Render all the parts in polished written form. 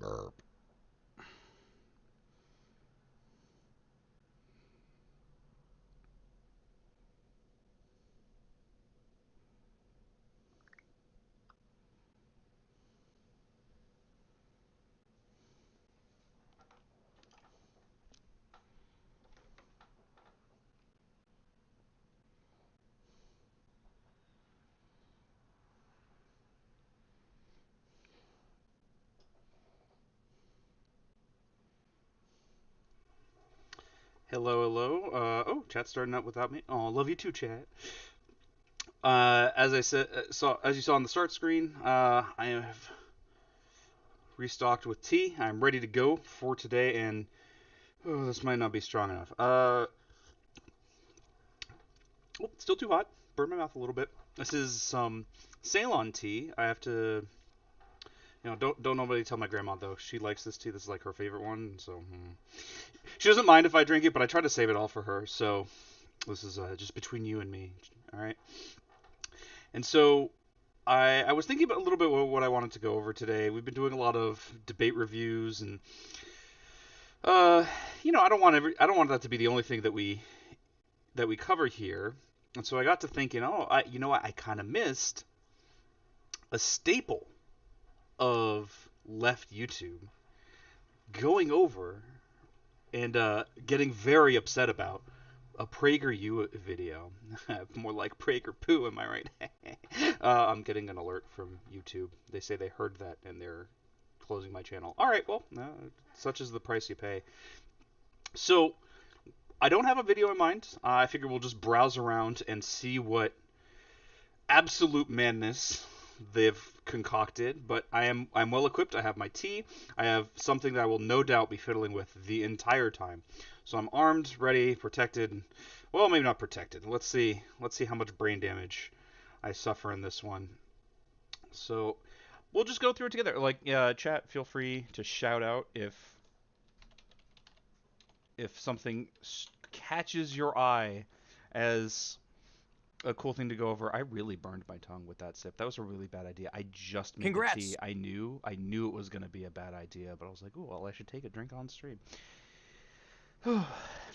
Burp. Hello, hello. Oh, chat's starting up without me. Oh, love you too, chat. As I said, as you saw on the start screen, I have restocked with tea. I'm ready to go for today, and oh, this might not be strong enough. Oh, still too hot. Burned my mouth a little bit. This is some Ceylon tea. I have to, don't nobody tell my grandma though. She likes this tea. This is like her favorite one, so she doesn't mind if I drink it, but I try to save it all for her. So this is just between you and me. All right. And so I was thinking about a little bit what I wanted to go over today. We've been doing a lot of debate reviews, and uh, I don't want that to be the only thing that we cover here. And so I got to thinking, you know what, I kind of missed a staple of left YouTube going over and getting very upset about a Prager U video. More like Prager poo, am I right? I'm getting an alert from YouTube. They say they heard that and they're closing my channel. All right, well, such is the price you pay. So I don't have a video in mind. I figure we'll just browse around and see what absolute madness they've concocted. But I'm well equipped. I have my tea. I have something that I will no doubt be fiddling with the entire time. So I'm armed, ready, protected. Well, maybe not protected. Let's see. Let's see how much brain damage I suffer in this one. So we'll just go through it together. Like, chat, feel free to shout out if something catches your eye as a cool thing to go over. I really burned my tongue with that sip. That was a really bad idea. I just made the tea. Congrats. I knew it was going to be a bad idea, but I was like, "Oh, well, I should take a drink on stream."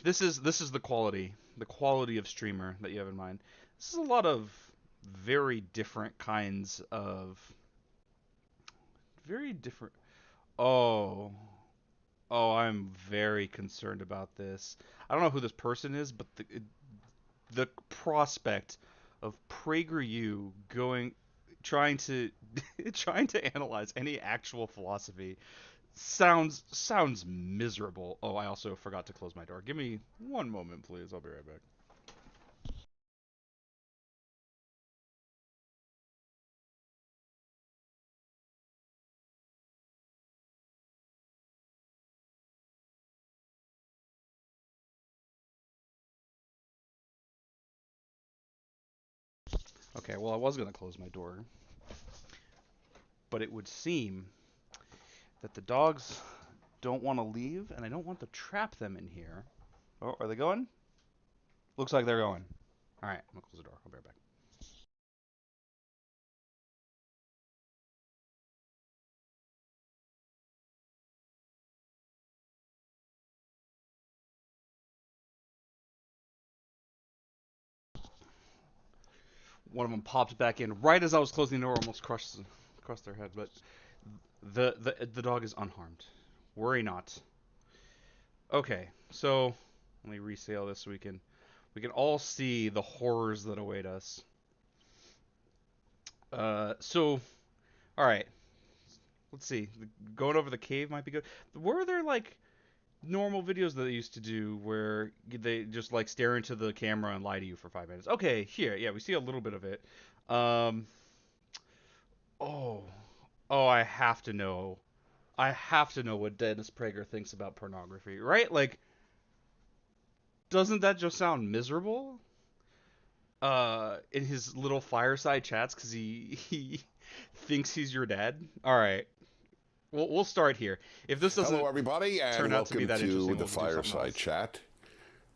This is the quality of streamer that you have in mind. This is a lot of very different kinds of very different. Oh, oh, I'm very concerned about this. I don't know who this person is, but the prospect of Prager U going trying to trying to analyze any actual philosophy sounds miserable. Oh, I also forgot to close my door. Give me one moment, please. I'll be right back. Okay, well, I was gonna close my door, but it would seem that the dogs don't want to leave, and I don't want to trap them in here. Oh, are they going? Looks like they're going. All right, I'm gonna close the door. I'll be right back. One of them popped back in right as I was closing the door, almost crushed their head. But the dog is unharmed. Worry not. Okay, so let me resale this so we can all see the horrors that await us. So all right, let's see. Going over the cave might be good. Were there like normal videos that they used to do where they just like stare into the camera and lie to you for 5 minutes? Okay, here, yeah, we see a little bit of it. Um, oh, oh, I have to know. I have to know what Dennis Prager thinks about pornography, right? Like, doesn't that just sound miserable? In his little fireside chats because he thinks he's your dad. All right, we'll start here. If this Hello, doesn't everybody, and turn out to be welcome that to interesting, the we'll do something Fireside else. Chat.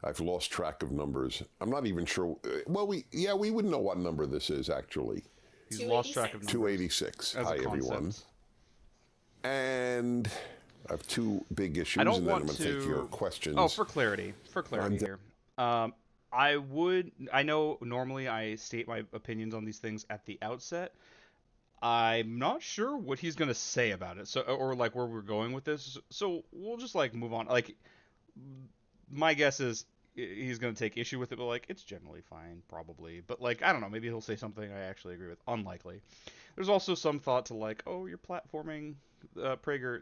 I've lost track of numbers. I'm not even sure. Well, we would know what number this is actually. He's lost track of numbers 286. as a Hi, everyone. concept. And I have two big I issues, don't and then I'm want going to take your to. Oh, questions. for I'm clarity here. I would. I know normally I state my opinions on these things at the outset. I'm not sure what he's gonna say about it. So, or like where we're going with this. So we'll just like move on. Like my guess is he's gonna take issue with it, but like it's generally fine, probably. But like I don't know, maybe he'll say something I actually agree with. Unlikely. There's also some thought to like, oh, you're platforming Prager.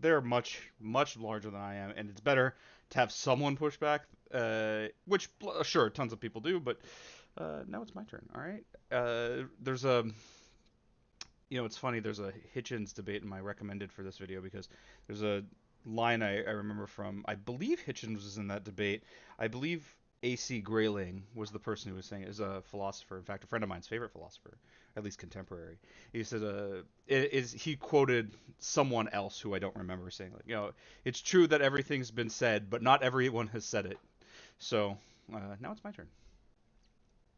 They're much larger than I am, and it's better to have someone push back. Which sure, tons of people do, but now it's my turn. All right. There's a it's funny. There's a Hitchens debate in my recommended for this video because there's a line I remember from. I believe Hitchens was in that debate. I believe A.C. Grayling was the person who was saying it, is a philosopher. In fact, a friend of mine's favorite philosopher, at least contemporary. He said, he quoted someone else who I don't remember saying like, it's true that everything's been said, but not everyone has said it. So now it's my turn.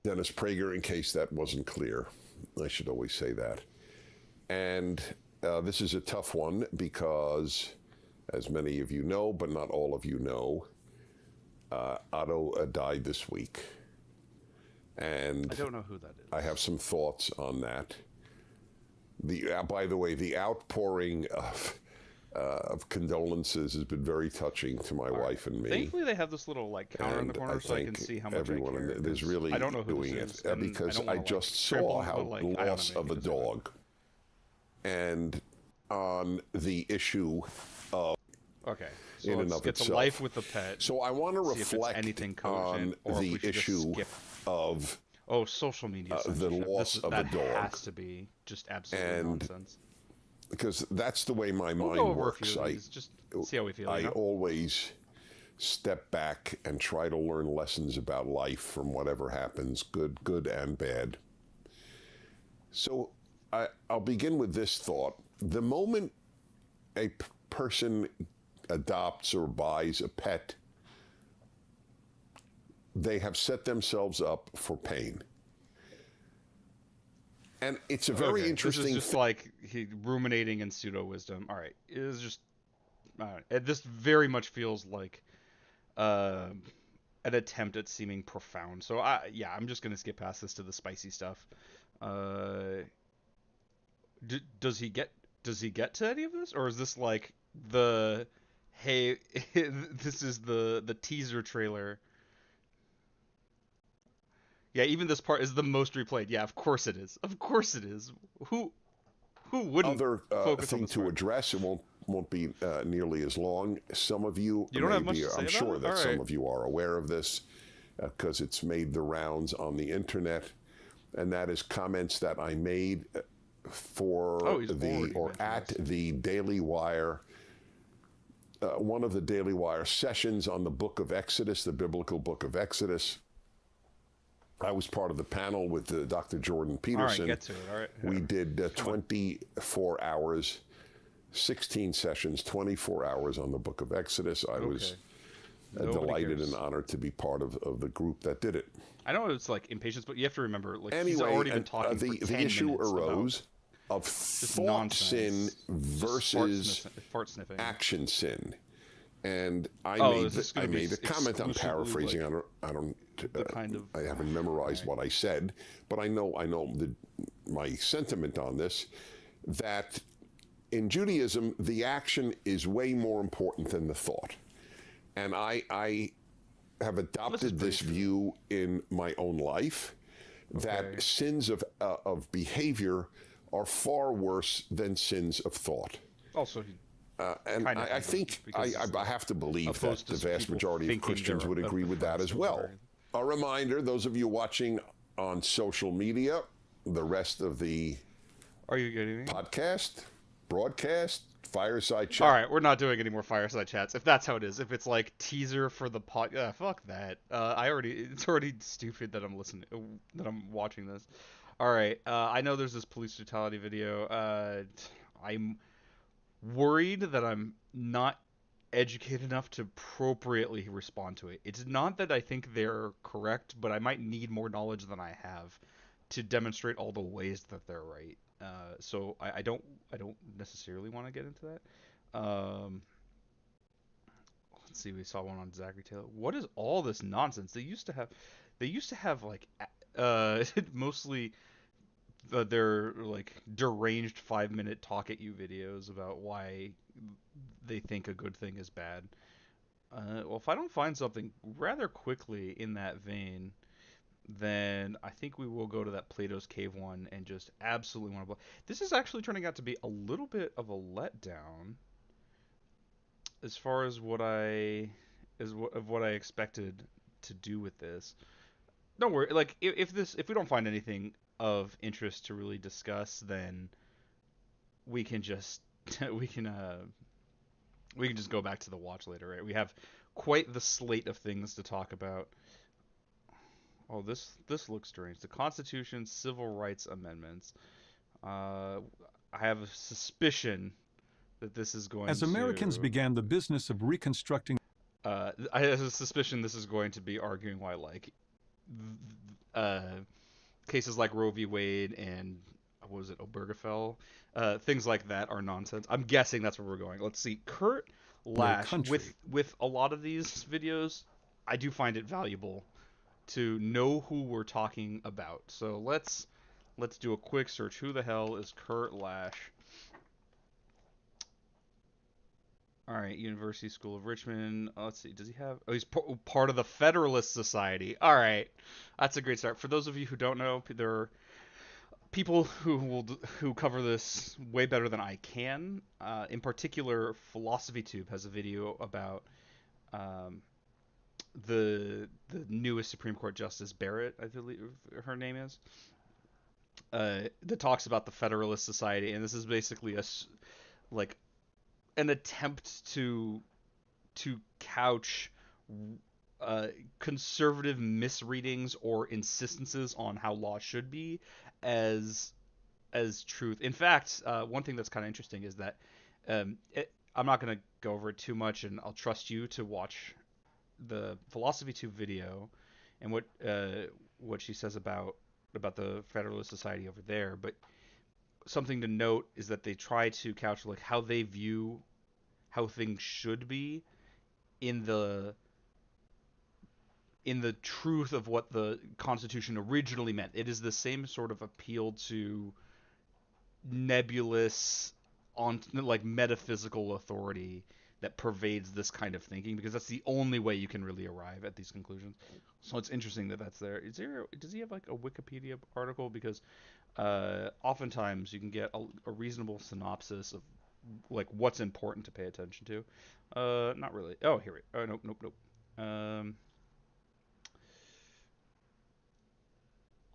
Dennis Prager, in case that wasn't clear. I should always say that. And this is a tough one because, as many of you know, but not all of you know, Otto died this week. And I don't know who that is. I have some thoughts on that. By the way, the outpouring of condolences has been very touching to my wife and me. Thankfully, they have this little like counter in the corner, so I can see how much everyone I care. There's really I don't know who doing this is, it because I just saw how loss of a dog, and on the issue of so in and of get to itself. life with the pet. So I want to reflect anything on the issue of social media the loss of a dog. That has to be just absolutely nonsense. Because that's the way my mind works. Just see how we feel. I always step back and try to learn lessons about life from whatever happens, good and bad. So I'll begin with this thought. The moment a person adopts or buys a pet, they have set themselves up for pain. And it's a very interesting. This is just like he ruminating in pseudo wisdom. All right, it is just. This very much feels like an attempt at seeming profound. So I'm just gonna skip past this to the spicy stuff. Does he get to any of this, or is this like the hey, this is the teaser trailer? Yeah, even this part is the most replayed. Yeah, of course it is. Of course it is. Who wouldn't? Other focus thing on this to part? address. It won't be nearly as long. Some of you don't have much to say I'm about sure it? that All some right. of you are aware of this because it's made the rounds on the internet, and that is comments that I made for at the Daily Wire. One of the Daily Wire sessions on the Book of Exodus, the biblical Book of Exodus. I was part of the panel with Dr. Jordan Peterson. All right, get to it. All right. We did 24 hours, 16 sessions, 24 hours on the Book of Exodus. I was delighted and honored to be part of the group that did it. I know it's like impatience, but you have to remember, like, anyway, he's already been talking for 10 the issue minutes arose of thought sin versus action sin. And I made a comment. I'm paraphrasing. I haven't memorized what I said, but I know my sentiment on this. That in Judaism, the action is way more important than the thought, and I have adopted this view in my own life. That sins of behavior are far worse than sins of thought. Also. And I think I have to believe that the vast majority of Christians would agree with that as well. A reminder, those of you watching on social media, the rest of the podcast, broadcast, fireside chat. All right, we're not doing any more fireside chats. If that's how it is, if it's like teaser for the pod, fuck that. It's already stupid that I'm watching this. All right, I know there's this police brutality video. I'm worried that I'm not educated enough to appropriately respond to it. It's not that I think they're correct, but I might need more knowledge than I have to demonstrate all the ways that they're right. So I don't necessarily want to get into that. Let's see, we saw one on Zachary Taylor. What is all this nonsense? They used to have like, mostly their like deranged 5-minute talk at you videos about why they think a good thing is bad. Well, if I don't find something rather quickly in that vein, then I think we will go to that Plato's Cave one and just absolutely want to blow. This is actually turning out to be a little bit of a letdown as far as what I expected to do with this. Don't worry, like if we don't find anything of interest to really discuss, then we can just we can uh we can just go back to the watch later, right? We have quite the slate of things to talk about. Oh, this looks strange. The Constitution, Civil Rights Amendments. I have a suspicion that this is going As Americans began the business of reconstructing. I have a suspicion this is going to be arguing why, like, cases like Roe v. Wade and what was it, Obergefell, things like that are nonsense. I'm guessing that's where we're going. Let's see. Kurt Lash, with a lot of these videos, I do find it valuable to know who we're talking about. So let's do a quick search. Who the hell is Kurt Lash? All right, University School of Richmond. Let's see. Does he have? Oh, he's part of the Federalist Society. All right, that's a great start. For those of you who don't know, there are people who cover this way better than I can. In particular, Philosophy Tube has a video about the newest Supreme Court Justice Barrett, I believe her name is. That talks about the Federalist Society, and this is basically like an attempt to couch conservative misreadings or insistences on how law should be as truth. In fact, one thing that's kind of interesting is that I'm not going to go over it too much, and I'll trust you to watch the Philosophy Tube video and what she says about the Federalist Society over there. But something to note is that they try to couch like how they view how things should be in the truth of what the Constitution originally meant. It is the same sort of appeal to nebulous, on like metaphysical authority that pervades this kind of thinking, because that's the only way you can really arrive at these conclusions. So it's interesting that that's there. Does he have like a Wikipedia article? Because oftentimes you can get a reasonable synopsis of like what's important to pay attention to. Not really. Oh, here we. Oh, nope.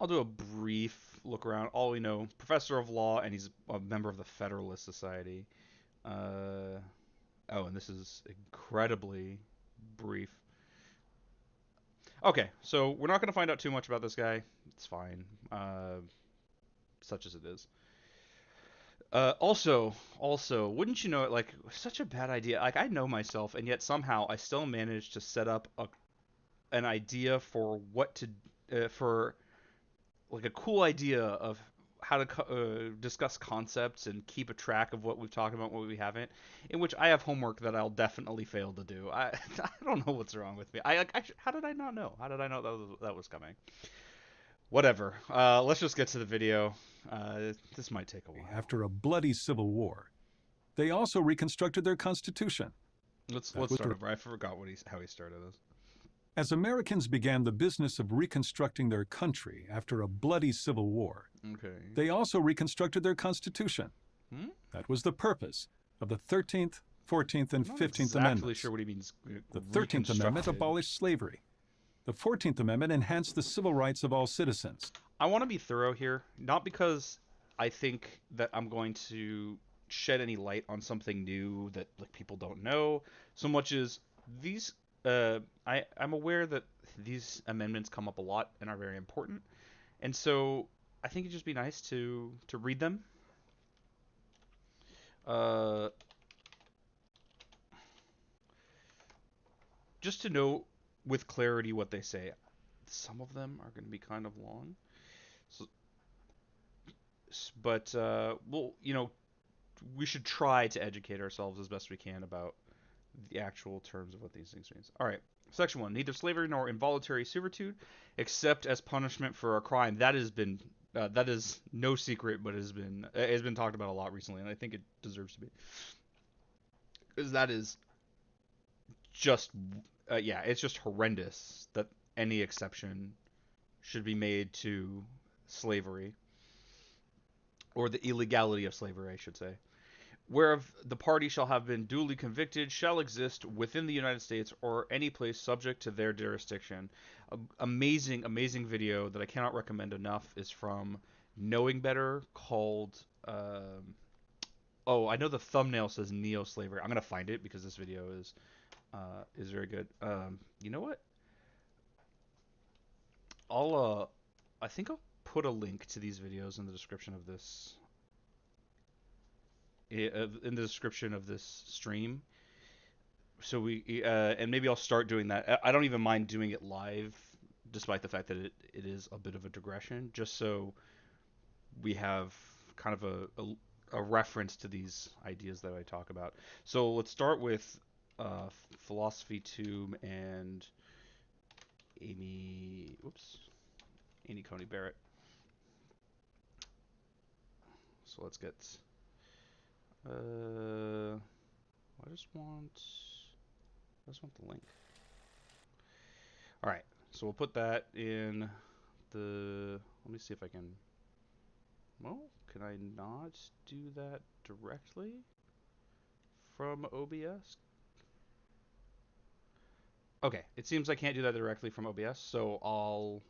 I'll do a brief look around. All we know, professor of law, and he's a member of the Federalist Society. Oh, and this is incredibly brief. Okay, so we're not going to find out too much about this guy. It's fine, such as it is. Also, wouldn't you know it? Like, such a bad idea. Like, I know myself, and yet somehow I still managed to set up an idea for what to for like a cool idea of how to discuss concepts and keep a track of what we've talked about, what we haven't, in which I have homework that I'll definitely fail to do. I don't know what's wrong with me. How did I not know? How did I know that was coming? Whatever. Let's just get to the video. This might take a while. After a bloody civil war, they also reconstructed their constitution. Let's start over. I forgot how he started this. As Americans began the business of reconstructing their country after a bloody civil war, they also reconstructed their constitution. That was the purpose of the 13th, 14th, and 15th Amendments. I'm not exactly sure what he means. The 13th Amendment abolished slavery. The 14th Amendment enhanced the civil rights of all citizens. I want to be thorough here, not because I think that I'm going to shed any light on something new that like people don't know, so much as these I'm aware that these amendments come up a lot and are very important, and so I think it'd just be nice to read them. Just to know with clarity what they say. Some of them are going to be kind of long, but well, we should try to educate ourselves as best we can about the actual terms of what these things mean. All right. Section 1. Neither slavery nor involuntary servitude, except as punishment for a crime. That has been that is no secret, but has been talked about a lot recently, and I think it deserves to be. Because that is just it's just horrendous that any exception should be made to slavery, or the illegality of slavery, I should say. Whereof the party shall have been duly convicted shall exist within the United States or any place subject to their jurisdiction. Amazing video that I cannot recommend enough is from Knowing Better, called I know the thumbnail says neo-slavery. I'm gonna find it because this video is very good. You know what? I think I'll put a link to these videos in the description of this stream, so we and maybe I'll start doing that. I don't even mind doing it live, despite the fact that it is a bit of a digression, just so we have kind of a reference to these ideas that I talk about. So let's start with Philosophy Tube and Amy Coney Barrett. So let's get I just want the link. All right, so we'll put that in the. Let me see if I can. Well, can I not do that directly from OBS? Okay, it seems I can't do that directly from OBS, so I'll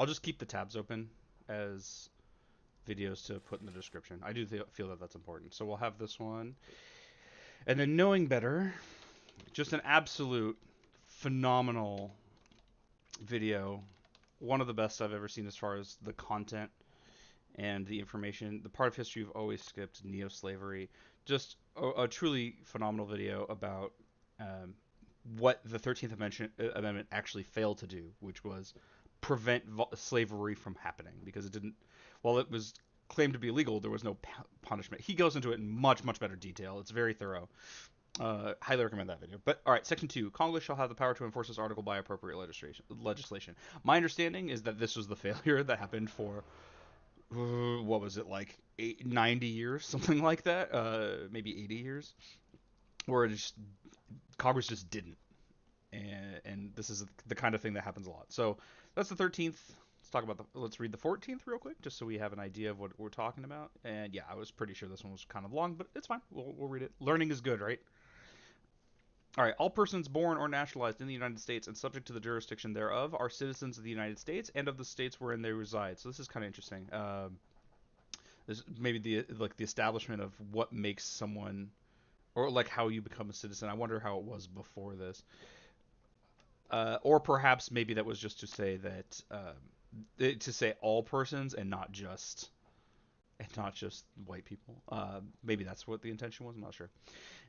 just keep the tabs open as videos to put in the description. I do feel that that's important. So we'll have this one. And then Knowing Better, just an absolute phenomenal video. One of the best I've ever seen as far as the content and the information. The part of history you've always skipped, neo-slavery. Just a truly phenomenal video about what the 13th Amendment actually failed to do, which was prevent slavery from happening, because it didn't. While it was claimed to be illegal, there was no punishment. He goes into it in much better detail. It's very thorough. Highly recommend that video. But all right, Section 2. Congress shall have the power to enforce this article by appropriate legislation. My understanding is that this was the failure that happened for what was it, like 90 years, something like that, maybe 80 years, where Congress just didn't. And this is the kind of thing that happens a lot. So that's the 13th. Let's read the 14th real quick, just so we have an idea of what we're talking about. And yeah, I was pretty sure this one was kind of long, but it's fine. We'll read it. Learning is good, right? All right. All persons born or naturalized in the United States and subject to the jurisdiction thereof are citizens of the United States and of the states wherein they reside. So this is kind of interesting. This maybe the establishment of what makes someone, or like how you become a citizen. I wonder how it was before this. Or perhaps maybe that was just to say that to say all persons and not just white people. Maybe that's what the intention was. I'm not sure.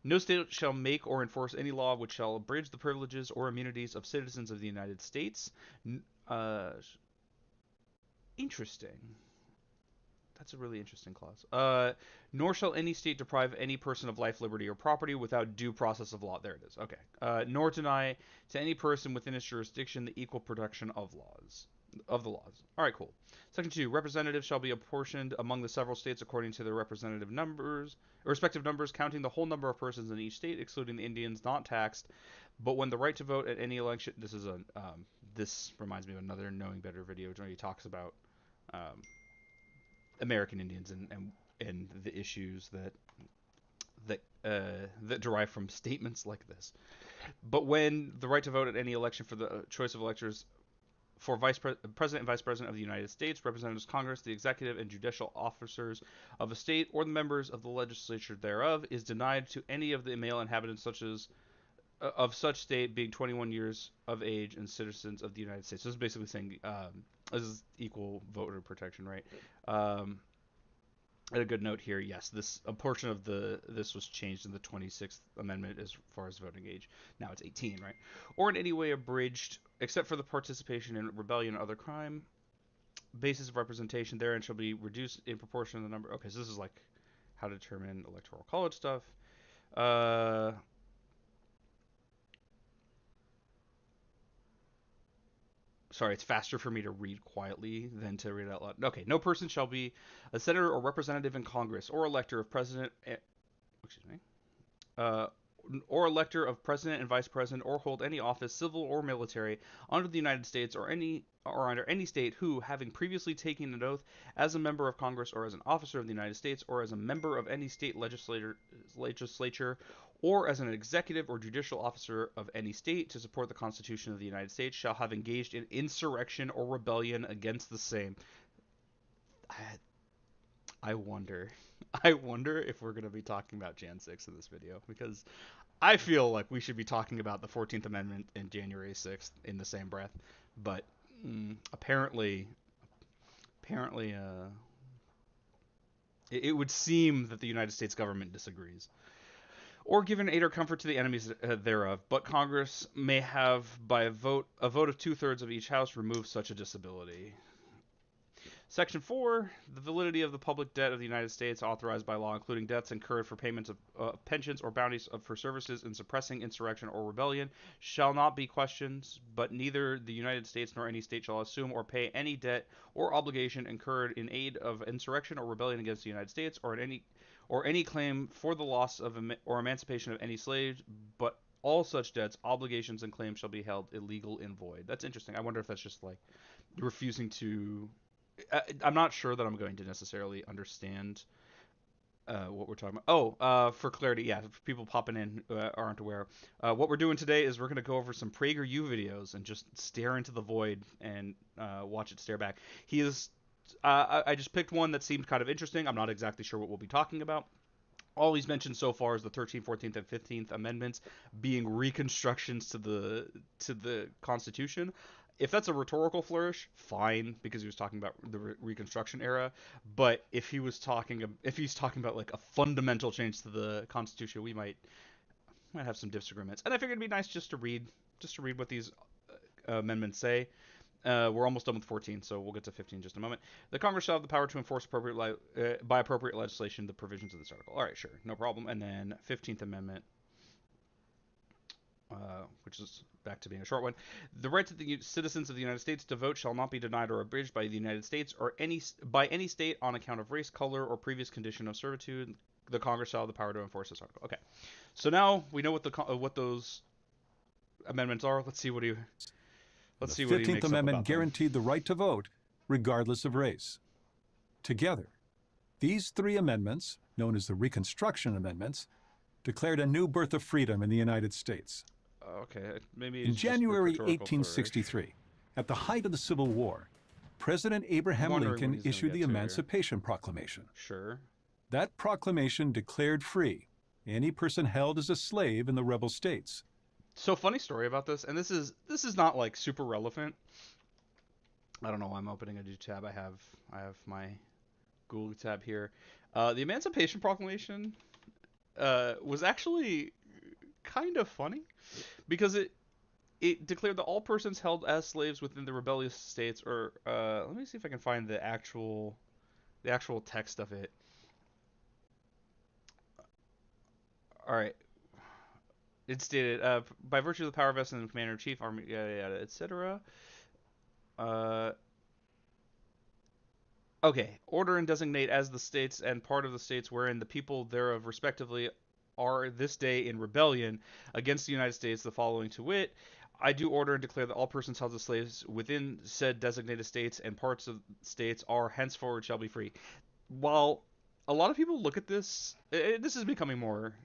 No state shall make or enforce any law which shall abridge the privileges or immunities of citizens of the United States. Interesting. That's a really interesting clause. Nor shall any state deprive any person of life, liberty, or property without due process of law. There it is. Okay. Nor deny to any person within its jurisdiction the equal protection of the laws. All right, cool. Section 2. Representatives shall be apportioned among the several states according to their respective numbers, counting the whole number of persons in each state, excluding the Indians not taxed. But when the right to vote at any election, this reminds me of another Knowing Better video where he talks about American Indians and the issues that derive from statements like this. But when the right to vote at any election for the choice of electors for President and Vice President of the United States, Representatives, Congress, the executive and judicial officers of a state, or the members of the legislature thereof, is denied to any of the male inhabitants of such state being 21 years of age and citizens of the United States. So this is basically saying this is equal voter protection, right? And a good note here, yes, a portion of this was changed in the 26th Amendment as far as voting age. Now it's 18, right? Or in any way abridged, except for the participation in rebellion or other crime, basis of representation therein shall be reduced in proportion to the number. Okay, so this is like how to determine electoral college stuff. Sorry, it's faster for me to read quietly than to read out loud. Okay, no person shall be a senator or representative in Congress or elector of president. Excuse me. Or elector of president and vice president, or hold any office, civil or military, under the United States or under any state who, having previously taken an oath as a member of Congress or as an officer of the United States or as a member of any state legislature or as an executive or judicial officer of any state to support the Constitution of the United States, shall have engaged in insurrection or rebellion against the same. I wonder if we're going to be talking about Jan 6 in this video, because I feel like we should be talking about the 14th Amendment and January 6th in the same breath, but apparently it would seem that the United States government disagrees. Or given aid or comfort to the enemies thereof, but Congress may have, by a vote of 2/3 of each house, remove such a disability. Section 4, the validity of the public debt of the United States authorized by law, including debts incurred for payments of pensions or bounties for services in suppressing insurrection or rebellion, shall not be questioned, but neither the United States nor any state shall assume or pay any debt or obligation incurred in aid of insurrection or rebellion against the United States, or any claim for the loss of or emancipation of any slaves, but all such debts, obligations, and claims shall be held illegal and void. That's interesting. I wonder if that's just like refusing to... I'm not sure that I'm going to necessarily understand what we're talking about. For clarity, yeah, if people popping in aren't aware, what we're doing today is we're going to go over some Prager U videos and just stare into the void and watch it stare back. I just picked one that seemed kind of interesting. I'm not exactly sure what we'll be talking about. All he's mentioned so far is the 13th, 14th, and 15th Amendments being reconstructions to the Constitution. If that's a rhetorical flourish, fine, because he was talking about the Reconstruction era. But if he's talking about like a fundamental change to the Constitution, we might have some disagreements. And I figured it'd be nice just to read what these amendments say. We're almost done with 14, so we'll get to 15 in just a moment. The Congress shall have the power to enforce by appropriate legislation the provisions of this article. All right, sure, no problem. And then 15th Amendment, which is back to being a short one. The right to the citizens of the United States to vote shall not be denied or abridged by the United States or by any state on account of race, color, or previous condition of servitude. The Congress shall have the power to enforce this article. Okay, so now we know what those amendments are. Let's see what he makes up about them. The 15th Amendment guaranteed the right to vote, regardless of race. Together, these three amendments, known as the Reconstruction Amendments, declared a new birth of freedom in the United States. Okay, maybe in January 1863, at the height of the Civil War, President Abraham Lincoln issued the Emancipation Proclamation. Sure. That proclamation declared free any person held as a slave in the rebel states. So, funny story about this, and this is not like super relevant. I don't know why I'm opening a new tab. I have my Google tab here. The Emancipation Proclamation was actually kind of funny because it declared that all persons held as slaves within the rebellious states, or let me see if I can find the actual text of it. All right. It stated, by virtue of the power vested in the commander-in-chief, army, yada yada, etc. Okay. Order and designate as the states and part of the states wherein the people thereof respectively are this day in rebellion against the United States, the following to wit: I do order and declare that all persons held as slaves within said designated states and parts of states are henceforward shall be free. While a lot of people look at this, this is becoming more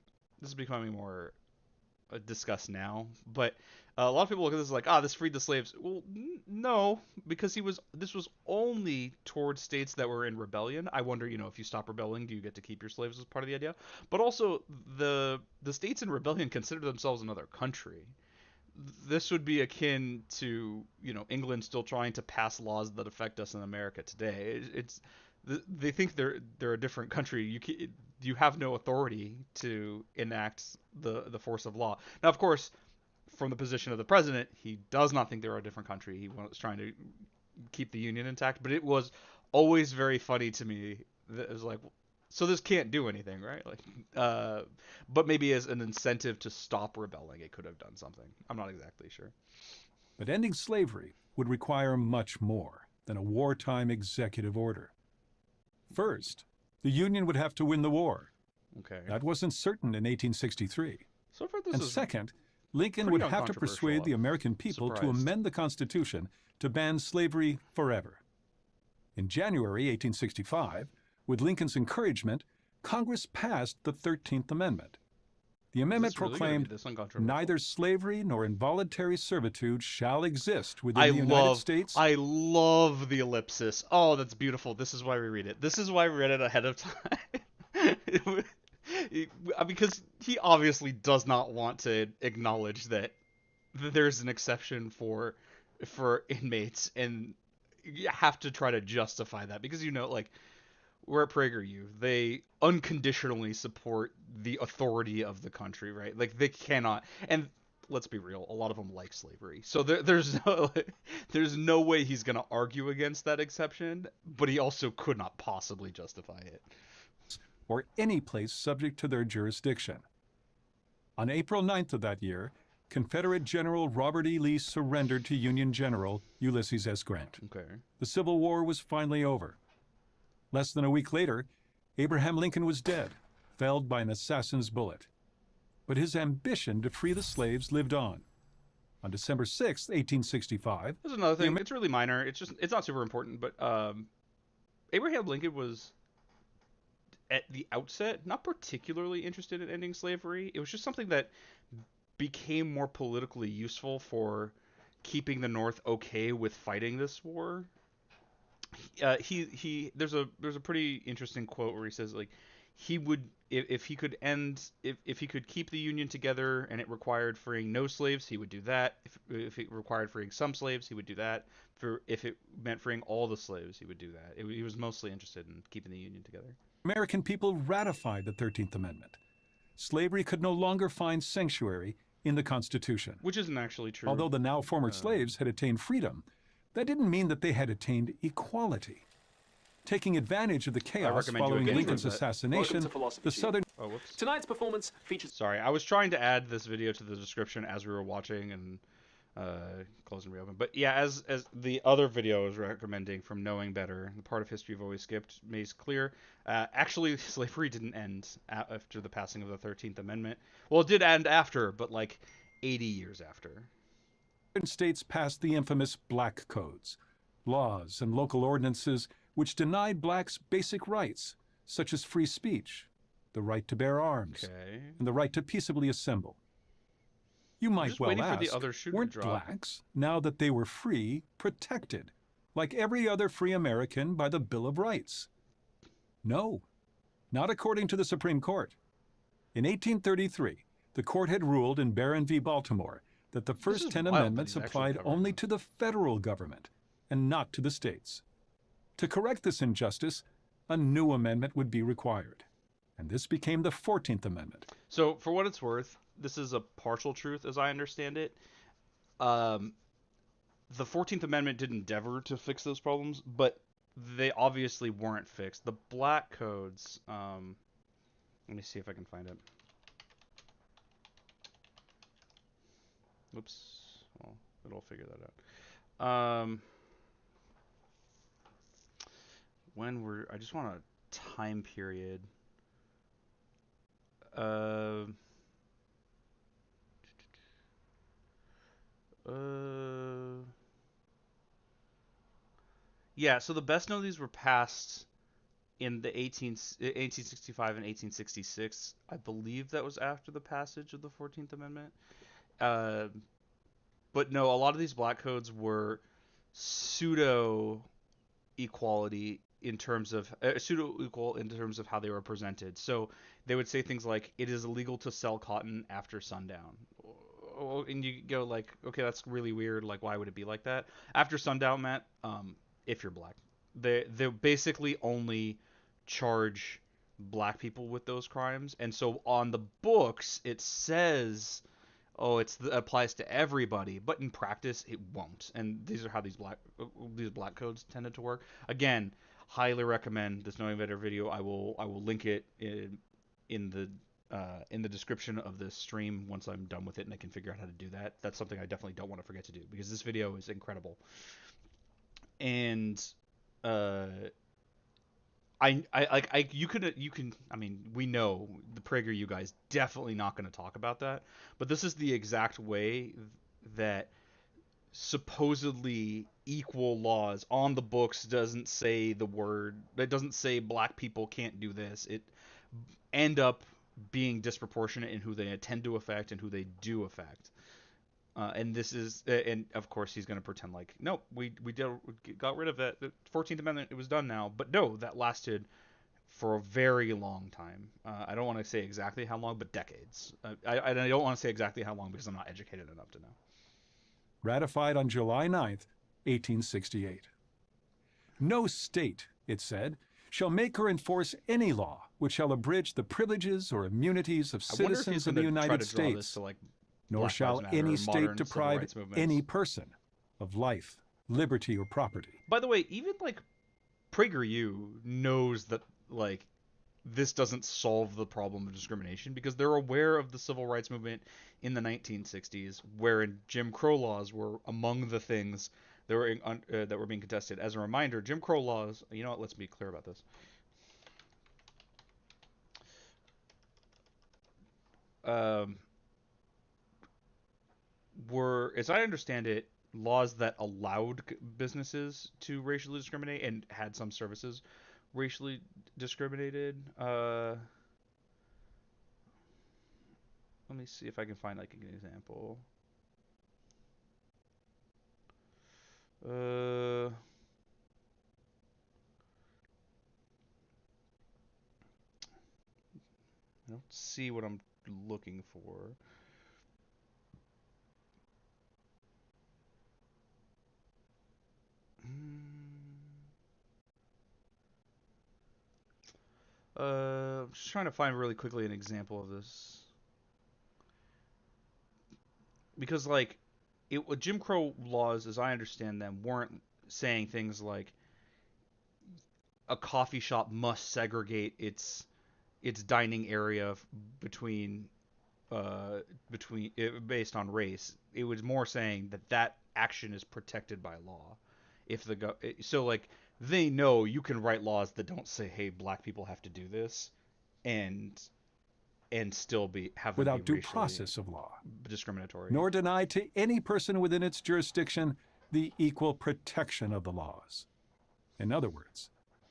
discussed now, but a lot of people look at this like, this freed the slaves. Well, no, because this was only towards states that were in rebellion. I wonder, if you stop rebelling, do you get to keep your slaves as part of the idea? But also, the states in rebellion consider themselves another country. This would be akin to, England still trying to pass laws that affect us in America today. They think they're a different country. You have no authority to enact the force of law. Now, of course, from the position of the president, he does not think they're a different country. He was trying to keep the Union intact. But it was always very funny to me. That it was like, so this can't do anything, right? Like, but maybe as an incentive to stop rebelling, it could have done something. I'm not exactly sure. But ending slavery would require much more than a wartime executive order. First, the Union would have to win the war. Okay. That wasn't certain in 1863. So far, this and is second, Lincoln would have to persuade the American people to amend the Constitution to ban slavery forever. In January 1865, with Lincoln's encouragement, Congress passed the 13th Amendment. The amendment proclaimed neither slavery nor involuntary servitude shall exist within the United States. I love the ellipsis. Oh, that's beautiful. This is why we read it. This is why we read it ahead of time. Because he obviously does not want to acknowledge that there's an exception for inmates, and you have to try to justify that because, like, we're at Prager U. They unconditionally support the authority of the country, right? Like, they cannot. And let's be real, a lot of them like slavery. So there's no way he's going to argue against that exception, but he also could not possibly justify it. Or any place subject to their jurisdiction. On April 9th of that year, Confederate General Robert E. Lee surrendered to Union General Ulysses S. Grant. Okay. The Civil War was finally over. Less than a week later, Abraham Lincoln was dead, felled by an assassin's bullet. But his ambition to free the slaves lived on. On December 6, 1865... There's another thing. It's really minor. It's not super important, but Abraham Lincoln was, at the outset, not particularly interested in ending slavery. It was just something that became more politically useful for keeping the North okay with fighting this war. There's a pretty interesting quote where he says, like, he would, if he could keep the Union together and it required freeing no slaves, he would do that. If it required freeing some slaves, he would do that. If it meant freeing all the slaves, he would do that. He was mostly interested in keeping the Union together. American people ratified the 13th Amendment. Slavery could no longer find sanctuary in the Constitution. Which isn't actually true. Although the now former slaves had attained freedom, that didn't mean that they had attained equality. Taking advantage of the chaos following Lincoln's assassination, the Southern... Oh, whoops. Tonight's performance features... Sorry, I was trying to add this video to the description as we were watching and close and reopen. But yeah, as the other video I was recommending from Knowing Better, the part of history you've always skipped, makes clear, actually slavery didn't end after the passing of the 13th Amendment. Well, it did end after, but like 80 years after. States passed the infamous Black Codes, laws and local ordinances which denied blacks basic rights, such as free speech, the right to bear arms, and the right to peaceably assemble. You might well ask, weren't blacks, now that they were free, protected, like every other free American by the Bill of Rights? No, not according to the Supreme Court. In 1833, the court had ruled in Barron v. Baltimore that the first 10 amendments applied only to the federal government and not to the states. To correct this injustice, a new amendment would be required. And this became the 14th Amendment. So, for what it's worth, this is a partial truth as I understand it. The 14th Amendment did endeavor to fix those problems, but they obviously weren't fixed. The Black Codes, let me see if I can find it. Oops. Well, it'll figure that out. I just want a time period. Yeah, so the best known of these were passed in the 1865 and 1866. I believe that was after the passage of the 14th Amendment. But no, a lot of these black codes were pseudo equal in terms of how they were presented. So they would say things like, it is illegal to sell cotton after sundown. And you go like, okay, that's really weird. Like, why would it be like that? After sundown meant, if you're black, they basically only charge black people with those crimes. And so on the books, it says oh, applies to everybody, but in practice it won't. And these are how these black codes tended to work. Again, highly recommend this Knowing Better video. I will link it in the description of this stream once I'm done with it and I can figure out how to do that. That's something I definitely don't want to forget to do because this video is incredible. And you can I mean, we know the Prager U guys definitely not going to talk about that, but this is the exact way that supposedly equal laws on the books doesn't say the word, that doesn't say black people can't do this. It end up being disproportionate in who they intend to affect and who they do affect. And this is, and of course he's going to pretend like, nope, we got rid of that. The 14th Amendment, it was done now. But no, that lasted for a very long time. I don't want to say exactly how long, but decades. I don't want to say exactly how long because I'm not educated enough to know. Ratified on July 9th, 1868. No state, it said, shall make or enforce any law which shall abridge the privileges or immunities of citizens of the United States, nor shall any state deprive any person of life, liberty, or property. By the way, even like Prager U knows that like this doesn't solve the problem of discrimination because they're aware of the civil rights movement in the 1960s, wherein Jim Crow laws were among the things that were being contested. As a reminder, Jim Crow laws, you know what, let's be clear about this. Were, as I understand it, laws that allowed businesses to racially discriminate and had some services racially discriminated. Let me see if I can find like an example. I don't see what I'm looking for. I'm just trying to find really quickly an example of this. Because, like, Jim Crow laws, as I understand them, weren't saying things like a coffee shop must segregate its dining area between based on race. It was more saying that action is protected by law. So like they know you can write laws that don't say, hey, black people have to do this, and still have without due process of law, discriminatory, nor deny to any person within its jurisdiction the equal protection of the laws. In other words,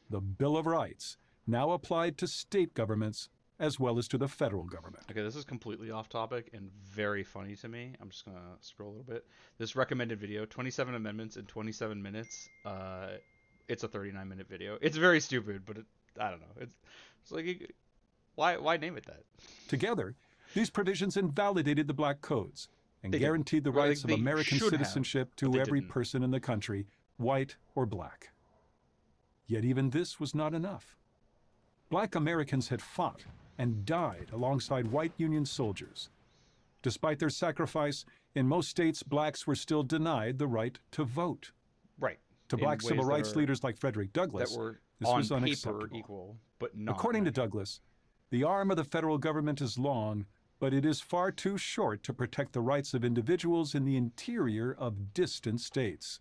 the Bill of Rights now applied to state governments as well as to the federal government. Okay, this is completely off topic and very funny to me. I'm just going to scroll a little bit. This recommended video, 27 amendments in 27 minutes. It's a 39-minute video. It's very stupid, but I don't know. It's like, why name it that? Together, these provisions invalidated the black codes and guaranteed the rights of American citizenship to every person in the country, white or black. Yet even this was not enough. Black Americans had fought and died alongside white Union soldiers. Despite their sacrifice, in most states, blacks were still denied the right to vote. Right. To black civil rights leaders like Frederick Douglass, this was unacceptable. Equal, but not According to Douglass, the arm of the federal government is long, but it is far too short to protect the rights of individuals in the interior of distant states.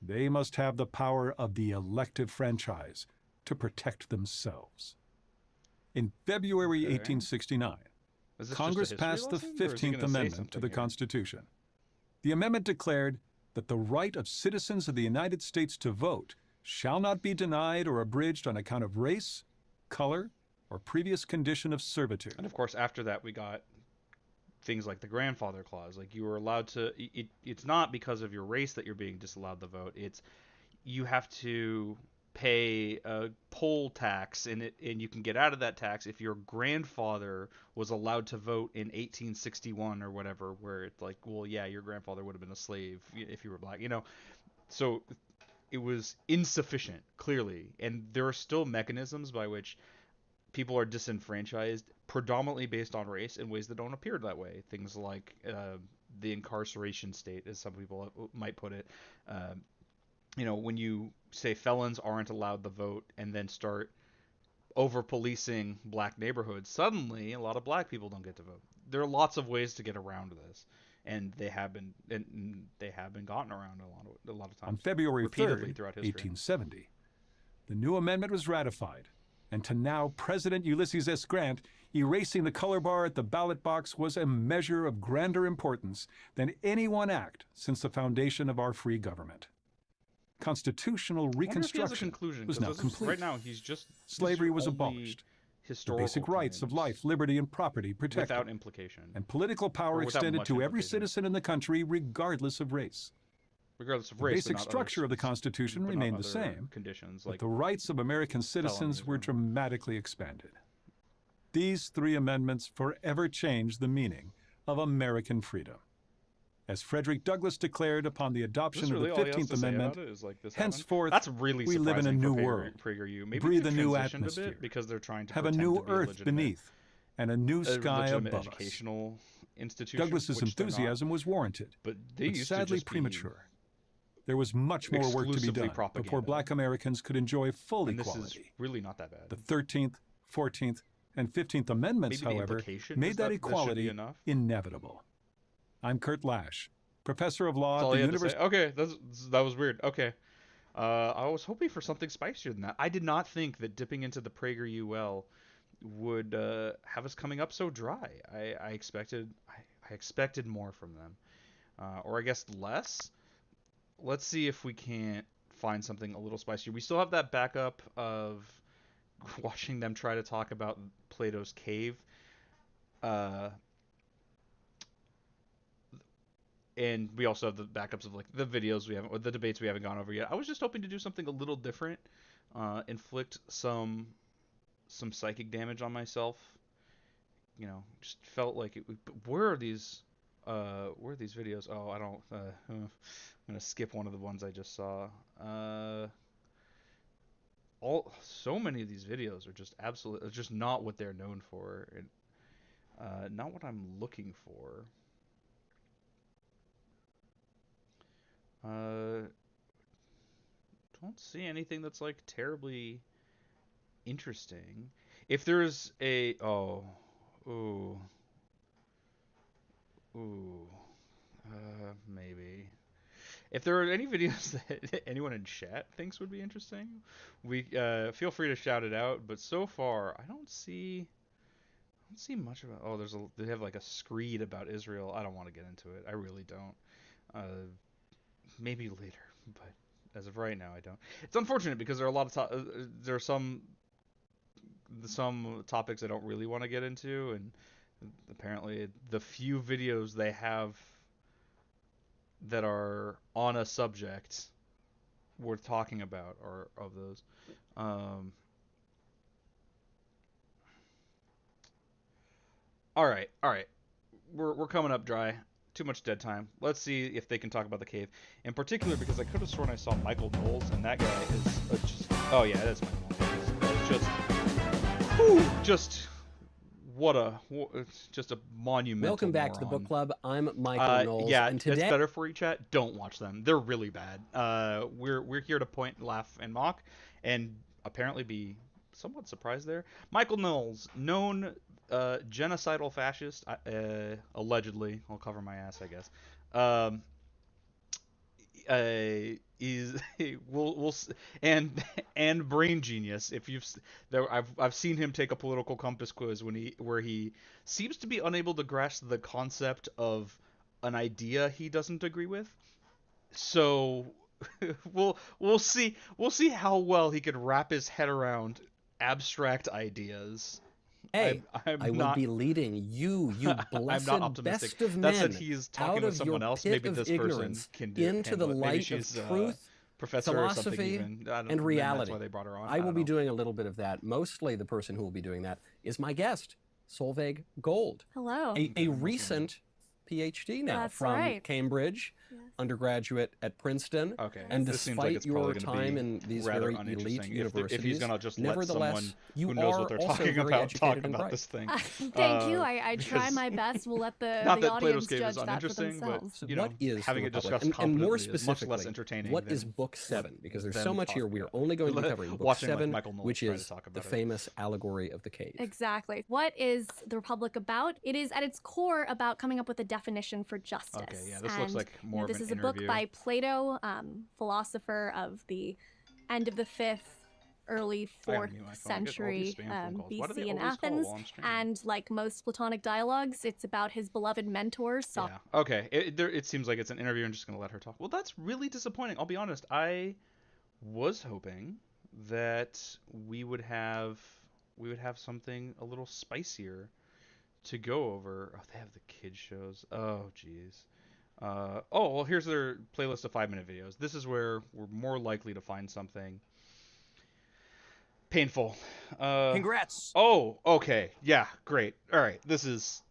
They must have the power of the elective franchise to protect themselves. In February 1869, Congress passed the 15th Amendment to the Constitution. The amendment declared that the right of citizens of the United States to vote shall not be denied or abridged on account of race, color, or previous condition of servitude. And of course, after that, we got things like the grandfather clause. Like you were allowed to, it's not because of your race that you're being disallowed the vote. It's you have to pay a poll tax, and you can get out of that tax if your grandfather was allowed to vote in 1861 or whatever, where it's like, well, yeah, your grandfather would have been a slave if you were black, So it was insufficient, clearly, and there are still mechanisms by which people are disenfranchised predominantly based on race in ways that don't appear that way. Things like the incarceration state, as some people might put it. When you say felons aren't allowed to vote and then start over-policing black neighborhoods, suddenly a lot of black people don't get to vote. There are lots of ways to get around this, and they have been gotten around a lot of times. On February 3rd, 1870, the new amendment was ratified, and to now President Ulysses S. Grant, erasing the color bar at the ballot box was a measure of grander importance than any one act since the foundation of our free government. Constitutional reconstruction was now complete. Right now, slavery was abolished. The basic rights of life, liberty, and property protected. Without implication. And political power extended to every citizen in the country, regardless of race. Regardless of race, the basic structure of the Constitution remained the same, but the rights of American citizens were dramatically expanded. These three amendments forever changed the meaning of American freedom. As Frederick Douglass declared upon the adoption of the 15th Amendment, henceforth we live in a new world, breathe a new atmosphere, because they're trying to have a new earth beneath, and a new sky above us. Douglass's enthusiasm was warranted, but sadly premature. There was much more work to be done before black Americans could enjoy full equality. This is really not that bad. The 13th, 14th, and 15th Amendments, however, made that equality inevitable. I'm Kurt Lash, professor of law at the University. Okay, that was weird. Okay. I was hoping for something spicier than that. I did not think that dipping into the Prager U well would have us coming up so dry. I expected more from them, or I guess less. Let's see if we can't find something a little spicier. We still have that backup of watching them try to talk about Plato's cave. And we also have the backups of like the videos we haven't, or the debates we haven't gone over yet. I was just hoping to do something a little different, inflict some psychic damage on myself. Just felt like it. Where are these videos? Oh, I don't. I'm gonna skip one of the ones I just saw. So many of these videos are just just not what they're known for, and not what I'm looking for. Don't see anything that's like terribly interesting. If there's a maybe. If there are any videos that anyone in chat thinks would be interesting, we feel free to shout it out. But so far, I don't see much about. Oh, they have like a screed about Israel. I don't want to get into it. I really don't. Maybe later, but as of right now, I don't. It's unfortunate because there are a lot of there are some topics I don't really want to get into, and apparently the few videos they have that are on a subject worth talking about are of those. All right, we're coming up dry. Too much dead time. Let's see if they can talk about the cave. In particular, because I could have sworn I saw Michael Knowles, and that guy is just... Oh, yeah, that's Michael Knowles. Just a monumental Welcome back to the book club. I'm Michael Knowles. Yeah, and today... it's better for you, chat. Don't watch them. They're really bad. We're here to point, laugh, and mock, and apparently be somewhat surprised there. Michael Knowles, known... genocidal fascist, allegedly. I'll cover my ass, I guess. And brain genius. If I've seen him take a political compass quiz where he seems to be unable to grasp the concept of an idea he doesn't agree with. So we'll see how well he could wrap his head around abstract ideas. Hey, I will be leading you blessed best of men, That's that he's talking with someone else. Maybe this person can do into the light of truth, philosophy, and reality. That's why they brought her on. I will be doing a little bit of that. Mostly the person who will be doing that is my guest, Solveig Gold. Hello. A recent PhD now from Cambridge. undergraduate at Princeton. Okay. And despite your time in these very elite universities, if he's gonna just nevertheless, you who knows what they're talking about talk about this thing. Thank you. I try my best. We'll let the audience judge that for themselves. So what is having it discussed and more specifically, much less entertaining. What is Book 7? Because there's so much here. We are only going to be covering Book 7, which is the famous allegory of the cave. Exactly. What is the Republic about? It is at its core about coming up with a definition for justice. Okay, yeah, this looks like more of an interview. This is a book by Plato, philosopher of the end of the 5th, early 4th century BC in Athens. And like most Platonic dialogues, it's about his beloved mentors. Yeah. Okay. It seems like it's an interview. I'm just going to let her talk. Well, that's really disappointing. I'll be honest. I was hoping that we would have something a little spicier to go over. Oh, they have the kids shows. Oh, geez. Well, here's their playlist of 5-minute videos. This is where we're more likely to find something painful. Congrats. Oh, okay. Yeah, great. All right. This is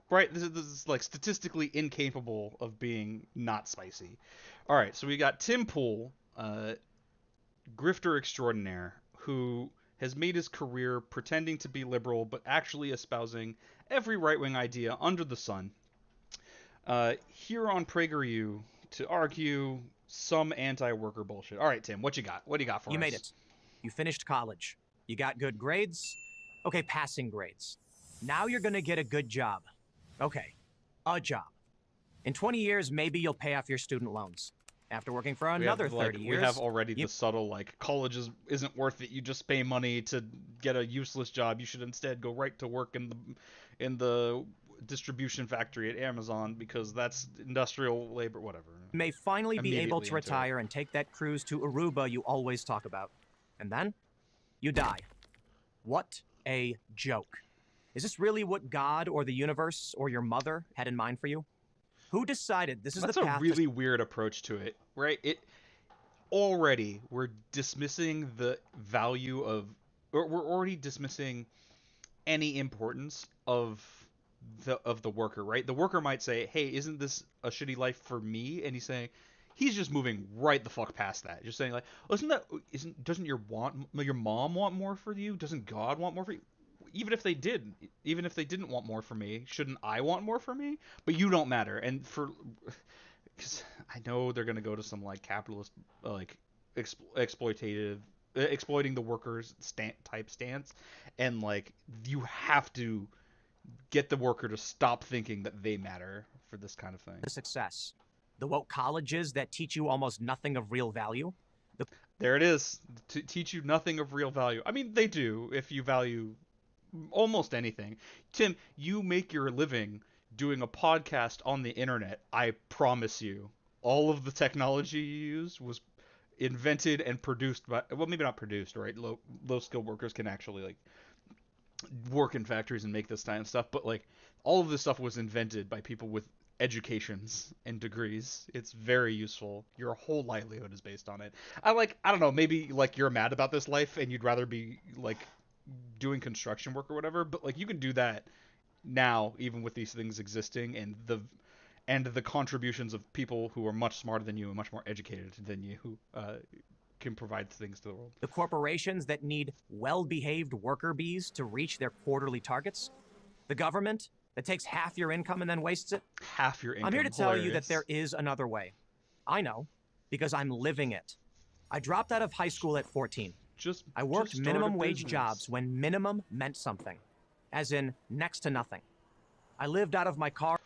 like statistically incapable of being not spicy. All right. So we got Tim Pool, grifter extraordinaire, who has made his career pretending to be liberal but actually espousing every right-wing idea under the sun. Here on Prager U to argue some anti-worker bullshit. All right, Tim, what you got? What do you got for us? You made it. You finished college. You got good grades. Okay, passing grades. Now you're gonna get a good job. Okay, a job. In 20 years, maybe you'll pay off your student loans. After working for another 30 years... We have already the subtle, college isn't worth it. You just pay money to get a useless job. You should instead go right to work in the distribution factory at Amazon because that's industrial labor, whatever. You may finally be able to retire and take that cruise to Aruba you always talk about. And then, you die. What a joke. Is this really what God or the universe or your mother had in mind for you? Who decided this is the path? That's a really weird approach to it, right? Already we're dismissing the value of, or we're already dismissing any importance of the worker, right? The worker might say, "Hey, isn't this a shitty life for me?" And he's just moving right the fuck past that. Just saying doesn't your mom want more for you? Doesn't God want more for you? Even if they didn't want more for me, shouldn't I want more for me? But you don't matter. And because I know they're gonna go to some capitalist exploitative exploiting the workers type stance, and you have to get the worker to stop thinking that they matter for this kind of thing. The success. The woke colleges that teach you almost nothing of real value. There it is. To teach you nothing of real value. I mean, they do if you value almost anything. Tim, you make your living doing a podcast on the internet. I promise you, all of the technology you use was invented and produced by, well, maybe not produced, right? Low skilled workers can actually work in factories and make this kind of stuff, but all of this stuff was invented by people with educations and degrees. It's very useful. Your whole livelihood is based on it. I don't know, maybe you're mad about this life and you'd rather be doing construction work or whatever, but you can do that now even with these things existing, and the contributions of people who are much smarter than you and much more educated than you who can provide things to the world. The corporations that need well-behaved worker bees to reach their quarterly targets. The government that takes half your income and then wastes it. Half your income. I'm here to tell you that there is another way. I know, because I'm living it. I dropped out of high school at 14. I worked minimum wage jobs when minimum meant something, as in next to nothing. I lived out of my car.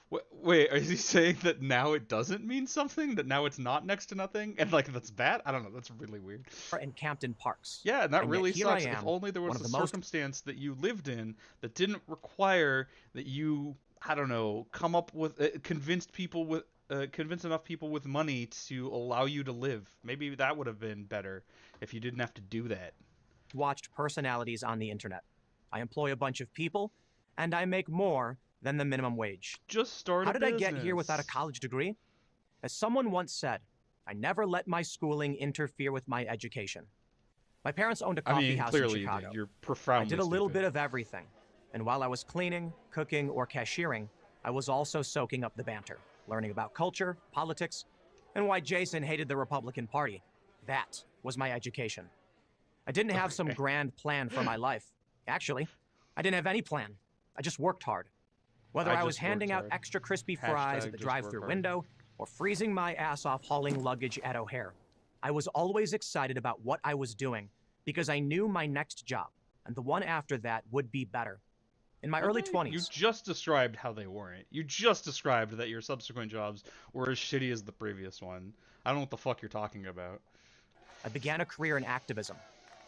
Wait, is he saying that now it doesn't mean something? That now it's not next to nothing? And that's bad? I don't know. That's really weird. In Campton Parks. Yeah, and that really sucks. If only there was a circumstance that you lived in that didn't require that you, I don't know, come up with, convince enough people with money to allow you to live. Maybe that would have been better if you didn't have to do that. Watched personalities on the internet. I employ a bunch of people, and I make more than the minimum wage. Just start How did I get here without a college degree? As someone once said, I never let my schooling interfere with my education. My parents owned a coffee house in Chicago. You're profoundly I did a little bit of everything. And while I was cleaning, cooking, or cashiering, I was also soaking up the banter, learning about culture, politics, and why Jason hated the Republican Party. That was my education. I didn't have some grand plan for my life. Actually, I didn't have any plan. I just worked hard. Whether I was handing out extra crispy fries at the drive-thru window or freezing my ass off hauling luggage at O'Hare, I was always excited about what I was doing because I knew my next job and the one after that would be better. In my early 20s... You just described how they weren't. You just described that your subsequent jobs were as shitty as the previous one. I don't know what the fuck you're talking about. I began a career in activism.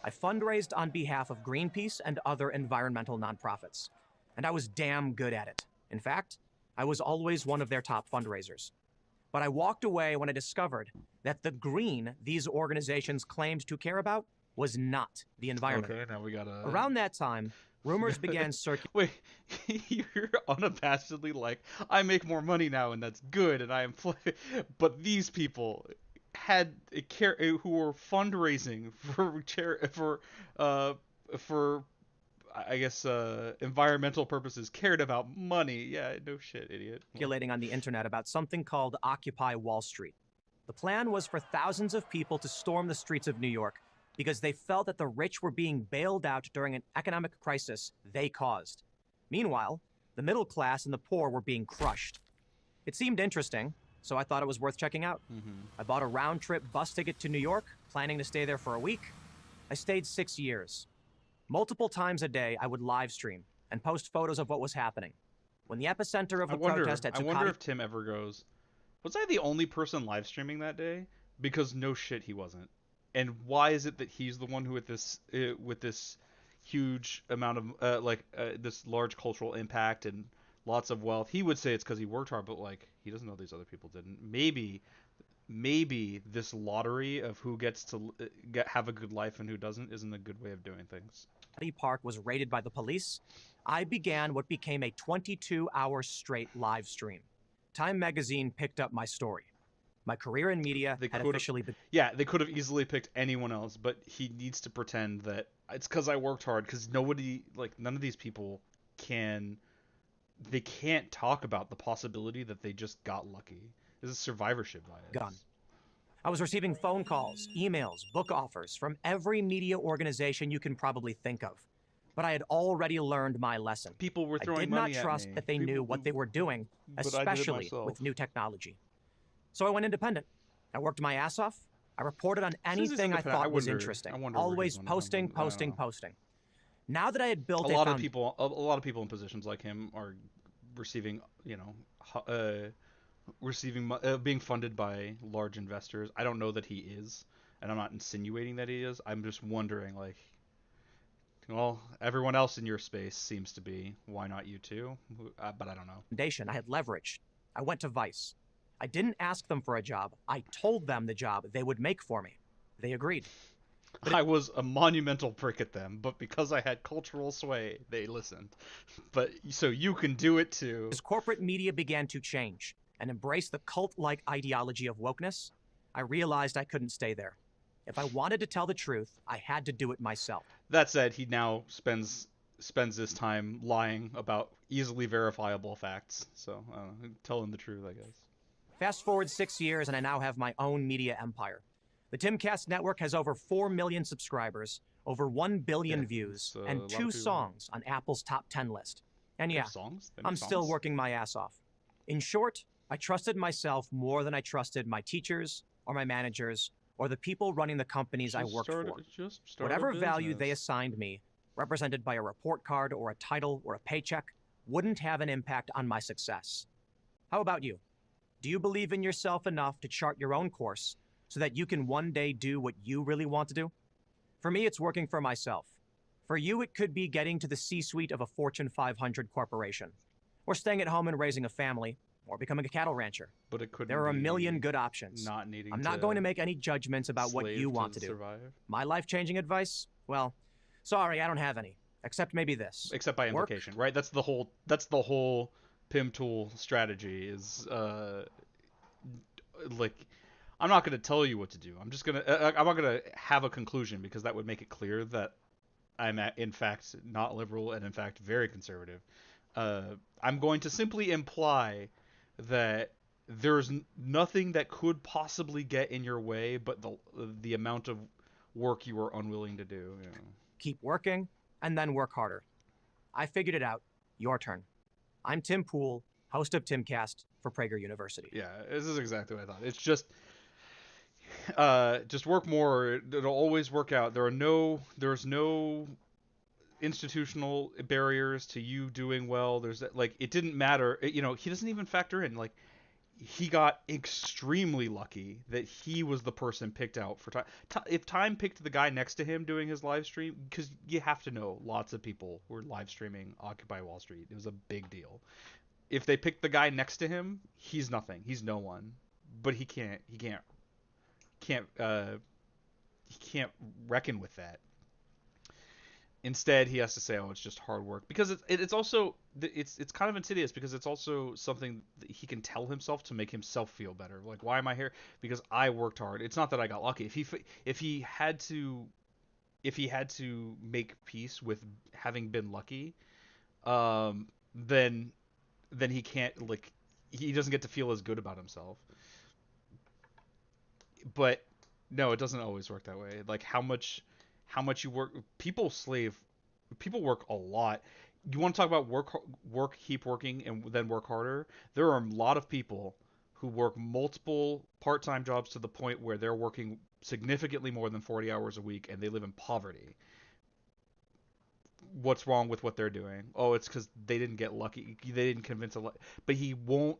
I fundraised on behalf of Greenpeace and other environmental nonprofits. And I was damn good at it. In fact, I was always one of their top fundraisers. But I walked away when I discovered that the green these organizations claimed to care about was not the environment. Okay, now we gotta... Around that time, rumors began circulating. Wait, you're unabashedly like, I make more money now and that's good and I am... But these people had who were fundraising for I guess environmental purposes, cared about money. Yeah, no shit, idiot. Circulating on the internet about something called Occupy Wall Street. The plan was for thousands of people to storm the streets of New York because they felt that the rich were being bailed out during an economic crisis they caused. Meanwhile, the middle class and the poor were being crushed. It seemed interesting, so I thought it was worth checking out. I bought a round-trip bus ticket to New York, planning to stay there for a week. I stayed 6 years. Multiple times a day, I would live stream and post photos of what was happening. When the epicenter of the protest at Zuccotti... I wonder if Tim ever goes, was I the only person live streaming that day? Because no shit, he wasn't. And why is it that he's the one who with this huge amount of this large cultural impact and lots of wealth? He would say it's because he worked hard, but like he doesn't know these other people didn't. Maybe this lottery of who gets to have a good life and who doesn't isn't a good way of doing things. Park was raided by the police. I began what became a 22-hour straight live stream. Time magazine picked up my story. My career in media had officially begun. Yeah, they could have easily picked anyone else, but he needs to pretend that it's because I worked hard, because none of these people can't talk about the possibility that they just got lucky. This is survivorship bias. I was receiving phone calls, emails, book offers from every media organization you can probably think of. But I had already learned my lesson. People were throwing money at me. I did not trust that they knew what they were doing, especially with new technology. So I went independent. I worked my ass off. I reported on anything I thought was interesting. Always posting. Now that I had built a lot of people in positions like him are receiving, being funded by large investors. I don't know that he is, and I'm not insinuating that he is. I'm just wondering, like, well, everyone else in your space seems to be. Why not you too? But I don't know. I had leverage. I went to Vice. I didn't ask them for a job. I told them the job they would make for me. They agreed. I was a monumental prick at them, but because I had cultural sway, they listened. But so you can do it too. As corporate media began to change and embrace the cult-like ideology of wokeness, I realized I couldn't stay there. If I wanted to tell the truth, I had to do it myself. That said, he now spends his time lying about easily verifiable facts. So, tell him the truth, I guess. Fast forward 6 years, and I now have my own media empire. The Timcast Network has over 4 million subscribers, over 1 billion views, and 2 songs on Apple's top 10 list. And yeah, I'm still working my ass off. In short, I trusted myself more than I trusted my teachers or my managers or the people running the companies I worked for. Whatever value they assigned me, represented by a report card or a title or a paycheck, wouldn't have an impact on my success. How about you? Do you believe in yourself enough to chart your own course so that you can one day do what you really want to do? For me, it's working for myself. For you, it could be getting to the C-suite of a Fortune 500 corporation, or staying at home and raising a family, or becoming a cattle rancher. But it could. There are a million good options. I'm not going to make any judgments about what you want to do. My life-changing advice? Well, sorry, I don't have any. Except maybe this. Except by implication, right? That's the whole Pim tool strategy is like, I'm not going to tell you what to do. I'm not going to have a conclusion, because that would make it clear that I'm in fact not liberal and in fact very conservative. I'm going to simply imply that there's nothing that could possibly get in your way but the amount of work you are unwilling to do. You know. Keep working, and then work harder. I figured it out. Your turn. I'm Tim Poole, host of Timcast for Prager University. Yeah, this is exactly what I thought. It's just work more. It'll always work out. There's no institutional barriers to you doing well. There's like, it didn't matter. He doesn't even factor in, like, he got extremely lucky that he was the person picked out for Time. If Time picked the guy next to him doing his live stream, because you have to know, lots of people were live streaming Occupy Wall Street. It was a big deal. If they picked the guy next to him, he's nothing. He's no one. But he can't reckon with that. Instead, he has to say, "Oh, it's just hard work," because it's also it's kind of insidious, because it's also something that he can tell himself to make himself feel better. Like, why am I here? Because I worked hard. It's not that I got lucky. If he had to make peace with having been lucky, then he can't, like, he doesn't get to feel as good about himself. But no, it doesn't always work that way. Like, how much you work, people work a lot. You want to talk about work, keep working, and then work harder? There are a lot of people who work multiple part-time jobs to the point where they're working significantly more than 40 hours a week, and they live in poverty. What's wrong with what they're doing? Oh, it's because they didn't get lucky. They didn't convince but he won't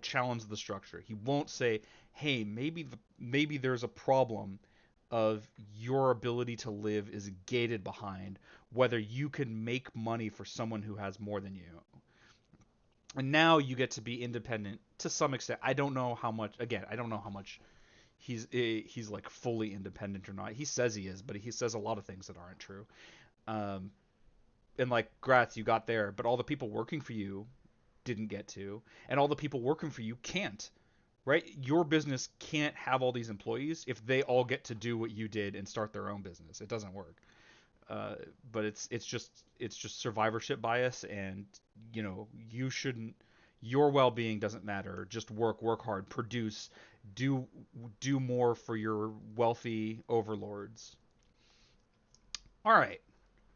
challenge the structure. He won't say, hey, maybe there's a problem of your ability to live is gated behind whether you can make money for someone who has more than you. And now you get to be independent to some extent. I don't know how much he's like fully independent or not. He says he is, but he says a lot of things that aren't true. And like, Grath, you got there, but all the people working for you didn't get to, and all the people working for you can't. Right? Your business can't have all these employees if they all get to do what you did and start their own business. It doesn't work. But it's just survivorship bias, and you shouldn't. Your well-being doesn't matter. Just work hard, produce, do more for your wealthy overlords. All right.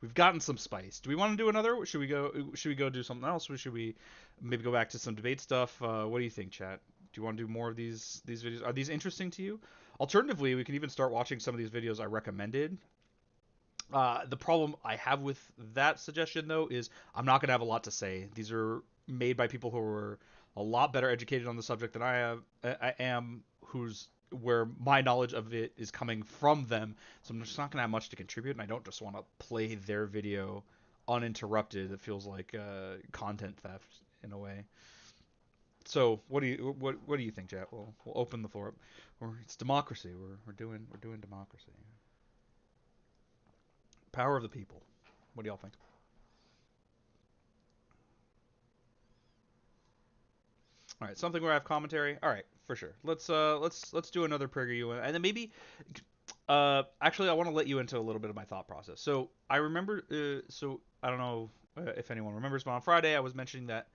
We've gotten some spice. Do we want to do another? Should we go do something else? Or should we maybe go back to some debate stuff? What do you think, chat? Do you want to do more of these videos? Are these interesting to you? Alternatively, we can even start watching some of these videos I recommended. The problem I have with that suggestion, though, is I'm not going to have a lot to say. These are made by people who are a lot better educated on the subject than I am, where my knowledge of it is coming from them. So I'm just not going to have much to contribute, and I don't just want to play their video uninterrupted. It feels like content theft in a way. So what do you think, chat? We'll open the floor up. It's democracy. We're doing democracy. Power of the people. What do y'all think? All right, something where I have commentary. All right, for sure. Let's do another Prager U, and then maybe. Actually, I want to let you into a little bit of my thought process. So I remember. So I don't know if anyone remembers, but on Friday I was mentioning that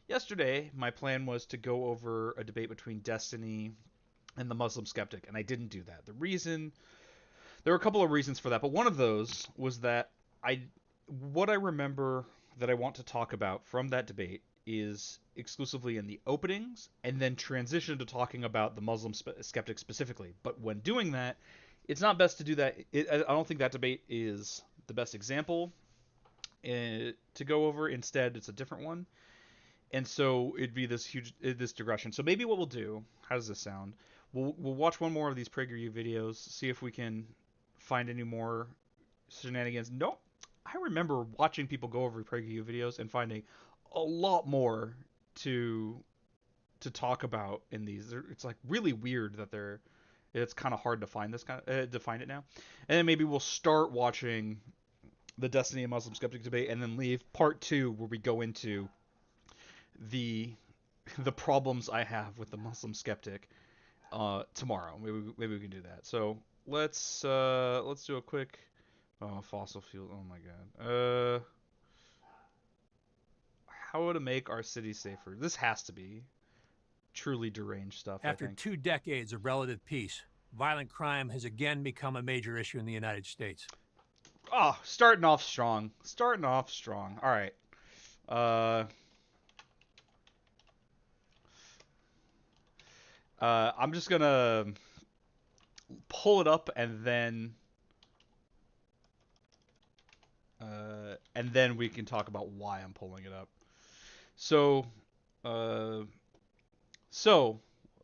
yesterday my plan was to go over a debate between Destiny and the Muslim Skeptic, and I didn't do that. There were a couple of reasons for that, but one of those was that what I remember that I want to talk about from that debate is exclusively in the openings, and then transition to talking about the Muslim Skeptic specifically. But when doing that, it's not best to do that. I don't think that debate is the best example to go over. Instead, it's a different one. And so it'd be this digression. So maybe what we'll do, how does this sound? We'll watch one more of these PragerU videos, see if we can find any more shenanigans. Nope. I remember watching people go over PragerU videos and finding a lot more to talk about in these. It's like really weird that it's kind of hard to find to find it now. And then maybe we'll start watching the Destiny and Muslim Skeptic debate, and then leave part 2 where we go into the problems I have with the Muslim Skeptic tomorrow. Maybe we can do that. So let's do a quick fossil fuel. Oh my god. How to make our city safer. This has to be truly deranged stuff. After 2 decades of relative peace, violent crime has again become a major issue in the United States. Oh, starting off strong. Starting off strong. All right. I'm just gonna pull it up and then we can talk about why I'm pulling it up. So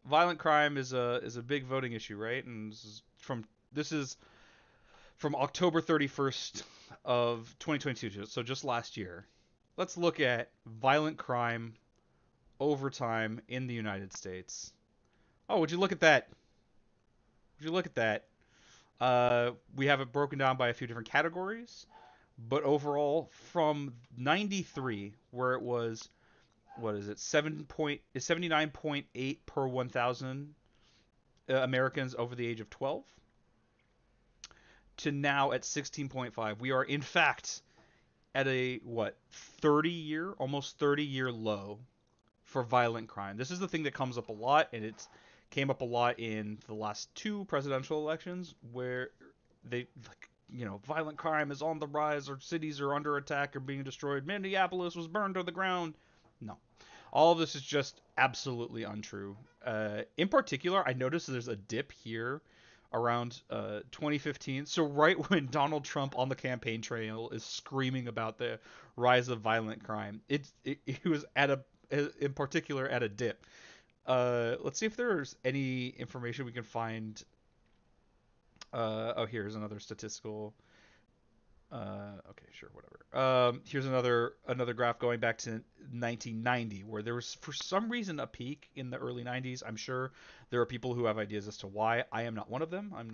violent crime is a big voting issue, right? And this is from October 31st of 2022, so just last year. Let's look at violent crime over time in the United States. Oh, would you look at that? Would you look at that? We have it broken down by a few different categories, but overall, from 93, where it was, what is it, 79.8 per 1,000 Americans over the age of 12, to now at 16.5. We are, in fact, at a, almost 30-year low for violent crime. This is the thing that comes up a lot, and it's came up a lot in the last 2 presidential elections, where violent crime is on the rise, or cities are under attack or being destroyed. Minneapolis was burned to the ground. No. All of this is just absolutely untrue. In particular, I noticed there's a dip here around 2015. So right when Donald Trump on the campaign trail is screaming about the rise of violent crime, it was in particular at a dip. Let's see if there's any information we can find. Here's another statistical. Okay, sure, whatever. Here's another graph going back to 1990, where there was, for some reason, a peak in the early 90s. I'm sure there are people who have ideas as to why. I am not one of them. I'm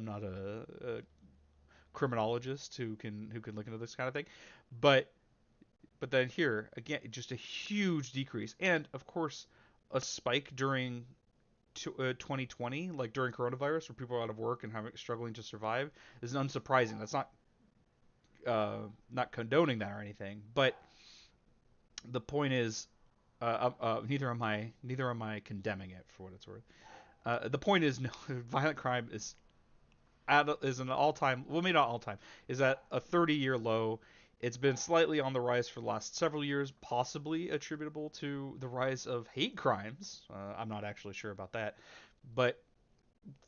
not a criminologist who can look into this kind of thing. But then here again, just a huge decrease, and of course a spike during 2020, like during coronavirus, where people are out of work and struggling to survive, is unsurprising. That's not condoning that or anything, but the point is, neither am I condemning it, for what it's worth. The point is, no, violent crime is an all-time, well, maybe not all-time, is at a 30-year low. It's been slightly on the rise for the last several years, possibly attributable to the rise of hate crimes. I'm not actually sure about that, but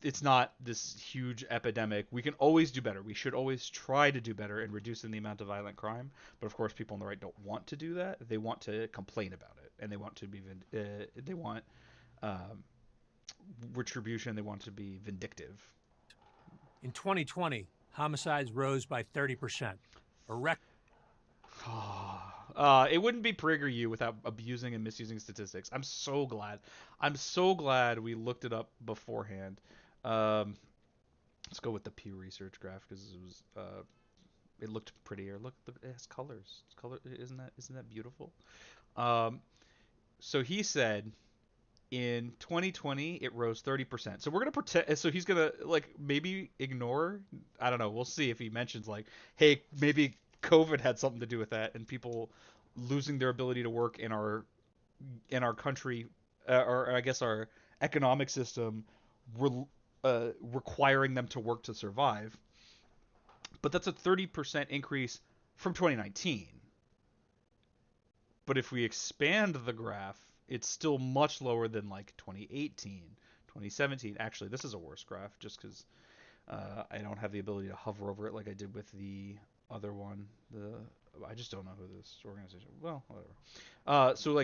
it's not this huge epidemic. We can always do better. We should always try to do better in reducing the amount of violent crime. But of course, people on the right don't want to do that. They want to complain about it, and they want to be they want retribution. They want to be vindictive. In 2020, homicides rose by 30%. A record. It wouldn't be Prager U without abusing and misusing statistics. I'm so glad we looked it up beforehand. Let's go with the Pew Research graph, because it looked prettier. Look, it has colors. It's color. Isn't that beautiful? So he said in 2020 it rose 30%. So we're gonna pretend. So he's gonna maybe ignore. I don't know. We'll see if he mentions hey, maybe COVID had something to do with that, and people losing their ability to work in our country, or I guess our economic system, requiring them to work to survive. But that's a 30% increase from 2019. But if we expand the graph, it's still much lower than 2018, 2017. Actually, this is a worse graph, just because I don't have the ability to hover over it like I did with the other one. I just don't know who this organization. Well, whatever. So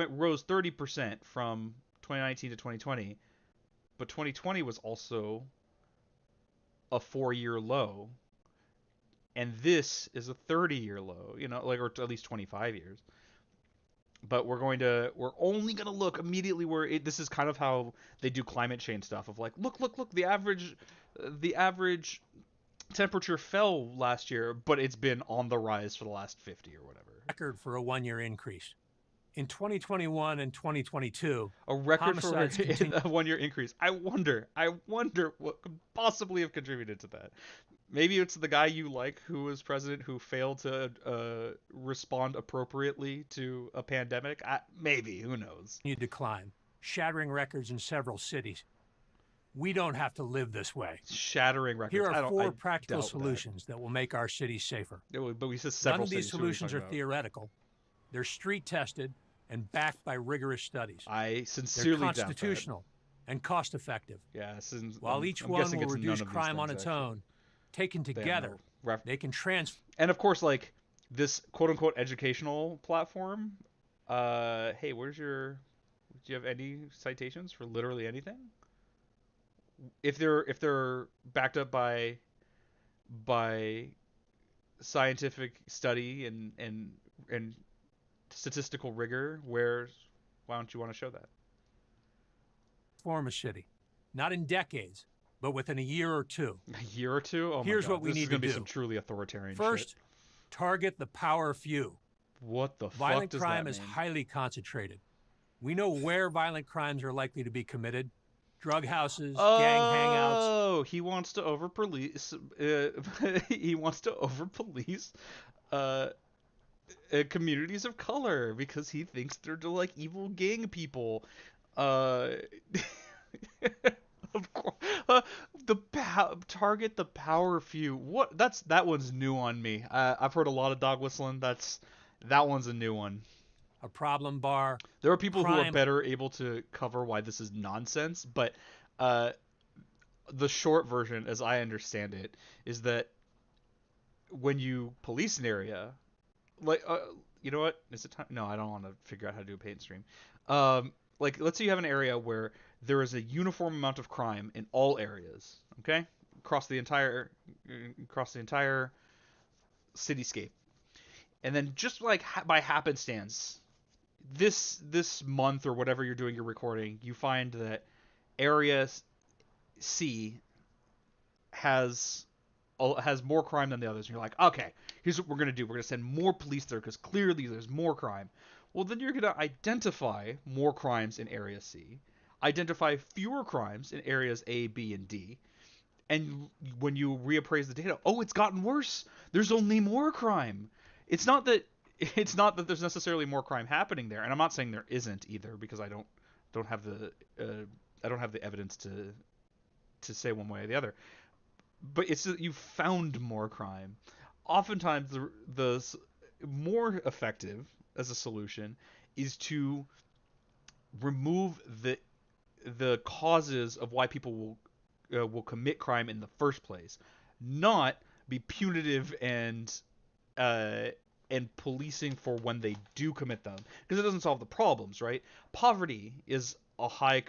rose 30% from 2019 to 2020, but 2020 was also a 4-year low, and this is a 30-year low. Or at least 25 years. But we're only gonna look immediately where this is kind of how they do climate change stuff of look, the average temperature fell last year, but it's been on the rise for the last 50 or whatever. Record for a 1-year increase. In 2021 and 2022, a record for a 1-year increase. I wonder what could possibly have contributed to that. Maybe it's the guy you like who was president who failed to respond appropriately to a pandemic. Maybe, who knows? You decline, shattering records in several cities. We don't have to live this way. Shattering records. Here are 4 practical solutions that will make our cities safer. But we said several. None of these solutions are theoretical. They're street tested and backed by rigorous studies. I sincerely doubt that. They're constitutional and cost effective. Yeah, while each one will reduce crime on its own, taken together, they can transform. And of course, like this quote-unquote educational platform. Hey, do you have any citations for literally anything? If they're backed up by scientific study and statistical rigor, why don't you want to show that? Form a city, not in decades, but within a year or two. A year or two? Oh my God. Here's what we need to do. This is going to be some truly authoritarian shit. First, target the power few. What the fuck Violent does crime that is mean? highly concentrated. We know where violent crimes are likely to be committed. Drug houses, gang hangouts. Oh, he wants to over-police. He wants to over-police communities of color because he thinks they're like evil gang people. Of course, target the power few. What? That one's new on me. I've heard a lot of dog whistling. That one's a new one. A problem bar. There are people who are better able to cover why this is nonsense, but the short version, as I understand it, is that when you police an area, like you know what? Is it time? No, I don't want to figure out how to do a paint stream. Like let's say you have an area where there is a uniform amount of crime in all areas, okay, across the entire cityscape, and then just like by happenstance, this month or whatever you're doing your recording, you find that area C has more crime than the others, and you're like, okay, here's what we're gonna do. We're gonna send more police there because clearly there's more crime. Well, then you're gonna identify more crimes in area C, identify fewer crimes in areas A, B, and D, and when you reappraise the data, oh, it's gotten worse. There's only more crime. It's not that there's necessarily more crime happening there, and I'm not saying there isn't either because I don't have the evidence to say one way or the other. But it's that you found more crime. Oftentimes, the more effective as a solution is to remove the causes of why people will commit crime in the first place, not be punitive and policing for when they do commit them, because it doesn't solve the problems, right? Poverty is a high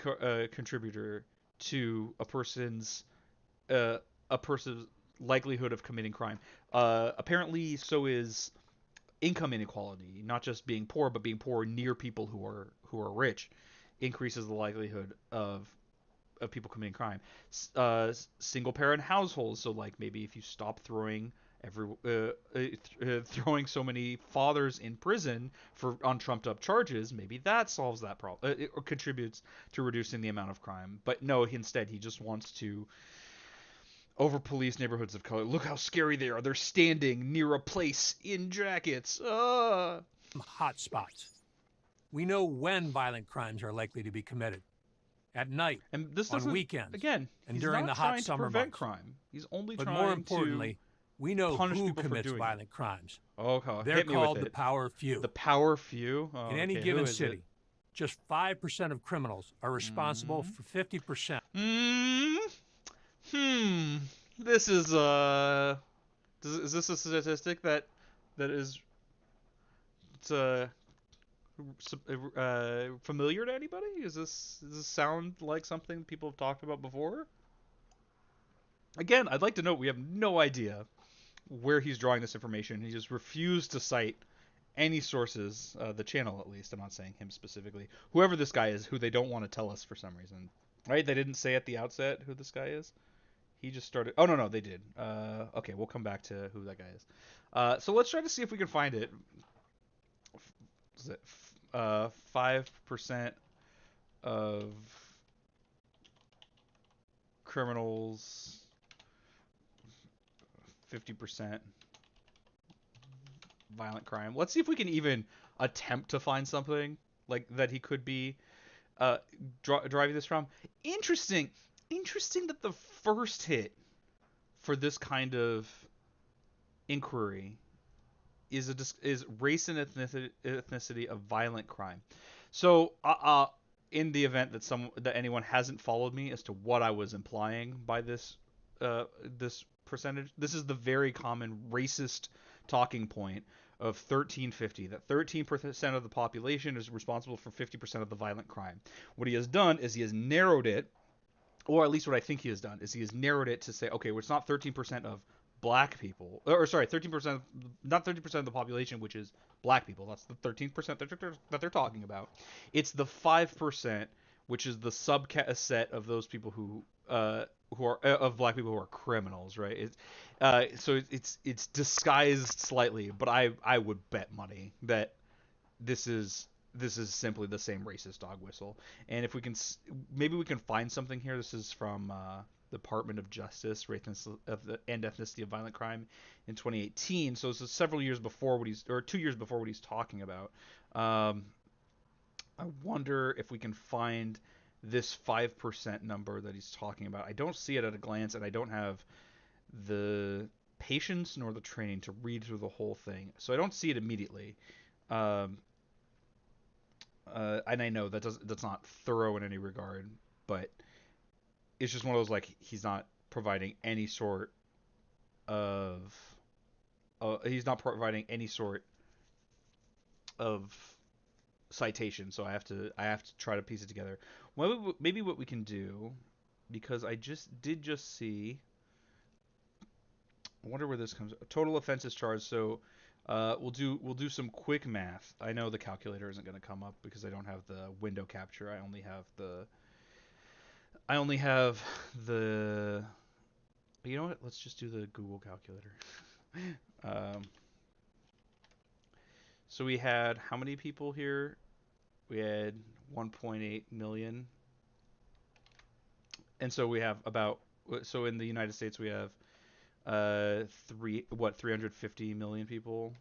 contributor to a person's likelihood of committing crime. Apparently, so is income inequality. Not just being poor, but being poor near people who are rich increases the likelihood of people committing crime. Single parent households. So like maybe if you stop throwing throwing so many fathers in prison on trumped up charges, maybe that solves that problem. It contributes to reducing the amount of crime. But no, instead he just wants to over-police neighborhoods of color. Look how scary they are. They're standing near a place in jackets. Hot spots. We know when violent crimes are likely to be committed. At night, and this on weekends, again, and during the hot summer months. Crime. He's only but trying more importantly, we know who commits doing violent crimes. Okay, they're called the power few. The power few? Oh, in any given city, just 5% of criminals are responsible for 50%. This is this a statistic that is familiar to anybody? Does this sound like something people have talked about before? Again, I'd like to note we have no idea where he's drawing this information. He just refused to cite any sources, the channel at least. I'm not saying him specifically. Whoever this guy is, who they don't want to tell us for some reason. Right? They didn't say at the outset who this guy is. He just started... Oh, no, they did. Okay, we'll come back to who that guy is. So let's try to see if we can find it. Is it 5% of criminals 50% violent crime. Let's see if we can even attempt to find something like that he could be driving this from. Interesting that the first hit for this kind of inquiry is race and ethnicity of violent crime. So in the event that anyone hasn't followed me as to what I was implying by this percentage, this is the very common racist talking point of 1350, that 13% of the population is responsible for 50% of the violent crime. What he has done is he has narrowed it, or at least what I think he has done is he has narrowed it to say, okay, well, it's not 13% of black people, or sorry, 13%, not 30% of the population, which is black people. That's the 13% that they're talking about. It's the 5%, which is the subset of those people who are of black people who are criminals, right? So it's disguised slightly, but I would bet money that this is simply the same racist dog whistle. And if we can, maybe we can find something here. This is from Department of Justice, Race and Ethnicity of Violent Crime in 2018. So this is several years before 2 years before what he's talking about. I wonder if we can find this 5% number that he's talking about. I don't see it at a glance, and I don't have the patience nor the training to read through the whole thing, so I don't see it immediately. And I know that's not thorough in any regard, but it's just one of those, like, he's not providing any sort of citation, so I have to try to piece it together. Well, maybe what we can do, because I did just see, I wonder where this comes. Total offenses charged. So we'll do some quick math. I know the calculator isn't going to come up because I don't have the window capture. I only have the. You know what? Let's just do the Google calculator. So we had how many people here? We had 1.8 million. And so we have so in the United States we have 350 million people.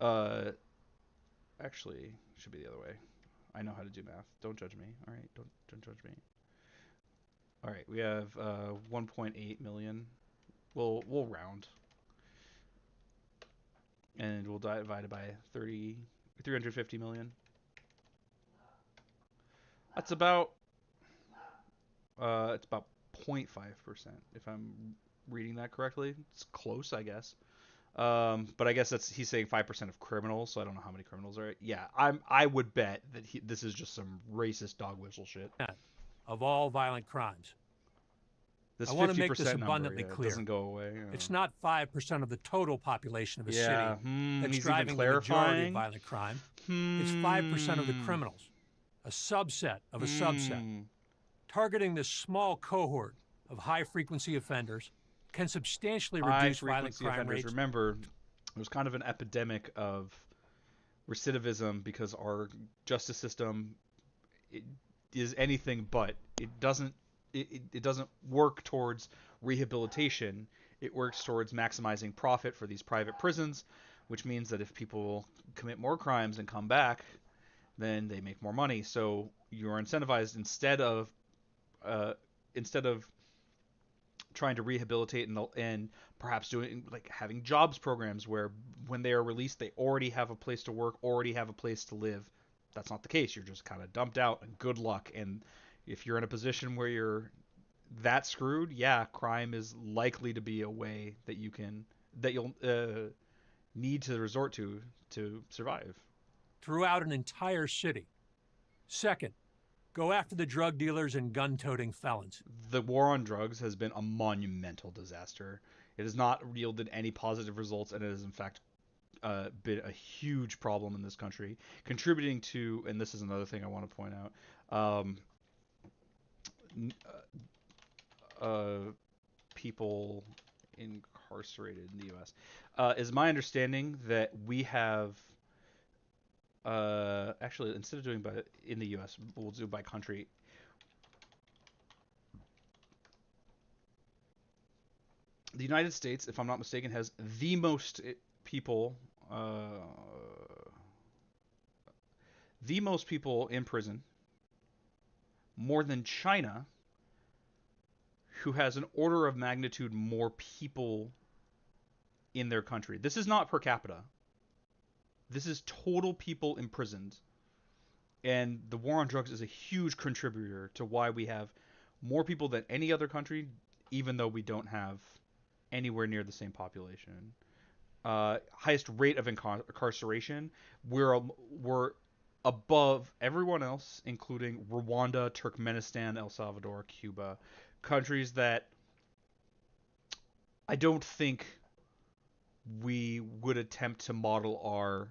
Actually, it should be the other way. I know how to do math. Don't judge me. All right, don't judge me. All right, we have 1.8 million. We'll round. And we'll divide it by 350 million. That's about it's about 0.5%, if I'm reading that correctly. It's close, I guess. But I guess he's saying 5% of criminals, so I don't know how many criminals are. Yeah, I would bet that this is just some racist dog whistle shit. Of all violent crimes. This I want to make this abundantly clear. It doesn't go away. It's not 5% of the total population of a city that's driving the majority of violent crime. It's 5% of the criminals, a subset of a subset. Targeting this small cohort of high-frequency offenders can substantially reduce violent crime rates. Remember, there's kind of an epidemic of recidivism because our justice system is anything but. It doesn't work towards rehabilitation. It works towards maximizing profit for these private prisons, which means that if people commit more crimes and come back, then they make more money. So you're incentivized instead of trying to rehabilitate and perhaps doing, like, having jobs programs where when they are released they already have a place to work, already have a place to live. That's not the case. You're just kind of dumped out and good luck. And if you're in a position where you're that screwed, yeah, crime is likely to be a way that you'll need to resort to survive. Throughout an entire city. Second, go after the drug dealers and gun-toting felons. The war on drugs has been a monumental disaster. It has not yielded any positive results, and it has in fact been a huge problem in this country, contributing to, and this is another thing I want to point out, people incarcerated in the U.S. Is my understanding that we have, actually, instead of doing in the U.S., we'll do by country. the United States, if I'm not mistaken, has the most people in prison, more than China, who has an order of magnitude more people in their country. This is not per capita. This is total people imprisoned. And the war on drugs is a huge contributor to why we have more people than any other country, even though we don't have anywhere near the same population. Highest rate of incarceration. We're above everyone else, including Rwanda, Turkmenistan, El Salvador, Cuba, countries that I don't think we would attempt to model our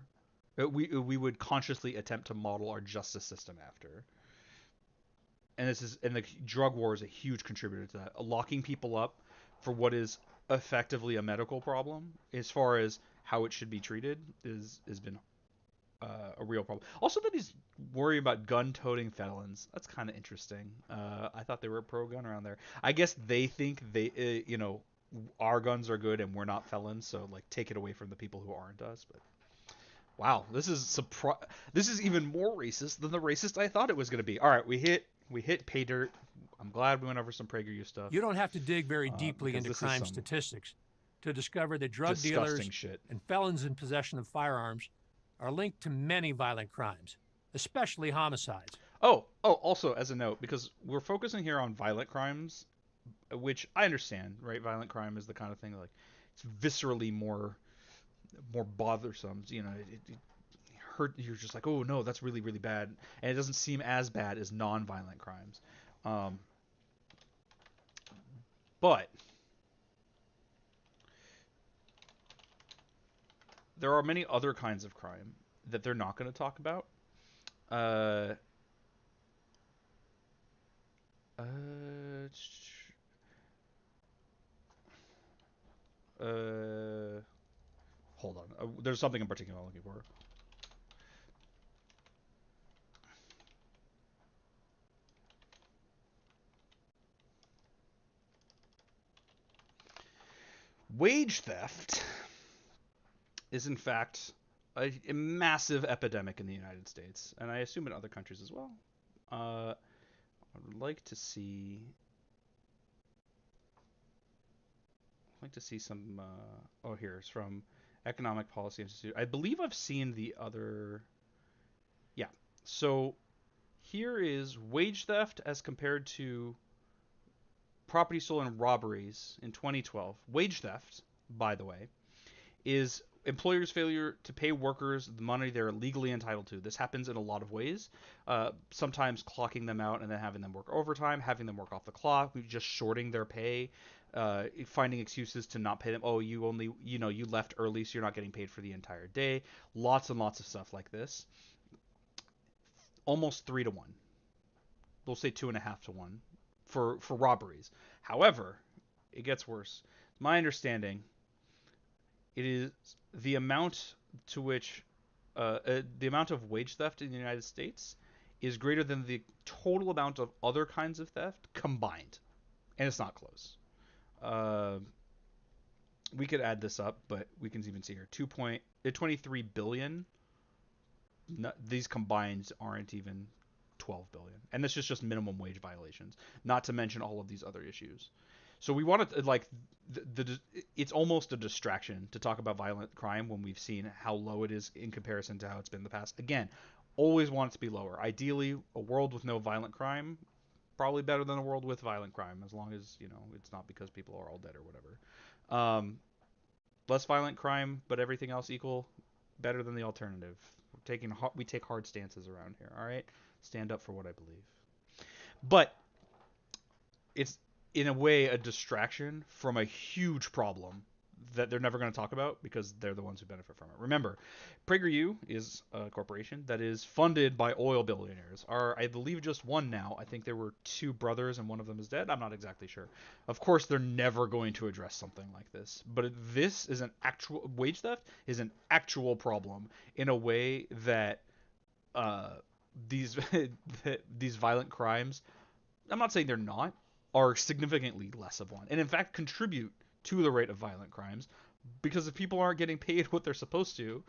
we would consciously attempt to model our justice system after. And the drug war is a huge contributor to that. Locking people up for what is effectively a medical problem, as far as how it should be treated, has been a real problem. Also, that he's worried about gun-toting felons. That's kind of interesting. I thought they were pro-gun around there. I guess they think our guns are good and we're not felons, so like take it away from the people who aren't us. But wow, this is even more racist than the racist I thought it was going to be. All right, we hit pay dirt. I'm glad we went over some Prager U stuff. You don't have to dig very deeply into crime statistics to discover that drug dealers and felons in possession of firearms are linked to many violent crimes, especially homicides. Also as a note, because we're focusing here on violent crimes, which I understand, right? Violent crime is the kind of thing like it's viscerally more bothersome. You know, it hurt. You're just like, oh no, that's really really bad, and it doesn't seem as bad as non-violent crimes. But there are many other kinds of crime that they're not going to talk about. Hold on. There's something in particular I'm looking for. Wage theft is in fact a massive epidemic in the United States, and I assume in other countries as well. I would like to see some. Here it's from Economic Policy Institute. I believe I've seen the other. Yeah. So here is wage theft as compared to property stolen in robberies in 2012. Wage theft, by the way, is employers' failure to pay workers the money they're legally entitled to. This happens in a lot of ways. Sometimes clocking them out and then having them work overtime, having them work off the clock, just shorting their pay, finding excuses to not pay them. Oh, you left early, so you're not getting paid for the entire day. Lots and lots of stuff like this. Almost 3 to 1. We'll say 2.5 to 1 for robberies. However, it gets worse. My understanding, it is the amount to which the amount of wage theft in the United States is greater than the total amount of other kinds of theft combined, and it's not close. We could add this up, but we can even see here 23 billion. These combined aren't even 12 billion, and this is just minimum wage violations, not to mention all of these other issues. So we want to it's almost a distraction to talk about violent crime when we've seen how low it is in comparison to how it's been in the past. Again, always want it to be lower. Ideally, a world with no violent crime, probably better than a world with violent crime, as long as it's not because people are all dead or whatever. Less violent crime, but everything else equal, better than the alternative. We take hard stances around here. All right, stand up for what I believe. But it's in a way a distraction from a huge problem that they're never going to talk about because they're the ones who benefit from it. Remember, Prager U is a corporation that is funded by oil billionaires. I believe just one now. I think there were 2 brothers and one of them is dead. I'm not exactly sure. Of course, they're never going to address something like this. But this is wage theft is an actual problem in a way that these violent crimes, I'm not saying they're not, are significantly less of one, and in fact contribute to the rate of violent crimes, because if people aren't getting paid what they're supposed to,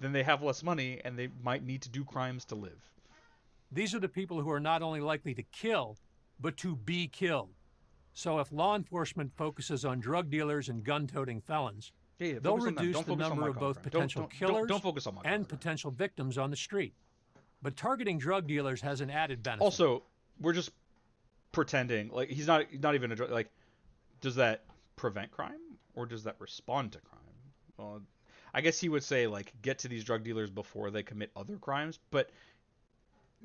then they have less money and they might need to do crimes to live. These are the people who are not only likely to kill, but to be killed. So if law enforcement focuses on drug dealers and gun-toting felons, they'll reduce the number of both potential killers and potential victims on the street. But targeting drug dealers has an added benefit. Also, we're just pretending like he's not even a drug. Like, does that prevent crime or does that respond to crime? Well, I guess he would say like get to these drug dealers before they commit other crimes, but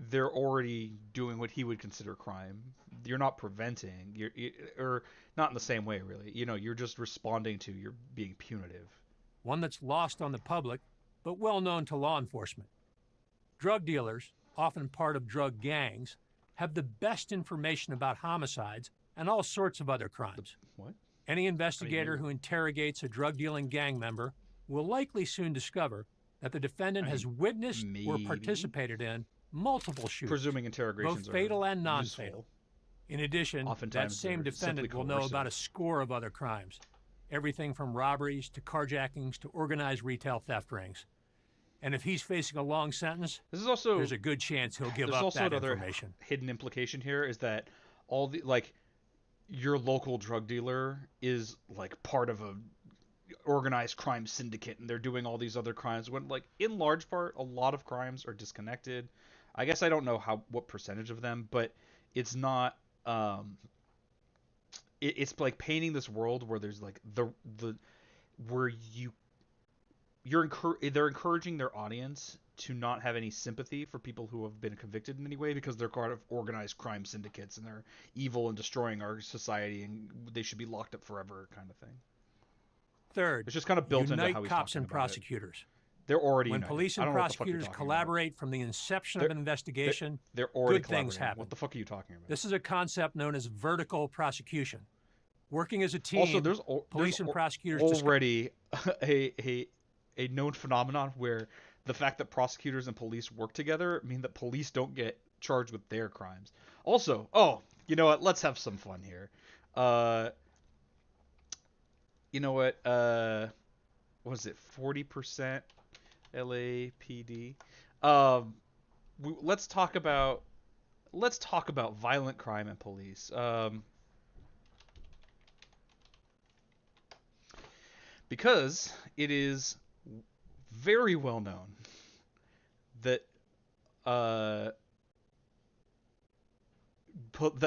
they're already doing what he would consider crime. You're not preventing, or not in the same way, really. You're just responding to, you're being punitive. One that's lost on the public, but well known to law enforcement. Drug dealers, often part of drug gangs, have the best information about homicides and all sorts of other crimes. What? Any investigator who interrogates a drug-dealing gang member will likely soon discover that the defendant has witnessed or participated in multiple shootings, presuming interrogations both fatal and non-fatal. In addition, that same defendant will know about a score of other crimes, everything from robberies to carjackings to organized retail theft rings. And if he's facing a long sentence, there's a good chance he'll give up that information. Hidden implication here is that your local drug dealer is like part of a organized crime syndicate, and they're doing all these other crimes when, like, in large part, a lot of crimes are disconnected. I guess I don't know what percentage of them, but it's not. It's like painting this world where there's like they're encouraging their audience to not have any sympathy for people who have been convicted in any way because they're part of organized crime syndicates and they're evil and destroying our society and they should be locked up forever, kind of thing. Third, it's just kind of built into how he's cops and prosecutors. They're already when united. Police and prosecutors collaborate from the inception of an investigation, they're already good things happen. What the fuck are you talking about? This is a concept known as vertical prosecution. Working as a team, also, there's police and prosecutors already a known phenomenon where the fact that prosecutors and police work together mean that police don't get charged with their crimes. Also, you know what? Let's have some fun here. You know what? What was it? 40% LAPD. Let's talk about violent crime and police. Because it is very well known that that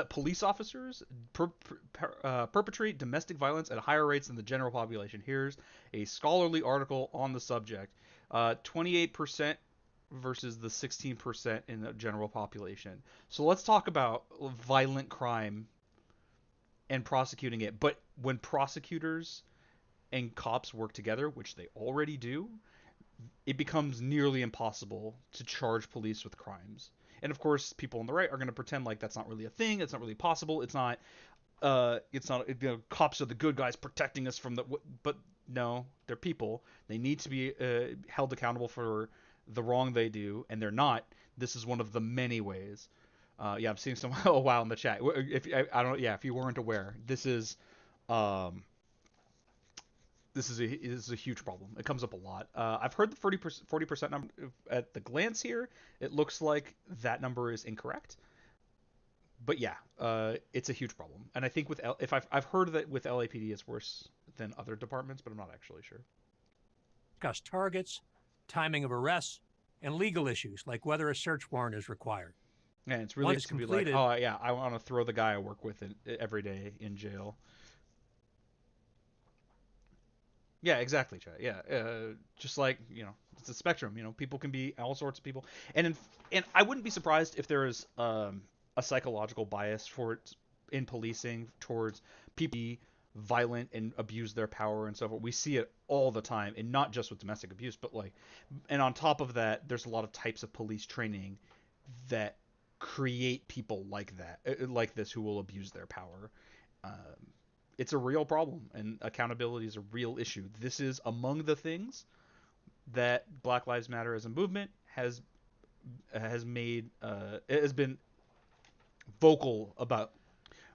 police officers perpetrate domestic violence at higher rates than the general population. Here's a scholarly article on the subject. 28% versus the 16% in the general population. So let's talk about violent crime and prosecuting it. But when prosecutors and cops work together, which they already do, it becomes nearly impossible to charge police with crimes. And of course, people on the right are going to pretend like that's not really a thing. It's not really possible. It's not. Cops are the good guys protecting us from the. But no, they're people. They need to be held accountable for the wrong they do, and they're not. This is one of the many ways. I'm seeing some wow in the chat. If you weren't aware, this is a huge problem. It comes up a lot. I've heard the 40% number. At the glance here, it looks like that number is incorrect. But yeah, it's a huge problem. And I think I've heard that with LAPD it's worse than other departments, but I'm not actually sure. Discuss targets, timing of arrests, and legal issues like whether a search warrant is required. Yeah, it's really just gonna be like, I want to throw the guy I work with every day in jail. Yeah, exactly, Chad. Yeah, just like, it's a spectrum. People can be all sorts of people, and I wouldn't be surprised if there is a psychological bias in policing towards people who violent and abuse their power and so forth. We see it all the time, and not just with domestic abuse, but and on top of that, there's a lot of types of police training that create people like this who will abuse their power. It's a real problem, and accountability is a real issue. This is among the things that Black Lives Matter as a movement has been vocal about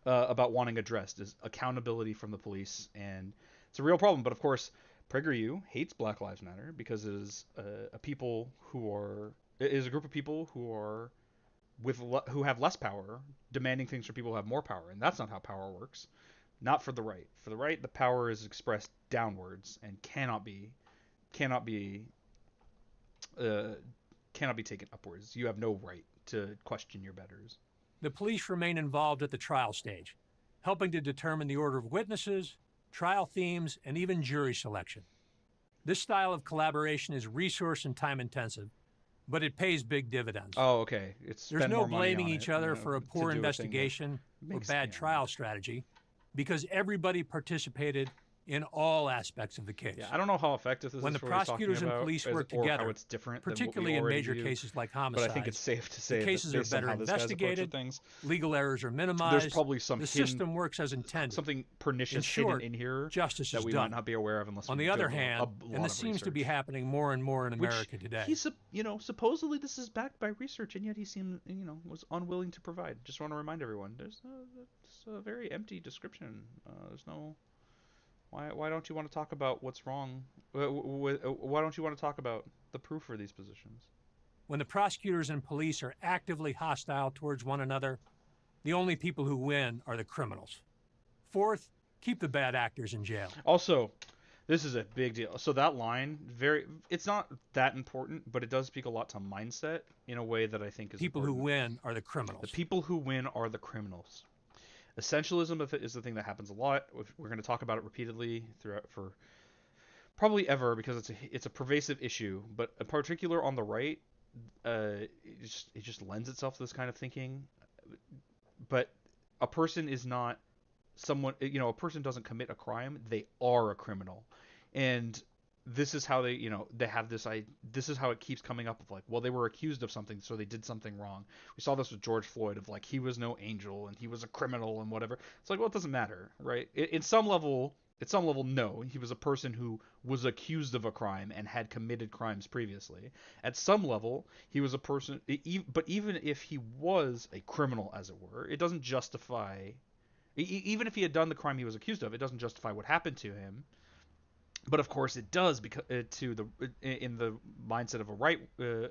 wanting addressed, is accountability from the police and It's a real problem. But of course, Prager U hates Black Lives Matter because it is a group of people who have less power, demanding things from people who have more power, and that's not how power works. Not for the right. For the right, the power is expressed downwards and cannot be taken upwards. You have no right to question your betters. The police remain involved at the trial stage, helping to determine the order of witnesses, trial themes, and even jury selection. This style of collaboration is resource and time intensive, but it pays big dividends. Oh, okay. There's no blaming each other for a poor investigation or bad trial strategy, because everybody participated in all aspects of the case. Yeah, I don't know how effective this when is. When the prosecutors and police work together, how it's different particularly in major cases like homicides, but I think it's safe to say the cases are better investigated, legal errors are minimized, there's probably some the system works as intended. Something pernicious hidden in here justice that we might not be aware of unless on the other hand, and this seems to be happening more and more in America today. Supposedly this is backed by research, and yet he seemed, was unwilling to provide. Just want to remind everyone, there's a very empty description. There's no... Why don't you want to talk about what's wrong? Why don't you want to talk about the proof for these positions? When the prosecutors and police are actively hostile towards one another, the only people who win are the criminals. Fourth, keep the bad actors in jail. Also, this is a big deal. So that line, it's not that important, but it does speak a lot to mindset in a way that I think is people important. Who win are the criminals. The people who win are the criminals. Essentialism is the thing that happens a lot. We're going to talk about it repeatedly throughout for probably ever because it's a pervasive issue. But in particular on the right, it just lends itself to this kind of thinking. But a person is not someone. A person doesn't commit a crime; they are a criminal, and this is how they have this. This is how it keeps coming up of like, well, they were accused of something, so they did something wrong. We saw this with George Floyd of like he was no angel and he was a criminal and whatever. It's like, well, it doesn't matter, right? At some level, no, he was a person who was accused of a crime and had committed crimes previously. At some level, he was a person, but even if he was a criminal, as it were, it doesn't justify. Even if he had done the crime he was accused of, it doesn't justify what happened to him. But of course it does because in the mindset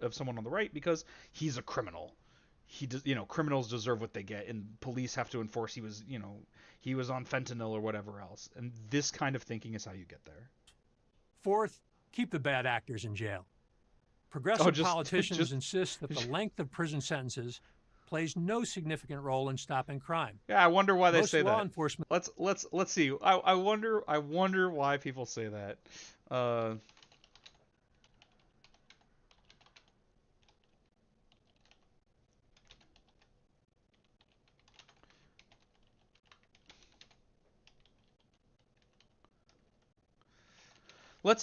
of someone on the right because he's a criminal. Criminals deserve what they get, and police have to enforce he was on fentanyl or whatever else. And this kind of thinking is how you get there. Fourth, keep the bad actors in jail. Progressive politicians insist that the length of prison sentences plays no significant role in stopping crime. Yeah, I wonder why they say that. Law enforcement. Let's see. I wonder why people say that.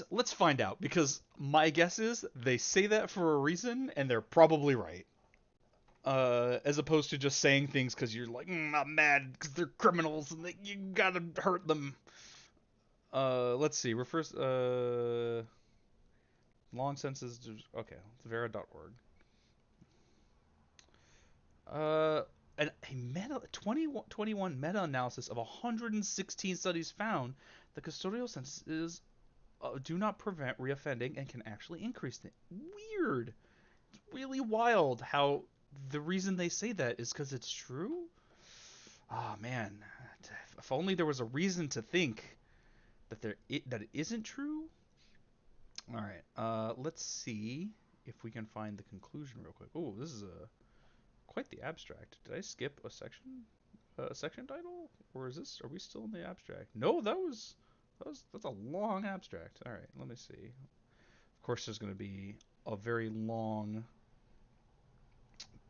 Let's find out, because my guess is they say that for a reason and they're probably right. As opposed to just saying things because you're like, I'm mad because they're criminals and you gotta hurt them. Let's see. Refers. Long sentences. Okay, it's vera.org. And a 2021 meta-analysis of 116 studies found that custodial sentences do not prevent reoffending and can actually increase it. Weird. It's really wild how the reason they say that is because it's true. Oh man, if only there was a reason to think that it isn't true. All right, let's see if we can find the conclusion real quick. Oh, this is quite the abstract. Did I skip a section title, or are we still in the abstract? No, that's a long abstract. All right, let me see. Of course, there's going to be a very long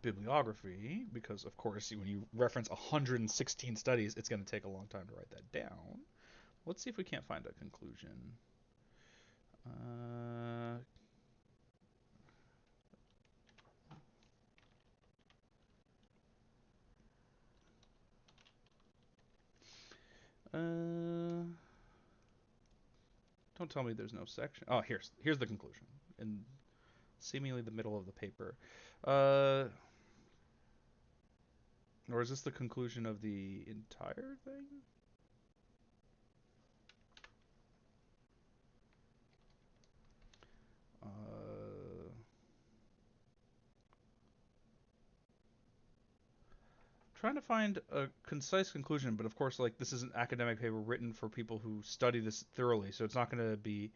bibliography because, of course, when you reference 116 studies, it's going to take a long time to write that down. Let's see if we can't find a conclusion. Don't tell me there's no section. Oh, here's the conclusion in seemingly the middle of the paper. Or is this the conclusion of the entire thing? trying to find a concise conclusion, but of course, like, this is an academic paper written for people who study this thoroughly, so it's not going to be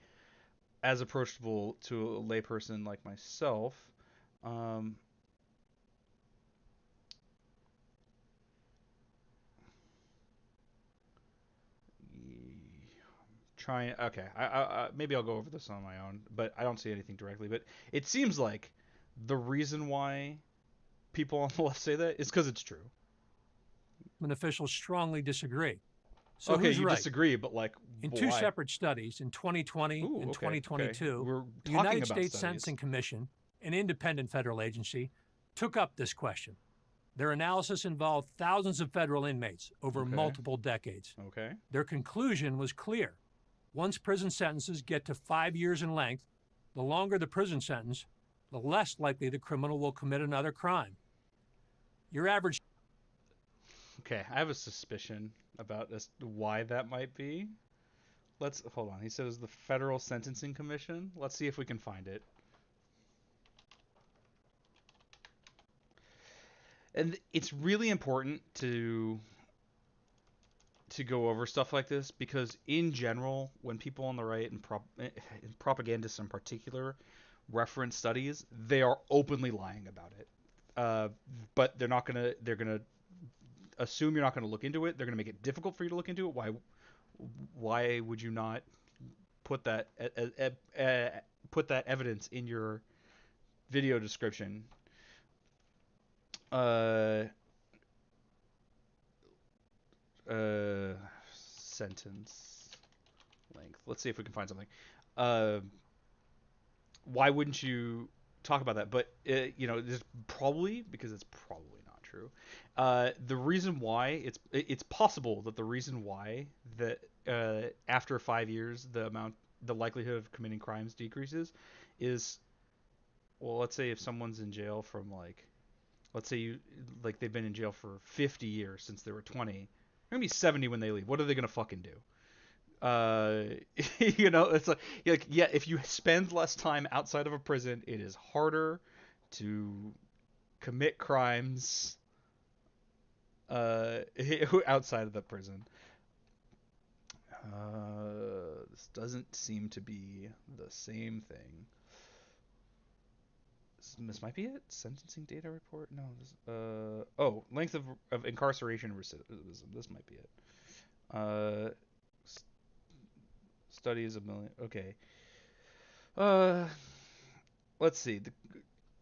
as approachable to a layperson like myself. Okay, maybe I'll go over this on my own, but I don't see anything directly. But it seems like the reason why people on the left say that is because it's true. When officials strongly disagree. So okay, you right? Disagree, but like in two separate studies in 2020 and 2022, the United States Sentencing Commission, an independent federal agency, took up this question. Their analysis involved thousands of federal inmates over multiple decades. Their conclusion was clear. Once prison sentences get to 5 years in length, the longer the prison sentence, the less likely the criminal will commit another crime. Your average... Okay, I have a suspicion about this, why that might be. Let's hold on. He says the Federal Sentencing Commission. Let's see if we can find it. And it's really important to go over stuff like this, because in general, when people on the right and propagandists in particular reference studies, they are openly lying about it. But they're gonna assume you're not going to look into it. They're going to make it difficult for you to look into it. Why would you not put that evidence in your video description? Sentence length. Let's see if we can find something. Why wouldn't you talk about that? But there's probably, because it's probably not true. The reason why it's possible that the reason why that after 5 years the likelihood of committing crimes decreases is, well, let's say if someone's in jail from let's say they've been in jail for 50 years since they were 20, they're gonna be 70 when they leave. What are they gonna fucking do? It's like yeah, if you spend less time outside of a prison, it is harder to commit crimes outside of the prison. This doesn't seem to be the same thing. This might be it. Sentencing data report. No. Length of incarceration recidivism. This might be it. Studies a million. Okay. Let's see.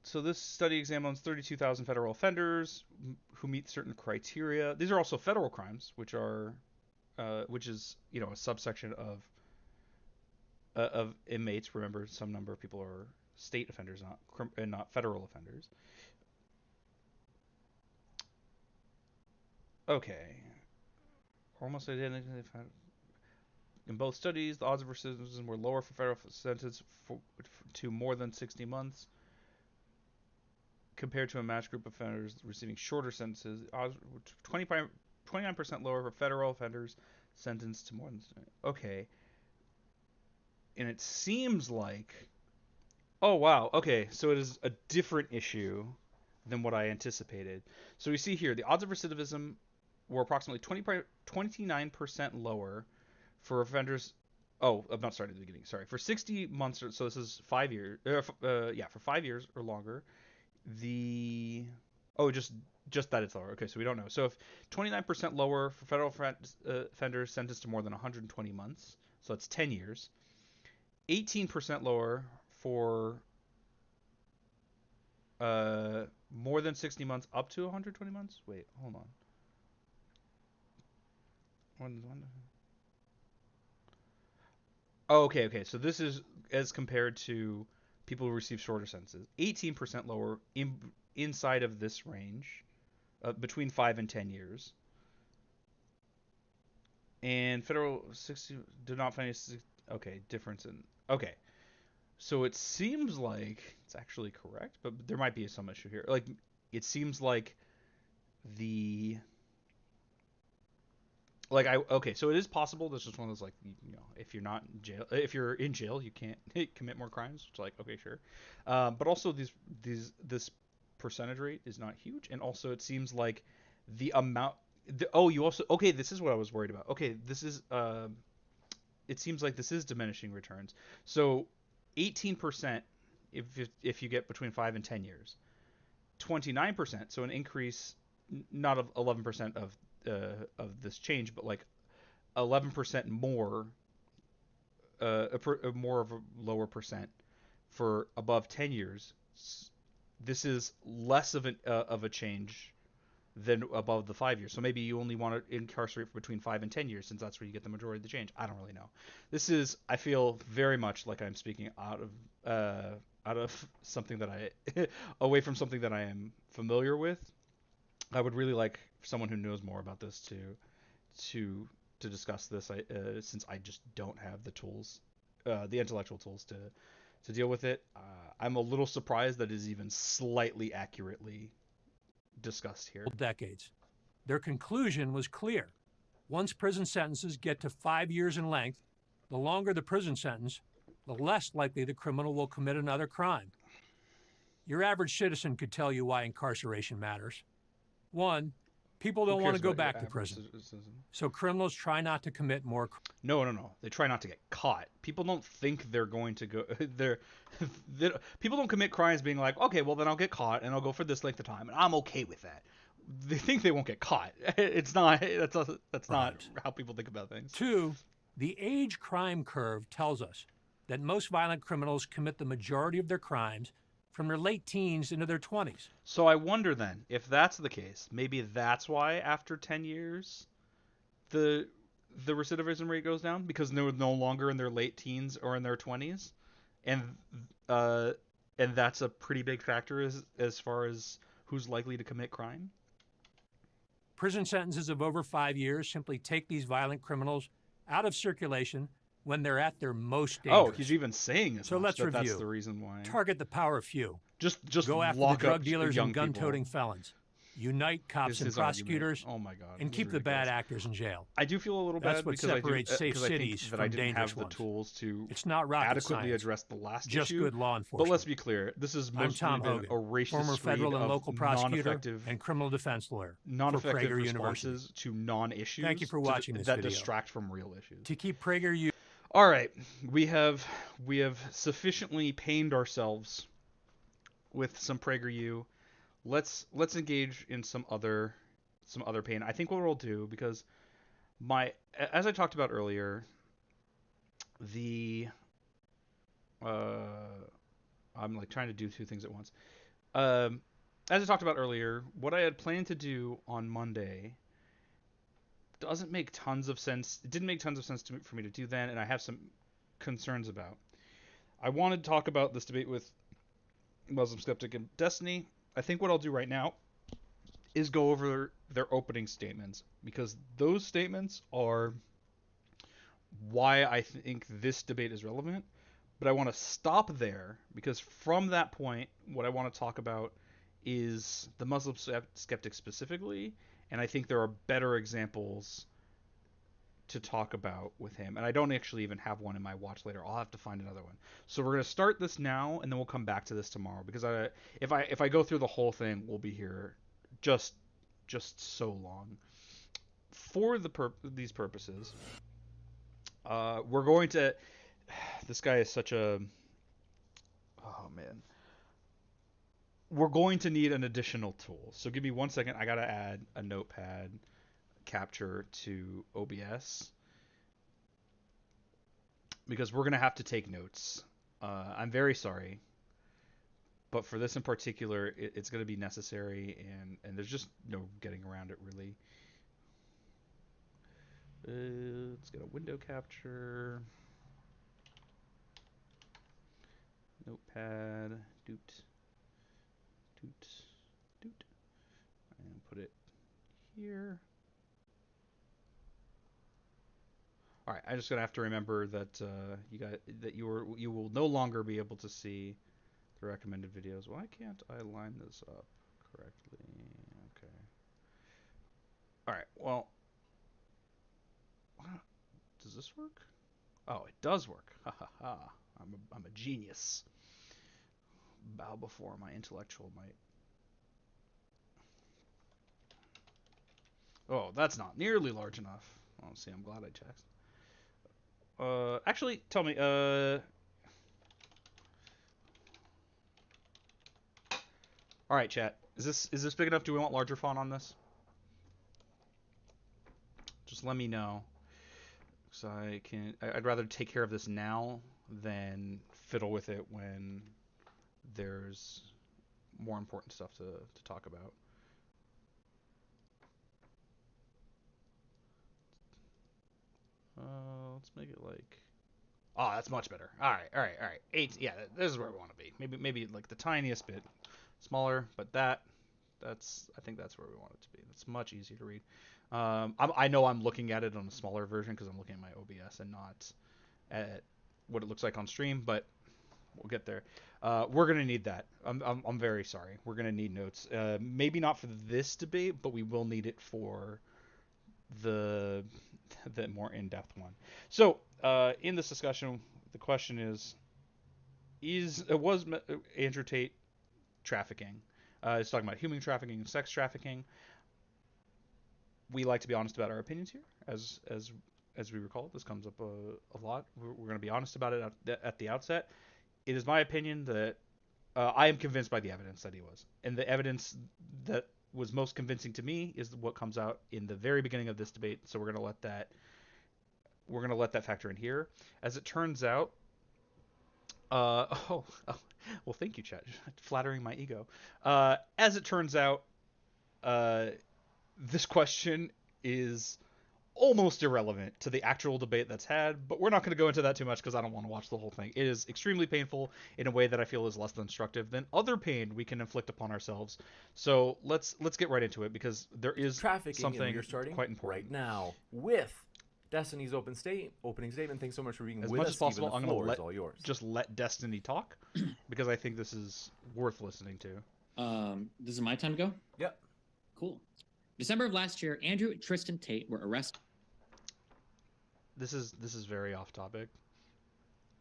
So this study examines 32,000 federal offenders who meet certain criteria. These are also federal crimes, which is a subsection of inmates. Remember, some number of people are state offenders, not federal offenders. Okay. Almost identical. In both studies, the odds of recidivism were lower for federal sentence to more than 60 months compared to a matched group of offenders receiving shorter sentences. 29% lower for federal offenders sentenced to more than... Okay. And it seems like... Oh, wow. Okay, so it is a different issue than what I anticipated. So we see here, the odds of recidivism were approximately 29% lower for offenders... Oh, I'm not starting at the beginning. Sorry. For 60 months, so this is 5 years... for 5 years or longer, just that it's lower. Okay, so we don't know. So if 29% lower for federal offenders sentenced to more than 120 months, so that's 10 years. 18% lower for more than 60 months up to 120 months. Wait, hold on. Oh, okay. So this is as compared to people who receive shorter sentences. 18% lower inside of this range, between 5 and 10 years. And federal 60 did not find a difference in... Okay. So it seems like it's actually correct, but there might be some issue here. Like, it seems like so it is possible. This is one of those, if you're not in jail, if you're in jail, you can't commit more crimes. It's like, okay, sure. But also this percentage rate is not huge, and also it seems like the amount. Oh, you also okay. This is what I was worried about. Okay, this is it seems like this is diminishing returns. So 18% if you get between 5 and 10 years. 29%, so an increase, not of 11% of this change, but like 11% more, more of a lower percent for above 10 years. This is less of a change than above the 5 years. So maybe you only want to incarcerate for between 5 and 10 years, since that's where you get the majority of the change. I don't really know. This is, I feel very much like I'm speaking out of something that away from something that I am familiar with. I would really like someone who knows more about this to discuss this. Since I just don't have the tools, the intellectual tools to deal with it. I'm a little surprised that it is even slightly accurately discussed here. Decades. Their conclusion was clear. Once prison sentences get to 5 years in length, the longer the prison sentence, the less likely the criminal will commit another crime. Your average citizen could tell you why incarceration matters. One, people don't want to go back to prison. So criminals try not to commit more. No. They try not to get caught. People don't think they're going to go. People don't commit crimes being like, okay, well then I'll get caught and I'll go for this length of time and I'm okay with that. They think they won't get caught. It's not. That's not how people think about things. Two, the age crime curve tells us that most violent criminals commit the majority of their crimes from their late teens into their 20s. So I wonder then, if that's the case, maybe that's why after 10 years the recidivism rate goes down, because they're no longer in their late teens or in their 20s, and that's a pretty big factor as far as who's likely to commit crime. Prison sentences of over 5 years simply take these violent criminals out of circulation when they're at their most dangerous. Oh, he's even saying so. Let's review. That's the reason why. Target the power of few. Just go after the drug dealers and gun-toting felons. Unite cops and prosecutors. Oh my God! And keep the bad actors in jail. I do feel a little bad because separates safe cities from dangerous ones. I didn't have the tools to adequately address the last issue. Just good law enforcement. But let's be clear: this is mostly been a racist former federal and local prosecutor and criminal defense lawyer for Prager responses to non-issues. Thank you for watching this video. That distract from real issues. To keep Prager U. All right, we have sufficiently pained ourselves with some Prager U. Let's engage in some other pain. I think what we'll do, because as I talked about earlier, I'm like trying to do two things at once. As I talked about earlier, what I had planned to do on Monday doesn't make tons of sense. It didn't make tons of sense for me to do then, and I have some concerns about. I wanted to talk about this debate with Muslim Skeptic and Destiny. I think what I'll do right now is go over their opening statements, because those statements are why I think this debate is relevant. But I want to stop there, because from that point, what I want to talk about is the Muslim Skeptic specifically, and I think there are better examples to talk about with him. And I don't actually even have one in my watch later. I'll have to find another one. So we're going to start this now, and then we'll come back to this tomorrow, because if I go through the whole thing, we'll be here just so long. For these purposes, we're going to... This guy is such a... Oh, man. We're going to need an additional tool. So give me 1 second. I got to add a notepad capture to OBS, because we're going to have to take notes. I'm very sorry, but for this in particular, it's going to be necessary, and there's just no getting around it, really. Let's get a window capture. Notepad. Doot. And put it here. All right, I'm just gonna have to remember that you will no longer be able to see the recommended videos. Why can't I line this up correctly? Okay. All right. Well, does this work? Oh, it does work. Ha ha ha! I'm a genius. Bow before my intellectual might. Oh, that's not nearly large enough. Oh, see, I'm glad I checked. Actually, tell me, all right, chat. Is this big enough? Do we want larger font on this? Just let me know. So I'd rather take care of this now than fiddle with it when there's more important stuff to talk about. Let's make it like... Oh, that's much better. All right. 8, yeah, this is where we want to be. Maybe like the tiniest bit smaller, but I think that's where we want it to be. It's much easier to read. I know I'm looking at it on a smaller version because I'm looking at my OBS and not at what it looks like on stream, but we'll get there. We're gonna need that. I'm very sorry. We're gonna need notes. Maybe not for this debate, but we will need it for the more in-depth one. So in this discussion, the question was Andrew Tate trafficking? It's talking about human trafficking and sex trafficking. We like to be honest about our opinions here, as we recall. This comes up a lot. We're going to be honest about it at the outset. It is my opinion that I am convinced by the evidence that he was, and the evidence that was most convincing to me is what comes out in the very beginning of this debate. So we're going to let that factor in here. As it turns out, well, thank you, Chet. Flattering my ego. As it turns out, this question is almost irrelevant to the actual debate that's had, but we're not going to go into that too much because I don't want to watch the whole thing. It is extremely painful in a way that I feel is less than instructive than other pain we can inflict upon ourselves. So let's get right into it because there is something you're starting quite important right now with Destiny's opening statement. Thanks so much for being as with much us. as possible. I'm going to just let Destiny talk because I think this is worth listening to. This is my time to go? Yep. Cool. December of last year, Andrew and Tristan Tate were arrested. This is very off topic.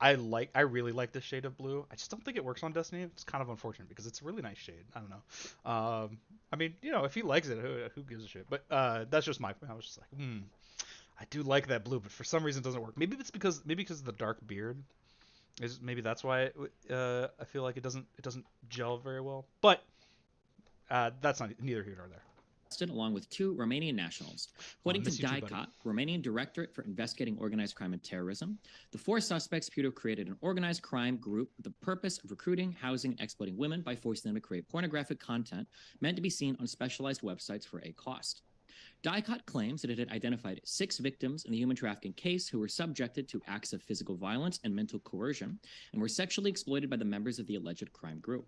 I really like this shade of blue. I just don't think it works on Destiny. It's kind of unfortunate because it's a really nice shade. I don't know. I mean, if he likes it, who gives a shit? But that's just I was just like, I do like that blue, but for some reason it doesn't work. Maybe it's because of the dark beard. Maybe that's why I feel like it doesn't gel very well. But that's neither here nor there. Along with 2 Romanian nationals. According to DICOT, Romanian Directorate for Investigating Organized Crime and Terrorism, the 4 suspects appear to have created an organized crime group with the purpose of recruiting, housing, and exploiting women by forcing them to create pornographic content meant to be seen on specialized websites for a cost. DICOT claims that it had identified 6 victims in the human trafficking case who were subjected to acts of physical violence and mental coercion and were sexually exploited by the members of the alleged crime group.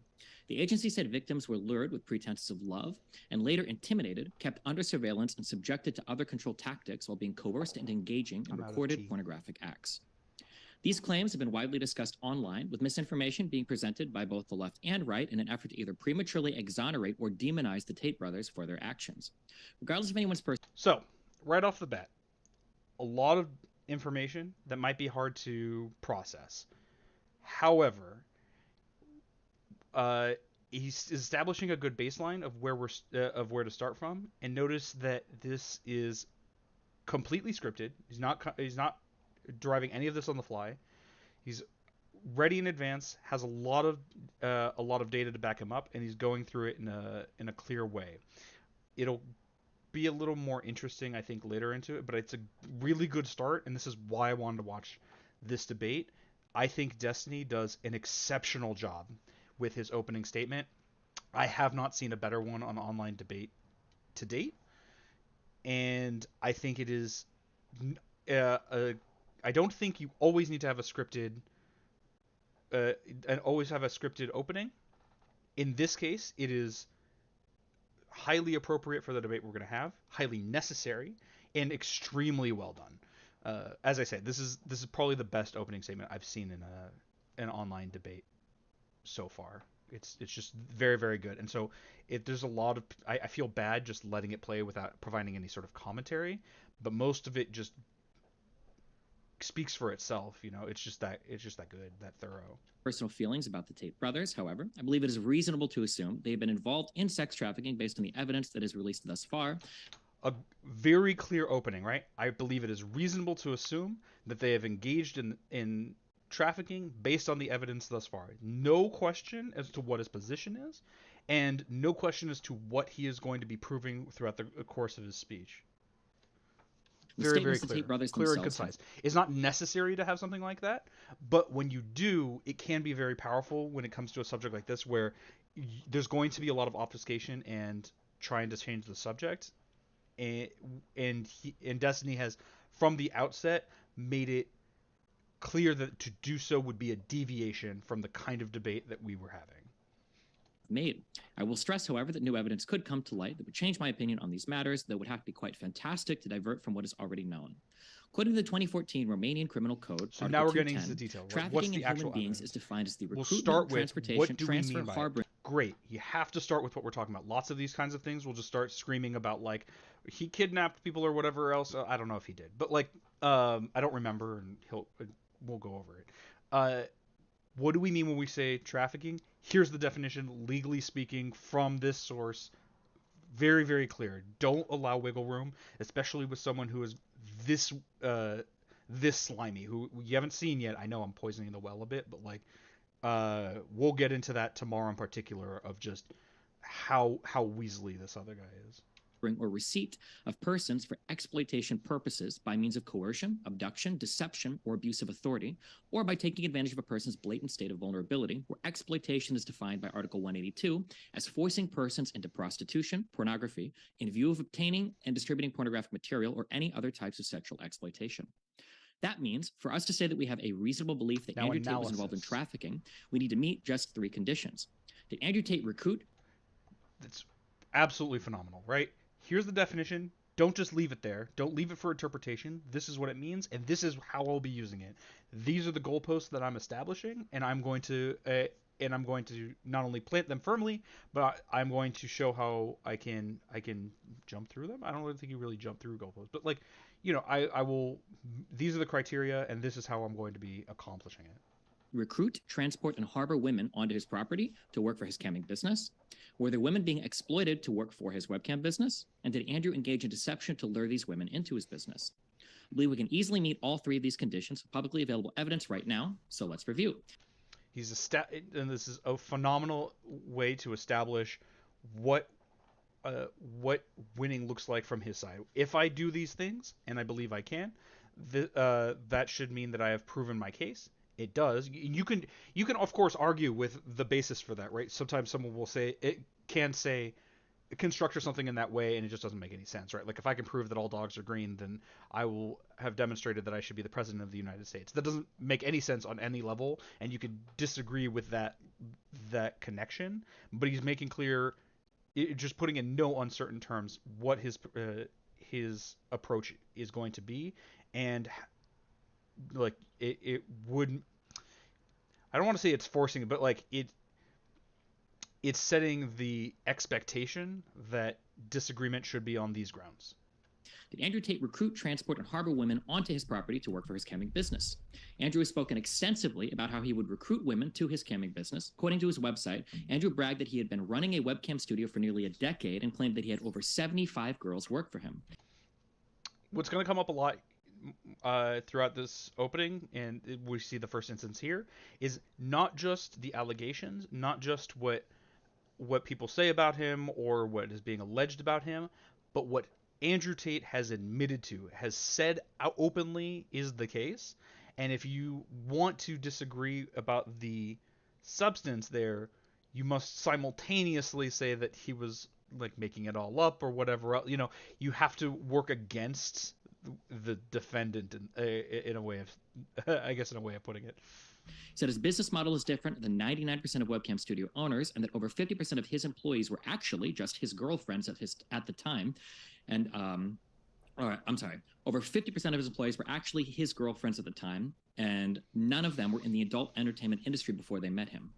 The agency said victims were lured with pretenses of love and later intimidated, kept under surveillance, and subjected to other control tactics while being coerced into engaging in recorded pornographic acts. These claims have been widely discussed online, with misinformation being presented by both the left and right in an effort to either prematurely exonerate or demonize the Tate brothers for their actions. Regardless of anyone's So, right off the bat, a lot of information that might be hard to process. However, he's establishing a good baseline of where to start from, and notice that this is completely scripted. He's not driving any of this on the fly. He's ready in advance, has a lot of data to back him up, and he's going through it in a clear way. It'll be a little more interesting, I think, later into it, but it's a really good start, and this is why I wanted to watch this debate. I think Destiny does an exceptional job with his opening statement. I have not seen a better one on online debate to date, and I think it is I don't think you always need to have a scripted opening. In this case, it is highly appropriate for the debate we're going to have, highly necessary, and extremely well done. As I said, this is probably the best opening statement I've seen in an online debate so far. It's just very, very good. And so there's a lot of I feel bad just letting it play without providing any sort of commentary, but most of it just speaks for itself. It's just that good, that thorough. Personal feelings about the Tate brothers, however, I believe it is reasonable to assume they have been involved in sex trafficking based on the evidence that is released thus far. a very clear opening, right? I believe it is reasonable to assume that they have engaged in trafficking based on the evidence thus far. No question as to what his position is, and no question as to what he is going to be proving throughout the course of his speech. Very, very clear and concise. It's not necessary to have something like that, but when you do, it can be very powerful when it comes to a subject like this, where there's going to be a lot of obfuscation and trying to change the subject, and Destiny has, from the outset, made it clear that to do so would be a deviation from the kind of debate that we were having. Made. I will stress, however, that new evidence could come to light that would change my opinion on these matters, that would have to be quite fantastic to divert from what is already known. According to the 2014 Romanian Criminal Code, so now we're getting into the detail. Trafficking in human beings is defined as the recruitment, transportation, transfer, harboring. Great. You have to start with what we're talking about. Lots of these kinds of things will just start screaming about, like, he kidnapped people or whatever else. I don't know if he did, but like, I don't remember, and we'll go over it. What do we mean when we say trafficking? Here's the definition, legally speaking, from this source. Very, very clear. Don't allow wiggle room, especially with someone who is this slimy, who you haven't seen yet. I know I'm poisoning the well a bit, but like, we'll get into that tomorrow in particular, of just how weaselly this other guy is. Or receipt of persons for exploitation purposes by means of coercion, abduction, deception, or abuse of authority, or by taking advantage of a person's blatant state of vulnerability, where exploitation is defined by Article 182 as forcing persons into prostitution, pornography, in view of obtaining and distributing pornographic material or any other types of sexual exploitation. That means, for us to say that we have a reasonable belief that Andrew Tate was involved in trafficking, we need to meet just 3 conditions. Did Andrew Tate recruit? That's absolutely phenomenal, right? Here's the definition. Don't just leave it there. Don't leave it for interpretation. This is what it means, and this is how I'll be using it. These are the goalposts that I'm establishing, and I'm going to not only plant them firmly, but I'm going to show how I can jump through them. I don't really think you really jump through goalposts, but like, you know, I will. These are the criteria, and this is how I'm going to be accomplishing it. Recruit, transport, and harbor women onto his property to work for his camming business? Were the women being exploited to work for his webcam business? And did Andrew engage in deception to lure these women into his business? I believe we can easily meet all 3 of these conditions with publicly available evidence right now, so let's review. And this is a phenomenal way to establish what winning looks like from his side. If I do these things, and I believe I can, that should mean that I have proven my case. It does. You can of course argue with the basis for that, right? Sometimes someone will say structure something in that way, and it just doesn't make any sense, right? Like, if I can prove that all dogs are green, then I will have demonstrated that I should be the president of the United States. That doesn't make any sense on any level, and you could disagree with that connection. But he's making clear, just putting in no uncertain terms, what his approach is going to be, and like it wouldn't. I don't want to say it's forcing it, but like it's setting the expectation that disagreement should be on these grounds. Did Andrew Tate recruit, transport, and harbor women onto his property to work for his camming business? Andrew has spoken extensively about how he would recruit women to his camming business. According to his website, Andrew bragged that he had been running a webcam studio for nearly a decade and claimed that he had over 75 girls work for him. What's going to come up a lot throughout this opening, and we see the first instance here, is not just the allegations, not just what people say about him or what is being alleged about him, but what Andrew Tate has admitted to, has said out openly is the case. And if you want to disagree about the substance there, you must simultaneously say that he was like making it all up or whatever else. You know, you have to work against the defendant in a way of, I guess, in a way of putting it. He said his business model is different than 99% of webcam studio owners, and that over 50% of his employees were actually just his girlfriends at the time. And over 50% of his employees were actually his girlfriends at the time, and none of them were in the adult entertainment industry before they met him.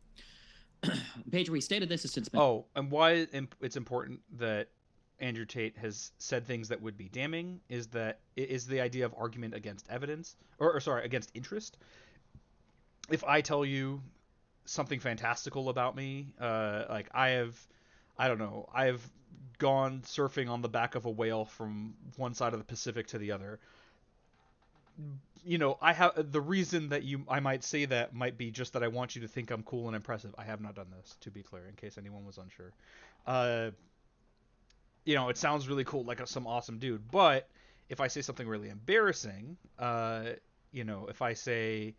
The page where he stated this has since been... Oh, and why it's important that Andrew Tate has said things that would be damning is the idea of argument against evidence, against interest. If I tell you something fantastical about me, like I I don't know, I've gone surfing on the back of a whale from one side of the Pacific to the other. You know, I have the reason that I might say that might be just that I want you to think I'm cool and impressive. I have not done this, to be clear, in case anyone was unsure. You know, it sounds really cool, like some awesome dude, but if I say something really embarrassing, you know, if I say,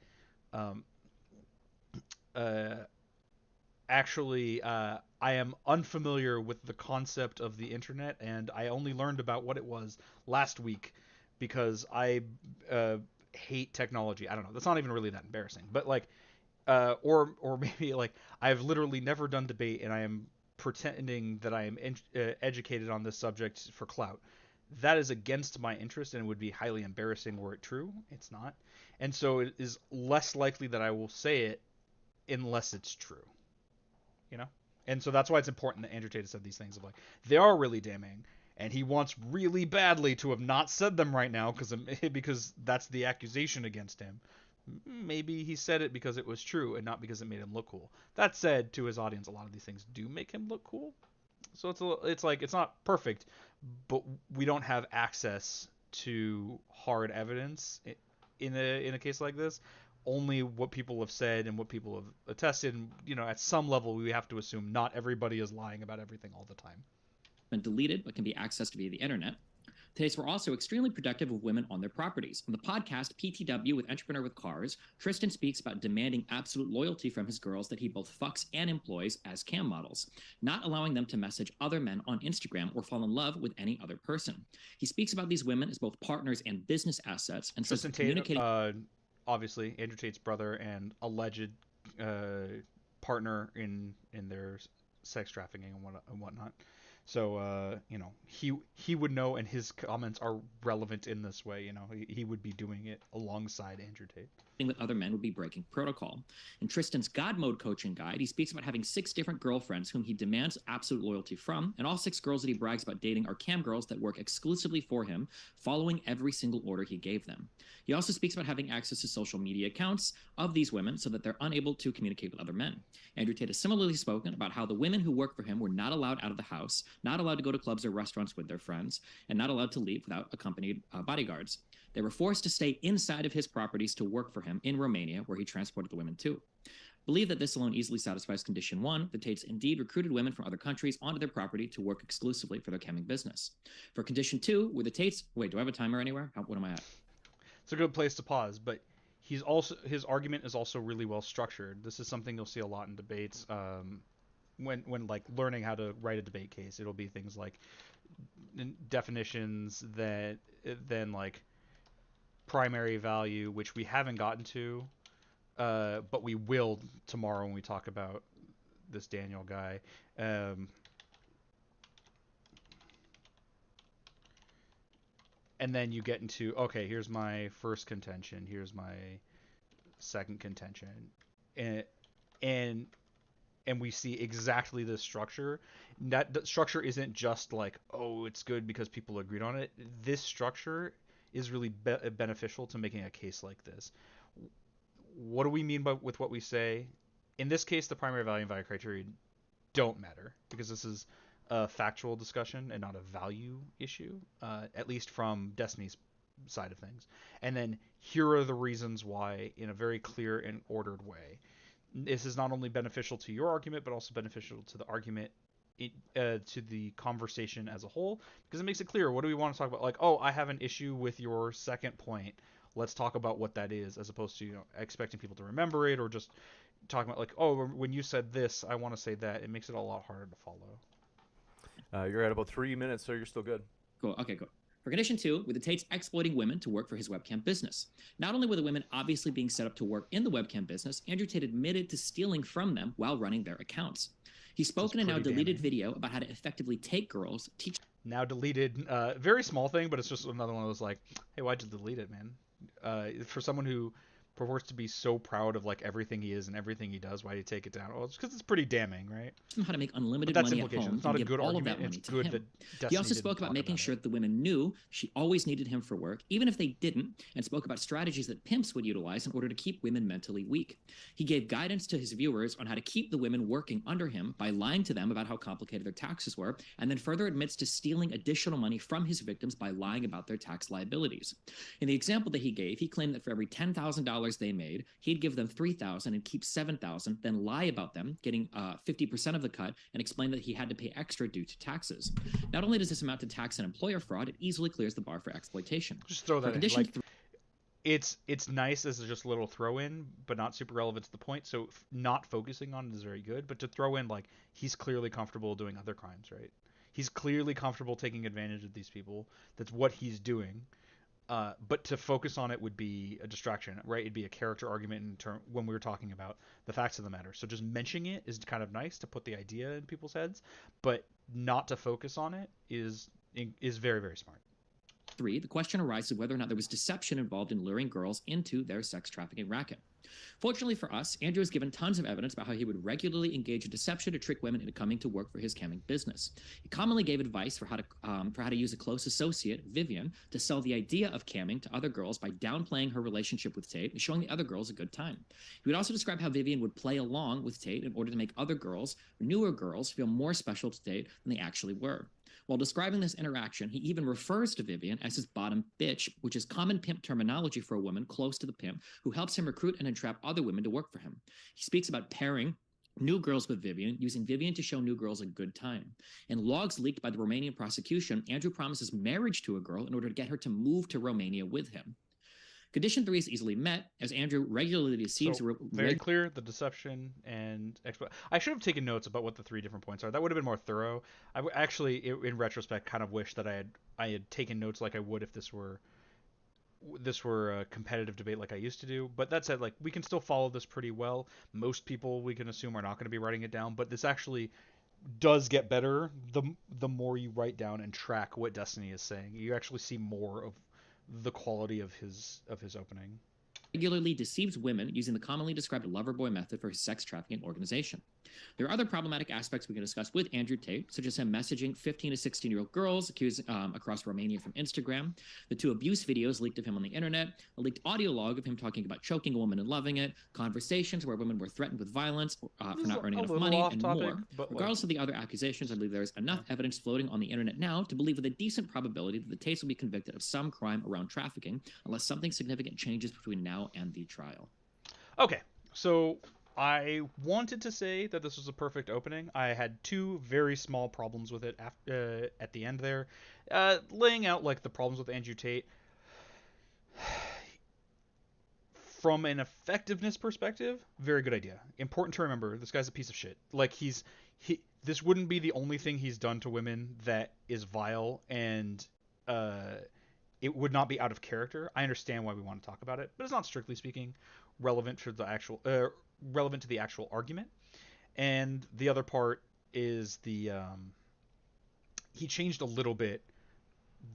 actually, I am unfamiliar with the concept of the internet, and I only learned about what it was last week because I hate technology. I don't know. That's not even really that embarrassing, but like, or maybe like I've literally never done debate, and I am pretending that I am educated on this subject for clout. That is against my interest and would be highly embarrassing were it true. It's not. And so it is less likely that I will say it unless it's true. You know? And so that's why it's important that Andrew Tate said these things of like, they are really damning, and he wants really badly to have not said them right now because that's the accusation against him. Maybe he said it because it was true and not because it made him look cool. That said, to his audience, a lot of these things do make him look cool. So it's like, it's not perfect, but we don't have access to hard evidence in a case like this. Only what people have said and what people have attested. And, you know, at some level, we have to assume not everybody is lying about everything all the time. Been deleted, but can be accessed via the internet. Tapes were also extremely productive of women on their properties. On the podcast PTW with Entrepreneur with Cars, Tristan speaks about demanding absolute loyalty from his girls that he both fucks and employs as cam models, not allowing them to message other men on Instagram or fall in love with any other person. He speaks about these women as both partners and business assets, and Tristan Tate, obviously Andrew Tate's brother and alleged partner in their sex trafficking and whatnot. So, you know, he would know, and his comments are relevant in this way. You know, he would be doing it alongside Andrew Tate. With other men would be breaking protocol. In Tristan's God Mode coaching guide, he speaks about having 6 different girlfriends whom he demands absolute loyalty from, and all 6 girls that he brags about dating are cam girls that work exclusively for him, following every single order he gave them. He also speaks about having access to social media accounts of these women so that they're unable to communicate with other men. Andrew Tate has similarly spoken about how the women who work for him were not allowed out of the house, not allowed to go to clubs or restaurants with their friends, and not allowed to leave without accompanied bodyguards. They were forced to stay inside of his properties to work for him in Romania, where he transported the women to. Believe that this alone easily satisfies condition 1. The Tates indeed recruited women from other countries onto their property to work exclusively for their camming business. For condition 2, were the Tates... Wait, do I have a timer anywhere? What am I at? It's a good place to pause, but his argument is also really well structured. This is something you'll see a lot in debates. When like learning how to write a debate case, it'll be things like definitions that then like primary value, which we haven't gotten to, but we will tomorrow when we talk about this Daniel guy. And then you get into, okay, here's my first contention, here's my second contention, and we see exactly this structure. That structure isn't just like, oh, it's good because people agreed on it. This structure is really beneficial to making a case like this. What do we mean with what we say? In this case, the primary value and value criteria don't matter because this is a factual discussion and not a value issue, at least from Destiny's side of things. And then here are the reasons why in a very clear and ordered way. This is not only beneficial to your argument, but also beneficial to the argument, to the conversation as a whole, because it makes it clear, what do we want to talk about? Like, oh, I have an issue with your second point. Let's talk about what that is, as opposed to, you know, expecting people to remember it or just talking about like, oh, when you said this, I want to say that. It makes it a lot harder to follow. You're at about 3 minutes, so you're still good. Cool. Okay, cool. For condition 2, were the Tates exploiting women to work for his webcam business? Not only were the women obviously being set up to work in the webcam business, Andrew Tate admitted to stealing from them while running their accounts. He spoke in a now deleted video about how to effectively take girls, teach... Now deleted, very small thing, but it's just another one of those like, hey, why'd you delete it, man? For someone who purports to be so proud of like everything he is and everything he does. Why do you take it down? Well, it's because it's pretty damning, right? How to make unlimited money at home and give all of that money to him. He also spoke about making sure that the women knew she always needed him for work, even if they didn't, and spoke about strategies that pimps would utilize in order to keep women mentally weak. He gave guidance to his viewers on how to keep the women working under him by lying to them about how complicated their taxes were, and then further admits to stealing additional money from his victims by lying about their tax liabilities. In the example that he gave, he claimed that for every $10,000 they made, he'd give them $3,000 and keep $7,000, then lie about them, getting 50% of the cut, and explain that he had to pay extra due to taxes. Not only does this amount to tax and employer fraud, it easily clears the bar for exploitation. Just throw that in. Like, it's nice as just a little throw in, but not super relevant to the point. So not focusing on it is very good. But to throw in, like, he's clearly comfortable doing other crimes, right? He's clearly comfortable taking advantage of these people. That's what he's doing. But to focus on it would be a distraction, right? It'd be a character argument when we were talking about the facts of the matter. So just mentioning it is kind of nice to put the idea in people's heads, but not to focus on it is very, very smart. 3, the question arises whether or not there was deception involved in luring girls into their sex trafficking racket. Fortunately for us, Andrew has given tons of evidence about how he would regularly engage in deception to trick women into coming to work for his camming business. He commonly gave advice for how to use a close associate, Vivian, to sell the idea of camming to other girls by downplaying her relationship with Tate and showing the other girls a good time. He would also describe how Vivian would play along with Tate in order to make other girls, newer girls, feel more special to Tate than they actually were. While describing this interaction, he even refers to Vivian as his bottom bitch, which is common pimp terminology for a woman close to the pimp who helps him recruit and entrap other women to work for him. He speaks about pairing new girls with Vivian, using Vivian to show new girls a good time. In logs leaked by the Romanian prosecution, Andrew promises marriage to a girl in order to get her to move to Romania with him. Condition 3 is easily met, as Andrew regularly deceives... So, very clear, the deception and... I should have taken notes about what the 3 different points are. That would have been more thorough. I actually, in retrospect, kind of wish that I had taken notes like I would if this were a competitive debate like I used to do. But that said, like, we can still follow this pretty well. Most people, we can assume, are not going to be writing it down. But this actually does get better the more you write down and track what Destiny is saying. You actually see more of the quality of his opening. Regularly deceives women using the commonly described lover boy method for his sex trafficking organization. There are other problematic aspects we can discuss with Andrew Tate, such as him messaging 15 to 16-year-old girls across Romania from Instagram, the 2 abuse videos leaked of him on the internet, a leaked audio log of him talking about choking a woman and loving it, conversations where women were threatened with violence for not earning enough money, and more. Regardless of the other accusations, I believe there is enough evidence floating on the internet now to believe with a decent probability that the Tates will be convicted of some crime around trafficking, unless something significant changes between now and the trial. Okay, so I wanted to say that this was a perfect opening. I had 2 very small problems with it at the end there. Laying out like the problems with Andrew Tate. From an effectiveness perspective, very good idea. Important to remember, this guy's a piece of shit. Like this wouldn't be the only thing he's done to women that is vile, and it would not be out of character. I understand why we want to talk about it, but it's not, strictly speaking, relevant to the actual argument. And the other part is he changed a little bit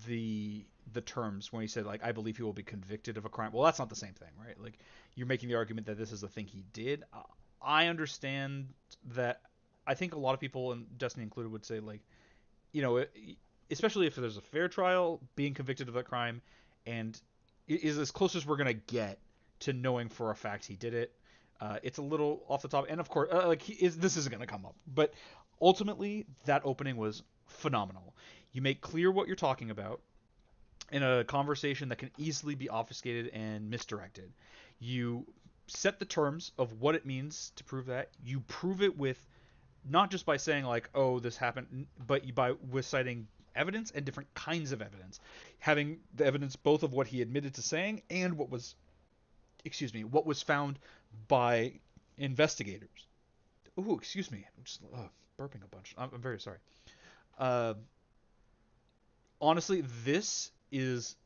the terms when he said, like, I believe he will be convicted of a crime. Well, that's not the same thing, right? Like, you're making the argument that this is the thing he did. I understand that. I think a lot of people, and Destiny included, would say, like, you know, especially if there's a fair trial, being convicted of that crime and is as close as we're going to get to knowing for a fact he did it. It's a little off the top, and of course, this isn't going to come up, but ultimately that opening was phenomenal. You make clear what you're talking about in a conversation that can easily be obfuscated and misdirected. You set the terms of what it means to prove that. You prove it with, not just by saying, like, oh, this happened, but with citing evidence and different kinds of evidence, having the evidence both of what he admitted to saying and what was found by investigators. Ooh, excuse me, I'm just burping a bunch. I'm very sorry. Honestly, this is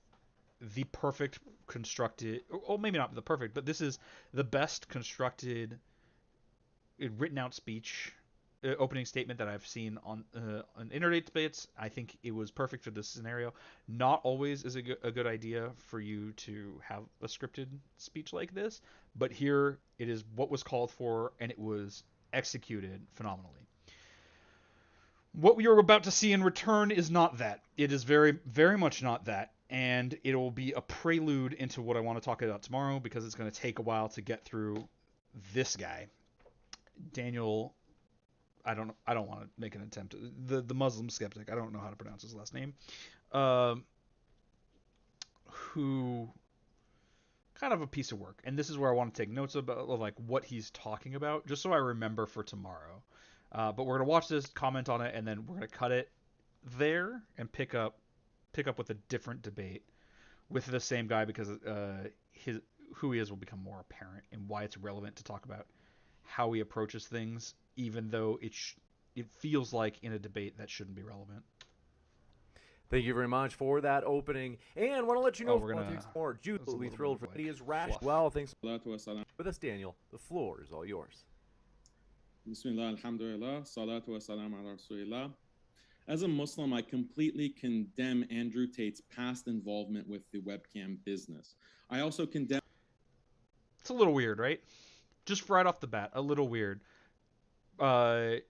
the perfect constructed, or maybe not the perfect, but this is the best constructed written out speech opening statement that I've seen on internet debates. I think it was perfect for this scenario. Not always is a good idea for you to have a scripted speech like this, but here it is what was called for, and it was executed phenomenally. What we are about to see in return is not that. It is very, very much not that. And it will be a prelude into what I want to talk about tomorrow, because it's going to take a while to get through this guy. Daniel, I don't want to make an attempt. The Muslim skeptic, I don't know how to pronounce his last name. Who kind of a piece of work. And this is where I want to take notes about like what he's talking about, just so I remember for tomorrow. But we're going to watch this, comment on it, and then we're going to cut it there and pick up with a different debate with the same guy, because who he is will become more apparent, and why it's relevant to talk about how he approaches things, even though it feels like in a debate that shouldn't be relevant. Thank you very much for that opening. And want to let you know we're going to more. Jude will be thrilled for he is rash. Well, thanks with us, Daniel. The floor is all yours. Bismillah, alhamdulillah, salatu wa salam ala rasulillah. As a Muslim, I completely condemn Andrew Tate's past involvement with the webcam business. I also condemn... It's a little weird, right? Just right off the bat, a little weird. Not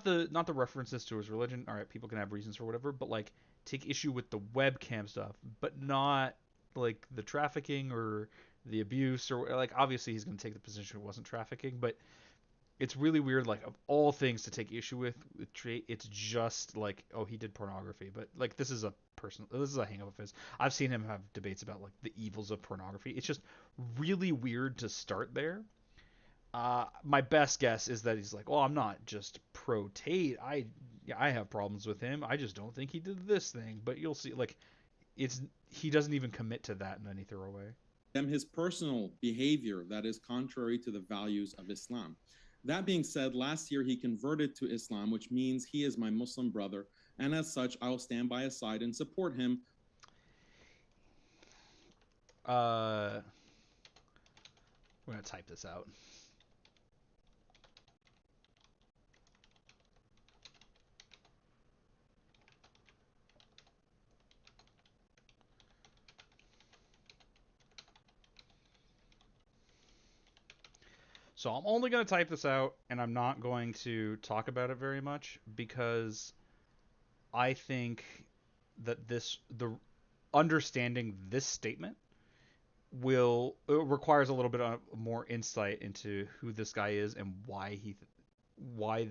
the references to his religion. All right, people can have reasons for whatever, but like take issue with the webcam stuff, but not like the trafficking or the abuse, or like obviously he's going to take the position it wasn't trafficking, but it's really weird. Like of all things to take issue with it's just like, oh, he did pornography, but like this is a hang up of his. I've seen him have debates about like the evils of pornography. It's just really weird to start there. My best guess is that he's like, oh, I'm not just pro Tate. I have problems with him. I just don't think he did this thing. But you'll see, like, he doesn't even commit to that in any thorough way. His personal behavior that is contrary to the values of Islam. That being said, last year he converted to Islam, which means he is my Muslim brother, and as such, I will stand by his side and support him. We're gonna type this out. So I'm only going to type this out, and I'm not going to talk about it very much, because I think that the understanding this statement requires a little bit more insight into who this guy is and why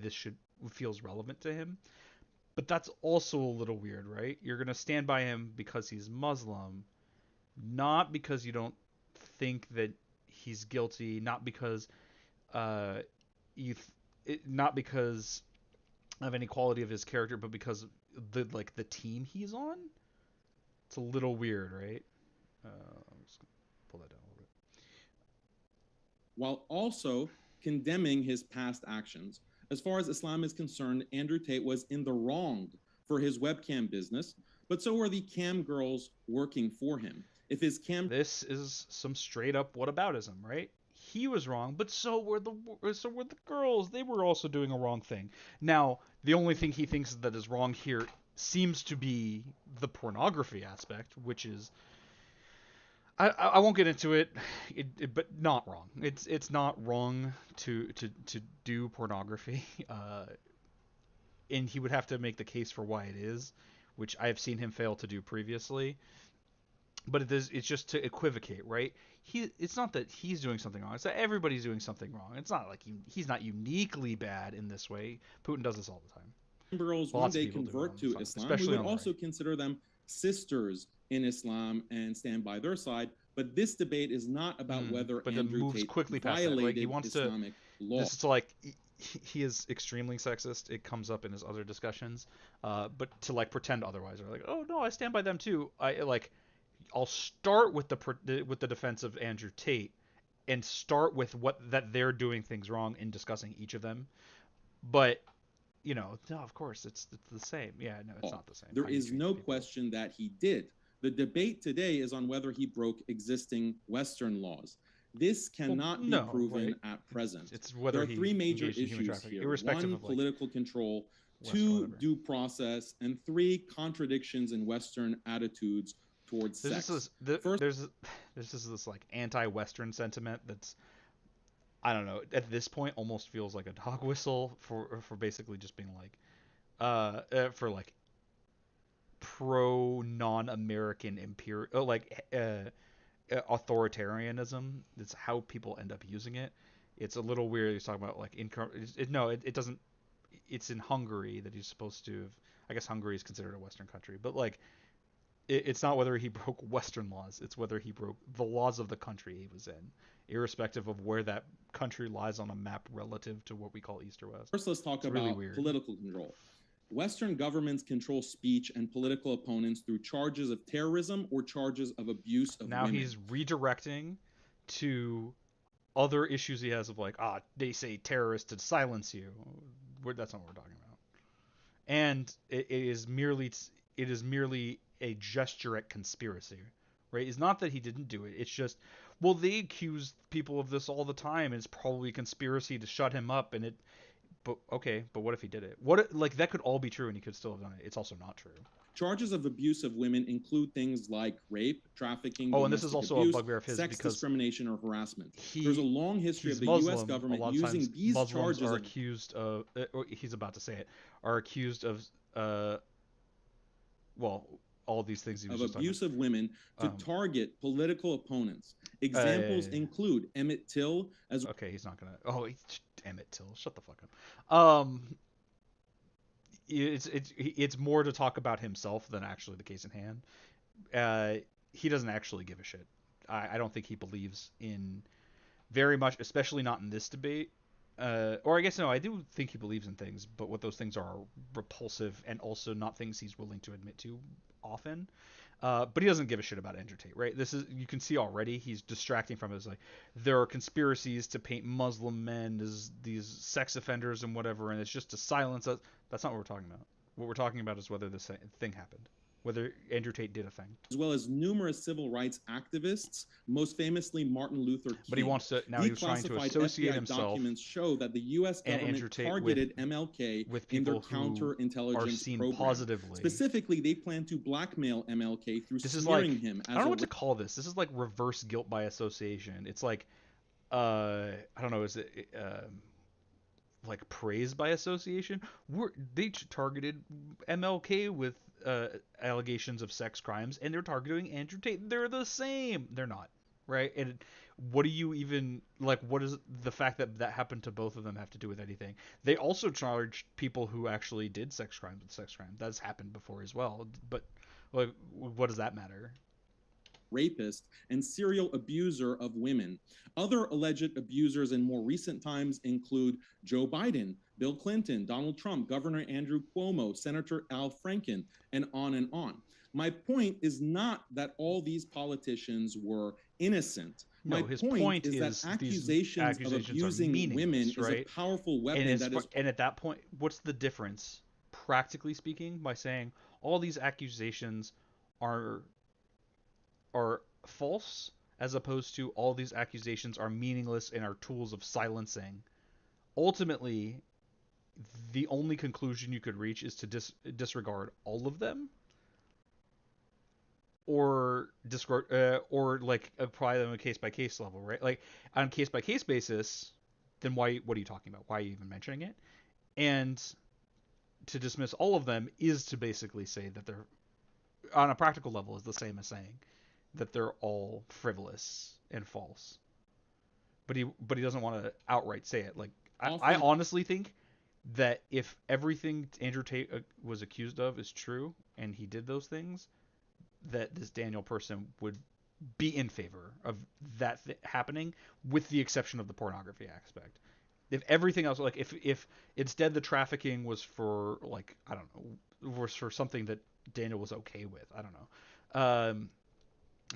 this feels relevant to him. But that's also a little weird, right? You're going to stand by him because he's Muslim, not because you don't think that he's guilty, not because not because of any quality of his character, but because the team he's on. It's a little weird, right? I'm just gonna pull that down a little bit. While also condemning his past actions. As far as Islam is concerned, Andrew Tate was in the wrong for his webcam business, but so were the cam girls working for him. If his cam... This is some straight up whataboutism, right? He was wrong, but so were the girls. They were also doing a wrong thing. Now, the only thing he thinks that is wrong here seems to be the pornography aspect, which is... I won't get into it, but not wrong. It's not wrong to do pornography, and he would have to make the case for why it is, which I have seen him fail to do previously. But it's just to equivocate, right? It's not that he's doing something wrong. It's that everybody's doing something wrong. It's not like he's not uniquely bad in this way. Putin does this all the time. Girls one day convert to Islam. We would also consider them sisters in Islam and stand by their side. But this debate is not about whether Andrew Tate violated he wants Islamic law. This is like he is extremely sexist. It comes up in his other discussions. But to like pretend otherwise, or like, oh no, I stand by them too. I'll start with the defense of Andrew Tate, and start with that they're doing things wrong in discussing each of them. But no, of course it's the same. Yeah, no, it's not the same. There is no question that he did. The debate today is on whether he broke existing Western laws. This cannot be proven at present. It's whether there are three major issues here. Irrespective One, of political control. Two, due process. And three, contradictions in Western attitudes towards sex. There's this like anti-Western sentiment that's, I don't know, at this point almost feels like a dog whistle for basically just being like, for like pro non-American imperial, authoritarianism. It's how people end up using it. It's a little weird. He's talking about like it doesn't. It's in Hungary that he's supposed to have. I guess Hungary is considered a Western country, but like it's not whether he broke Western laws. It's whether he broke the laws of the country he was in, irrespective of where that country lies on a map relative to what we call East or West. First, let's talk about political control. Western governments control speech and political opponents through charges of terrorism or charges of abuse of women. Now he's redirecting to other issues he has of like, they say terrorists to silence you. That's not what we're talking about. And it is merely a gesture at conspiracy, right? It's not that he didn't do it. It's just, well, they accuse people of this all the time, and it's probably a conspiracy to shut him up. But what if he did it? That could all be true, and he could still have done it. It's also not true. Charges of abuse of women include things like rape, trafficking, and this is also abuse, a bugbear of his sex because discrimination or harassment. There's a long history of the U.S. government using these Muslims charges. Are accused of. He's about to say it. Are accused of. All these things he was of abuse of women to target political opponents. Examples include Emmett Till as. Okay, he's not gonna. Emmett Till, shut the fuck up. It's more to talk about himself than actually the case in hand. He doesn't actually give a shit. I don't think he believes in very much, especially not in this debate. Or I guess no, I do think he believes in things, but what those things are repulsive and also not things he's willing to admit to often. But he doesn't give a shit about Andrew Tate, right? This is, you can see already he's distracting from it. It's like there are conspiracies to paint Muslim men as these sex offenders and whatever, and it's just to silence us. That's not what we're talking about. What we're talking about is whether this thing happened, whether Andrew Tate did a thing. As well as numerous civil rights activists, most famously Martin Luther King. But he wants to, now he was trying to associate FBI himself. Documents show that the U.S. government targeted MLK with in their counterintelligence program. Positively. Specifically, they plan to blackmail MLK through smearing him. I don't know what to call this. This is like reverse guilt by association. It's like, I don't know, is it like praise by association? They targeted MLK with allegations of sex crimes, and they're targeting Andrew Tate. They're the same. They're not, right? And what do you even, like, what does the fact that happened to both of them have to do with anything? They also charged people who actually did sex crimes with sex crimes. That's happened before as well. But like, what does that matter? Rapist and serial abuser of women. Other alleged abusers in more recent times include Joe Biden, Bill Clinton, Donald Trump, Governor Andrew Cuomo, Senator Al Franken, and on and on. My point is not that all these politicians were innocent. No, My his point is that accusations of abusing women right? is a powerful weapon. And at that point, what's the difference, practically speaking, by saying all these accusations are false, as opposed to all these accusations are meaningless and are tools of silencing? Ultimately, the only conclusion you could reach is to disregard all of them, or disregard, or like apply them on a case-by-case level, right? Like on a case-by-case basis, then what are you talking about? Why are you even mentioning it? And to dismiss all of them is to basically say that they're, on a practical level, is the same as saying that they're all frivolous and false. But he doesn't want to outright say it. Like I honestly think that if everything Andrew Tate was accused of is true and he did those things, that this Daniel person would be in favor of that happening, with the exception of the pornography aspect. If everything else, like if instead the trafficking was for, like, I don't know, was for something that Daniel was okay with, I don't know,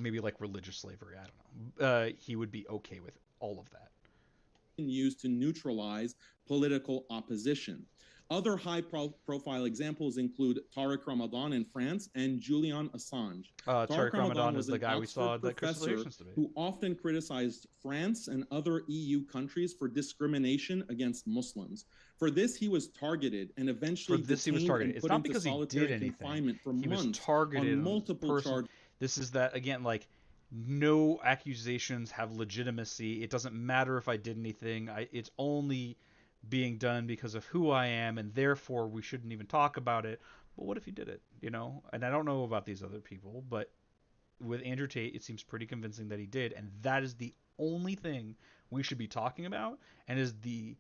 maybe like religious slavery, I don't know, he would be okay with all of that. Used to neutralize political opposition. Other high-profile examples include Tariq Ramadan in France and Julian Assange. Tariq Ramadan is the guy we saw at the Crystal Relations debate, who often criticized France and other EU countries for discrimination against Muslims. For this, he was targeted and eventually detained and put into solitary confinement for months on multiple charges. This is that, again, like, no accusations have legitimacy. It doesn't matter if I did anything. It's only being done because of who I am, and therefore we shouldn't even talk about it. But what if you did it, you know? And I don't know about these other people, but with Andrew Tate, it seems pretty convincing that he did, and that is the only thing we should be talking about, and is the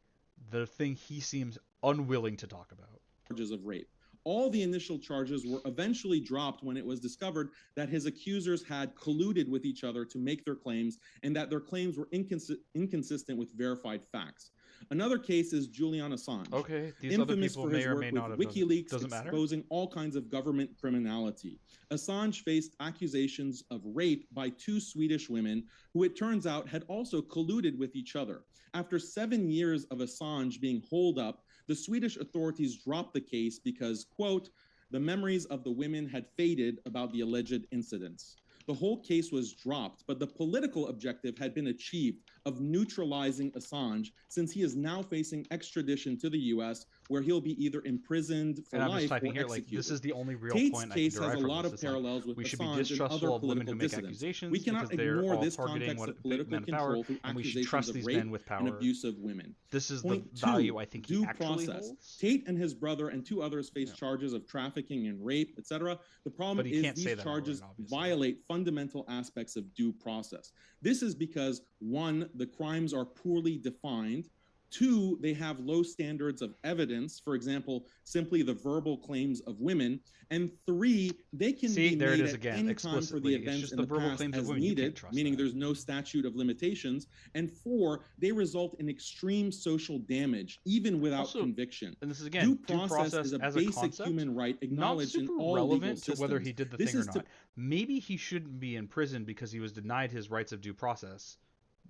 thing he seems unwilling to talk about. Charges of rape. All the initial charges were eventually dropped when it was discovered that his accusers had colluded with each other to make their claims, and that their claims were inconsistent with verified facts. Another case is Julian Assange, okay, these infamous other people for his may or work may with not have WikiLeaks matter. exposing all kinds of government criminality. Assange faced accusations of rape by 2 Swedish women who, it turns out, had also colluded with each other. After 7 years of Assange being holed up, the Swedish authorities dropped the case because, quote, the memories of the women had faded about the alleged incidents. The whole case was dropped, but the political objective had been achieved of neutralizing Assange, since he is now facing extradition to the U.S., where he'll be either imprisoned for life or executed. Like, this is the only real Tate's point case I can has a derive lot from of parallels with we should Assange be distrustful and of women other who make dissidents. accusations. We cannot ignore this context of political control through and we should accusations trust of these rape men with power. and abuse of women. This is Point the value I think he due actually process. holds. Tate and his brother and 2 others face charges of trafficking and rape, etc. The problem is these charges violate fundamental aspects of due process. This is because, 1, the crimes are poorly defined. 2, they have low standards of evidence, for example, simply the verbal claims of women. And 3, they can be made at any time for the events in the past as needed, meaning there's no statute of limitations. And 4, they result in extreme social damage, even without conviction. And this is, again, due process is a basic human right acknowledged in all legal systems. To whether he did the thing or not. Maybe he shouldn't be in prison because he was denied his rights of due process.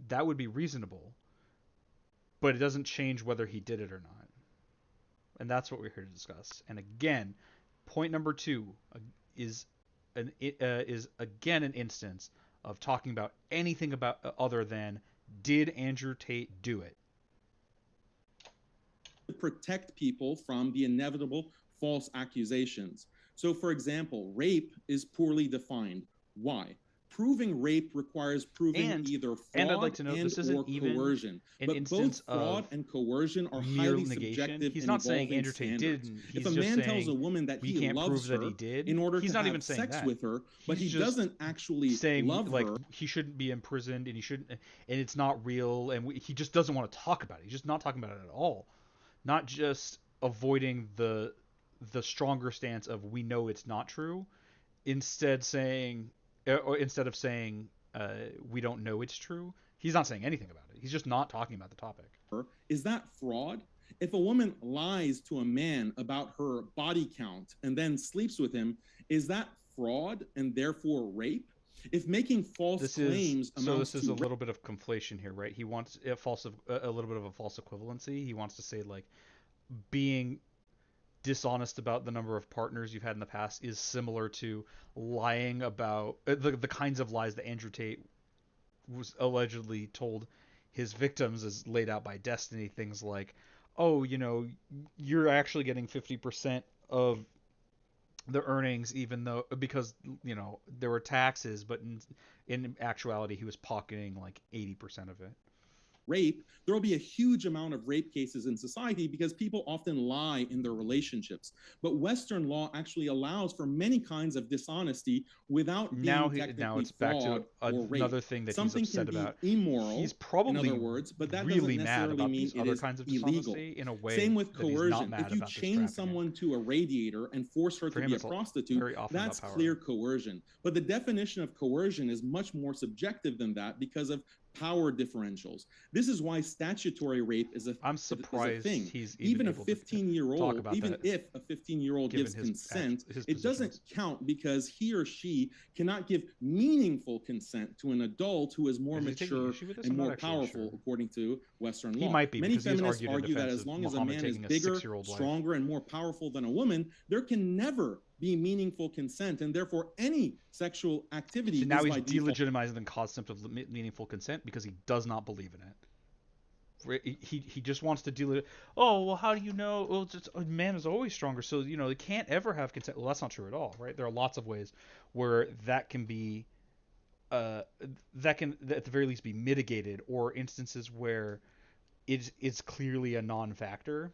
That would be reasonable. But it doesn't change whether he did it or not. And that's what we're here to discuss. And again, point number 2 is again an instance of talking about anything about other than, did Andrew Tate do it? To protect people from the inevitable false accusations. So, for example, rape is poorly defined. Why? Proving rape requires proving either fraud I'd like to note, this isn't even coercion. But both fraud and coercion are highly subjective. He's not saying Andrew Tate didn't. If a man tells a woman that he loves her in order to have sex with her, but he doesn't actually love her, he shouldn't be imprisoned, and he shouldn't, and it's not real, and he just doesn't want to talk about it. He's just not talking about it at all. Not just avoiding the stronger stance of, we know it's not true, instead of saying we don't know it's true. He's not saying anything about it. He's just not talking about the topic. Is that fraud? If a woman lies to a man about her body count and then sleeps with him, is that fraud and therefore rape? If making false claims amounts this is a little bit of conflation here, right? He wants a little bit of a false equivalency. He wants to say, like, being dishonest about the number of partners you've had in the past is similar to lying about the kinds of lies that Andrew Tate was allegedly told his victims, as laid out by Destiny. Things like, oh, you know, you're actually getting 50% of the earnings, even though, because, you know, there were taxes, but in actuality he was pocketing like 80% of it. Rape, there will be a huge amount of rape cases in society because people often lie in their relationships. But Western law actually allows for many kinds of dishonesty without being technically fraud or rape. Another thing that something he's upset can about. Be immoral, he's probably in other words, but that really doesn't mad necessarily about mean these it other is kinds of illegal. In a way, same with coercion. If you chain chain someone to a radiator and force her to be a prostitute, that's clear coercion. But the definition of coercion is much more subjective than that because of power differentials. This is why statutory rape is a thing. He's even a 15-year-old, even if a 15-year-old gives consent, it doesn't count because he or she cannot give meaningful consent to an adult who is more mature and more powerful, according to Western law. He might be. Many feminists argue that as long as a man is bigger, stronger, and more powerful than a woman, there can never be meaningful consent, and therefore any sexual activity. So now he's delegitimizing the concept of meaningful consent because he does not believe in it. He just wants to deal it. Oh, well, how do you know? Well, a man is always stronger, so they can't ever have consent. Well, that's not true at all, right? There are lots of ways where that can be, that can at the very least be mitigated, or instances where it's clearly a non-factor,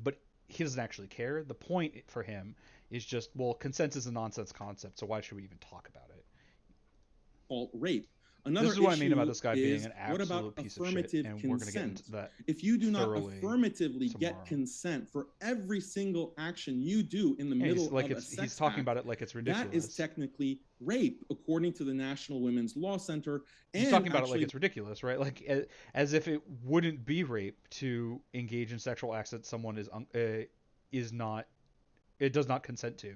but he doesn't actually care. The point for him is just, well, consent is a nonsense concept, so why should we even talk about it? Rape. This is what I mean about this guy being an absolute piece of shit, and we're going to get into that. If you do not affirmatively get consent for every single action you do in the middle of a sex he's talking about it like it's ridiculous. That is technically rape, according to the National Women's Law Center. And he's talking about it like it's ridiculous, right? Like as if it wouldn't be rape to engage in sexual acts that someone does not consent to.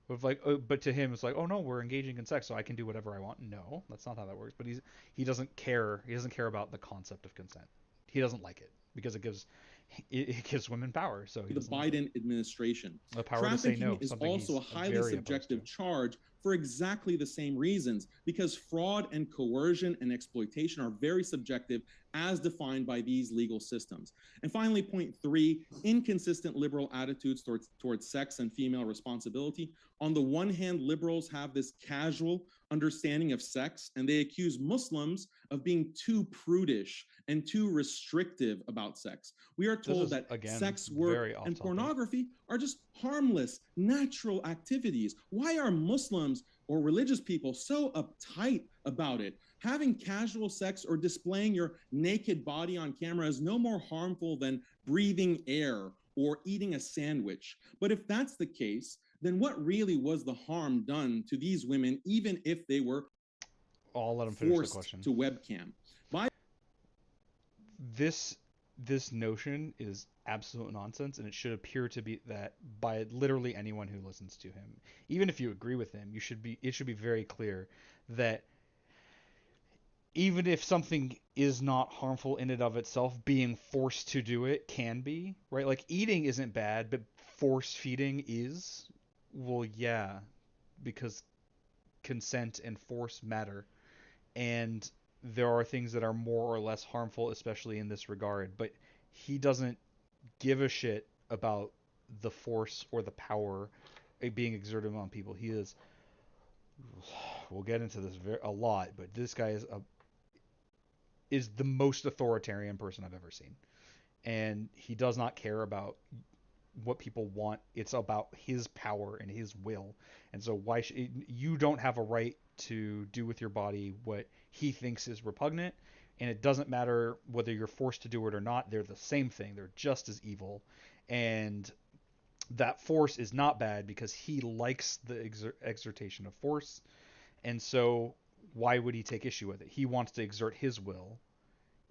But to him, it's like, oh no, we're engaging in sex, so I can do whatever I want. No, that's not how that works. But he doesn't care. He doesn't care about the concept of consent. He doesn't like it because it gives women power. So the Biden administration, the power to say no. Is also a highly subjective charge for exactly the same reasons, because fraud and coercion and exploitation are very subjective as defined by these legal systems. And finally, point 3, inconsistent liberal attitudes towards sex and female responsibility. On the one hand, liberals have this casual understanding of sex, and they accuse Muslims of being too prudish and too restrictive about sex. We are told that sex work and pornography are just harmless, natural activities. Why are Muslims or religious people so uptight about it? Having casual sex or displaying your naked body on camera is no more harmful than breathing air or eating a sandwich. But if that's the case, then what really was the harm done to these women, even if they were I'll let him finish the question. To webcam? This notion is absolute nonsense, and it should appear to be that by literally anyone who listens to him. Even if you agree with him, it should be very clear that even if something is not harmful in and of itself, being forced to do it can be, right? Like eating isn't bad, but force feeding is. Well, yeah, because consent and force matter. And there are things that are more or less harmful, especially in this regard. But he doesn't give a shit about the force or the power being exerted on people. He is. We'll get into this a lot, but this guy is the most authoritarian person I've ever seen, and he does not care about what people want. It's about his power and his will. And so you don't have a right to do with your body what he thinks is repugnant, and it doesn't matter whether you're forced to do it or not. They're the same thing. They're just as evil, and that force is not bad because he likes the exertion of force. And so why would he take issue with it? He wants to exert his will.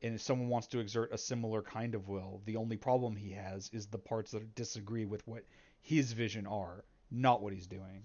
And if someone wants to exert a similar kind of will, the only problem he has is the parts that disagree with what his vision are, not what he's doing.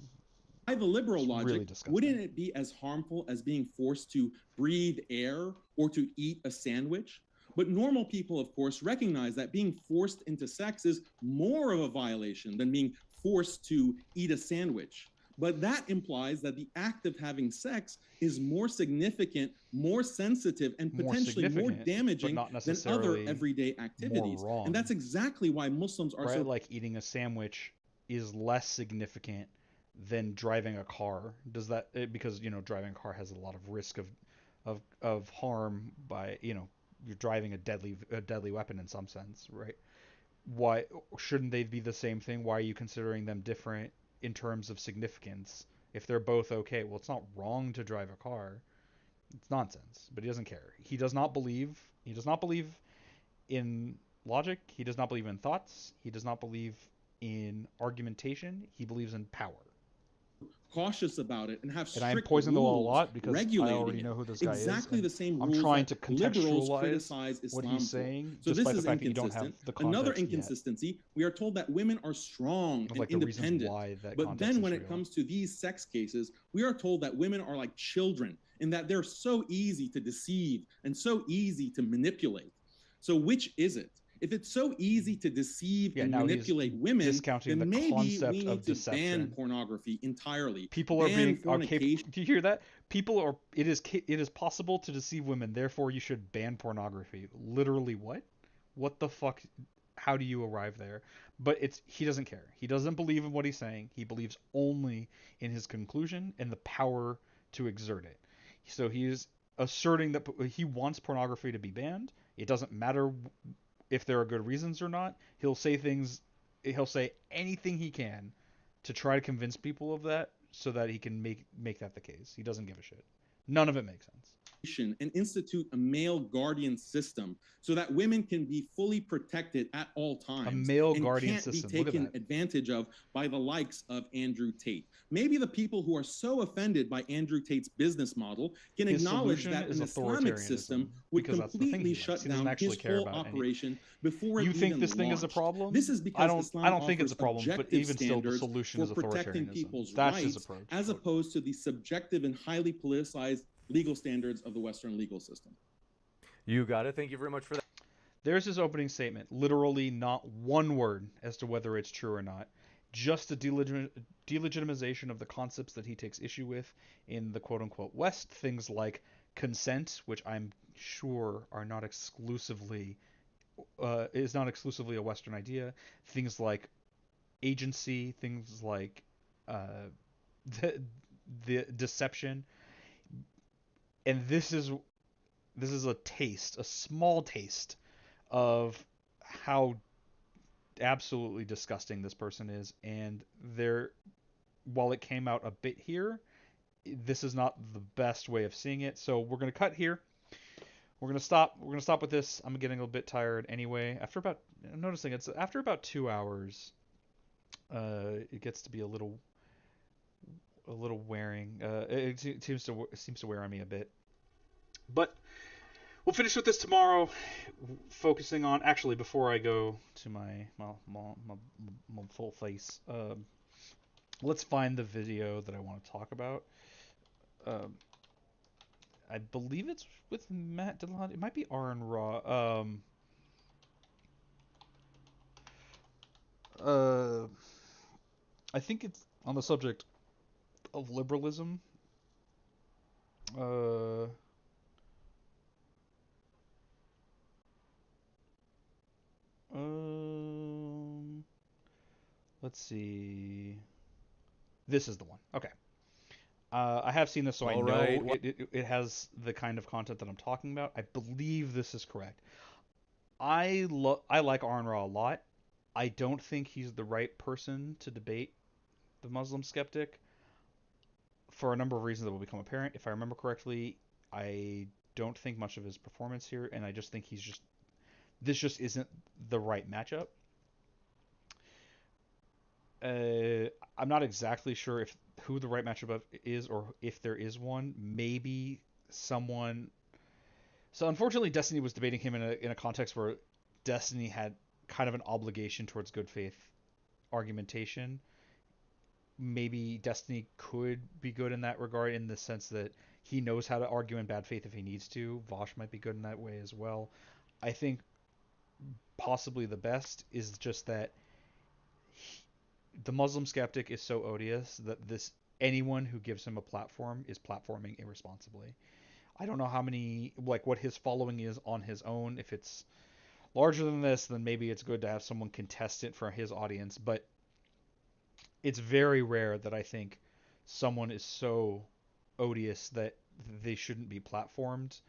By the liberal logic, wouldn't it be as harmful as being forced to breathe air or to eat a sandwich? But normal people, of course, recognize that being forced into sex is more of a violation than being forced to eat a sandwich. But that implies that the act of having sex is more significant, more sensitive, and potentially more damaging than other everyday activities. And that's exactly why Muslims are so... Like eating a sandwich is less significant than driving a car. Does that... Because, driving a car has a lot of risk of harm by, you're driving a deadly weapon in some sense, right? Why shouldn't they be the same thing? Why are you considering them different in terms of significance if they're both okay? Well, it's not wrong to drive a car. It's nonsense, but he doesn't care. He does not believe in logic. He does not believe in thoughts. He does not believe in argumentation. He believes in power. cautious about it, and have strict and I'm poisoning the well a lot because regulating I already know who this guy exactly is. The same I'm rules trying to liberals contextualize criticize Islam what he's saying, so despite this is the fact that you don't have the context Another inconsistency, yet. We are told that women are strong and like independent. But then when it comes to these sex cases, we are told that women are like children and that they're so easy to deceive and so easy to manipulate. So which is it? If it's so easy to deceive and manipulate women, then maybe we need to ban pornography entirely. People are being capable. Do you hear that? People are. It is possible to deceive women. Therefore, you should ban pornography. Literally, what? What the fuck? How do you arrive there? But he doesn't care. He doesn't believe in what he's saying. He believes only in his conclusion and the power to exert it. So he is asserting that he wants pornography to be banned. It doesn't matter if there are good reasons or not. He'll say anything he can to try to convince people of that so that he can make that the case. He doesn't give a shit. None of it makes sense. And institute a male guardian system so that women can be fully protected at all times. A male guardian system. Can't be taken advantage of by the likes of Andrew Tate. Maybe the people who are so offended by Andrew Tate's business model can acknowledge that an Islamic system would completely shut down his whole operation before it even launched. You think this thing is a problem? This is because I don't think it's a problem, but even still, the solution is protecting people's That's rights, his approach. as opposed to the subjective and highly politicized legal standards of the Western legal system. You got it. Thank you very much for that. There's his opening statement. Literally not one word as to whether it's true or not. Just a delegitimization of the concepts that he takes issue with in the quote-unquote West. Things like consent, which I'm sure are not exclusively is not exclusively a Western idea. Things like agency. Things like the deception. And this is a taste, a small taste, of how absolutely disgusting this person is. And while it came out a bit here, this is not the best way of seeing it. So we're gonna cut here. We're gonna stop with this. I'm getting a bit tired anyway. I'm noticing it's after about 2 hours. It gets to be a little wearing. It seems to wear on me a bit. But we'll finish with this tomorrow, focusing on. Actually, before I go to my full face, let's find the video that I want to talk about. I believe it's with Matt Dillon. It might be Aaron Raw. I think it's on the subject of liberalism. Let's see. This is the one. Okay. I have seen this, so I know it has the kind of content that I'm talking about. I believe this is correct. I like Aaron Ra a lot. I don't think he's the right person to debate the Muslim skeptic for a number of reasons that will become apparent. If I remember correctly, I don't think much of his performance here, and I just think this just isn't the right matchup. I'm not exactly sure who the right matchup is, or if there is one. Maybe someone. So unfortunately, Destiny was debating him in a context where Destiny had kind of an obligation towards good faith argumentation. Maybe Destiny could be good in that regard, in the sense that he knows how to argue in bad faith if he needs to. Vosh might be good in that way as well. I think possibly the best is just that the Muslim skeptic is so odious that anyone who gives him a platform is platforming irresponsibly. I don't know how many, what his following is on his own. If it's larger than this, then maybe it's good to have someone contest it for his audience. But it's very rare that I think someone is so odious that they shouldn't be platformed.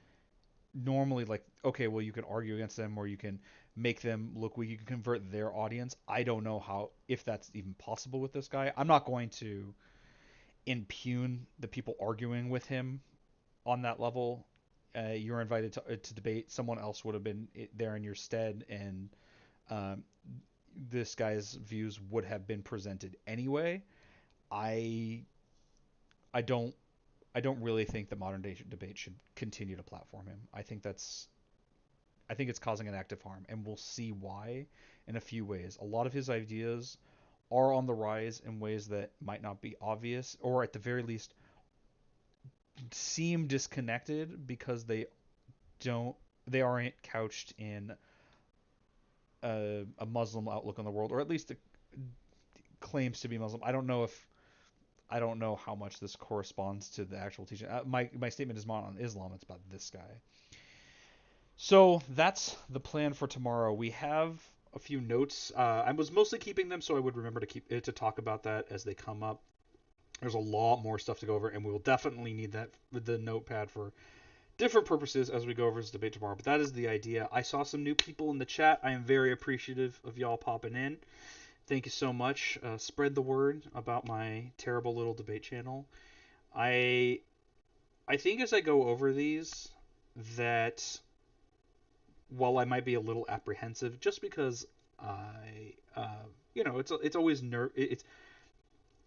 Normally, okay, well, you can argue against them, or you can make them look weak. You can convert their audience. I don't know if that's even possible with this guy. I'm not going to impugn the people arguing with him on that level. You're invited to debate. Someone else would have been there in your stead, and this guy's views would have been presented anyway. I I don't really think the modern day debate should continue to platform him. I think it's causing an active harm, and we'll see why in a few ways. A lot of his ideas are on the rise in ways that might not be obvious, or at the very least seem disconnected because they aren't couched in a Muslim outlook on the world, or at least claims to be Muslim. I don't know how much this corresponds to the actual teaching. My statement is not on Islam. It's about this guy. So that's the plan for tomorrow. We have a few notes. I was mostly keeping them so I would remember to talk about that as they come up. There's a lot more stuff to go over, and we will definitely need that with the notepad for different purposes as we go over this debate tomorrow. But that is the idea. I saw some new people in the chat. I am very appreciative of y'all popping in. Thank you so much. Spread the word about my terrible little debate channel. I think as I go over these that while I might be a little apprehensive, just because it's always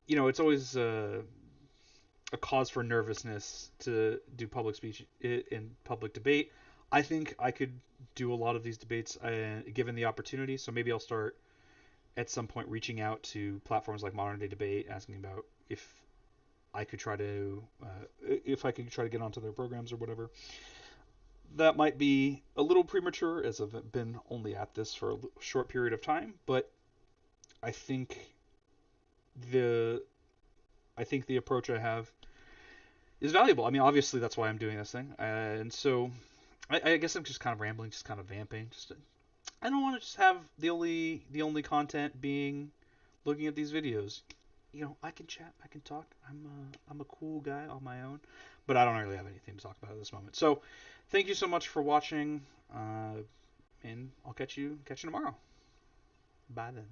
it's always a cause for nervousness to do public speech in public debate. I think I could do a lot of these debates given the opportunity. So maybe I'll start at some point reaching out to platforms like Modern Day Debate, asking about if I could try to get onto their programs or whatever. That might be a little premature, as I've been only at this for a short period of time, but I think the approach I have is valuable. I mean, obviously that's why I'm doing this thing, and so I guess I'm just kind of rambling, just kind of vamping. I don't want to just have the only content being looking at these videos. I can chat, I can talk. I'm a cool guy on my own, but I don't really have anything to talk about at this moment. So, thank you so much for watching, and I'll catch you tomorrow. Bye then.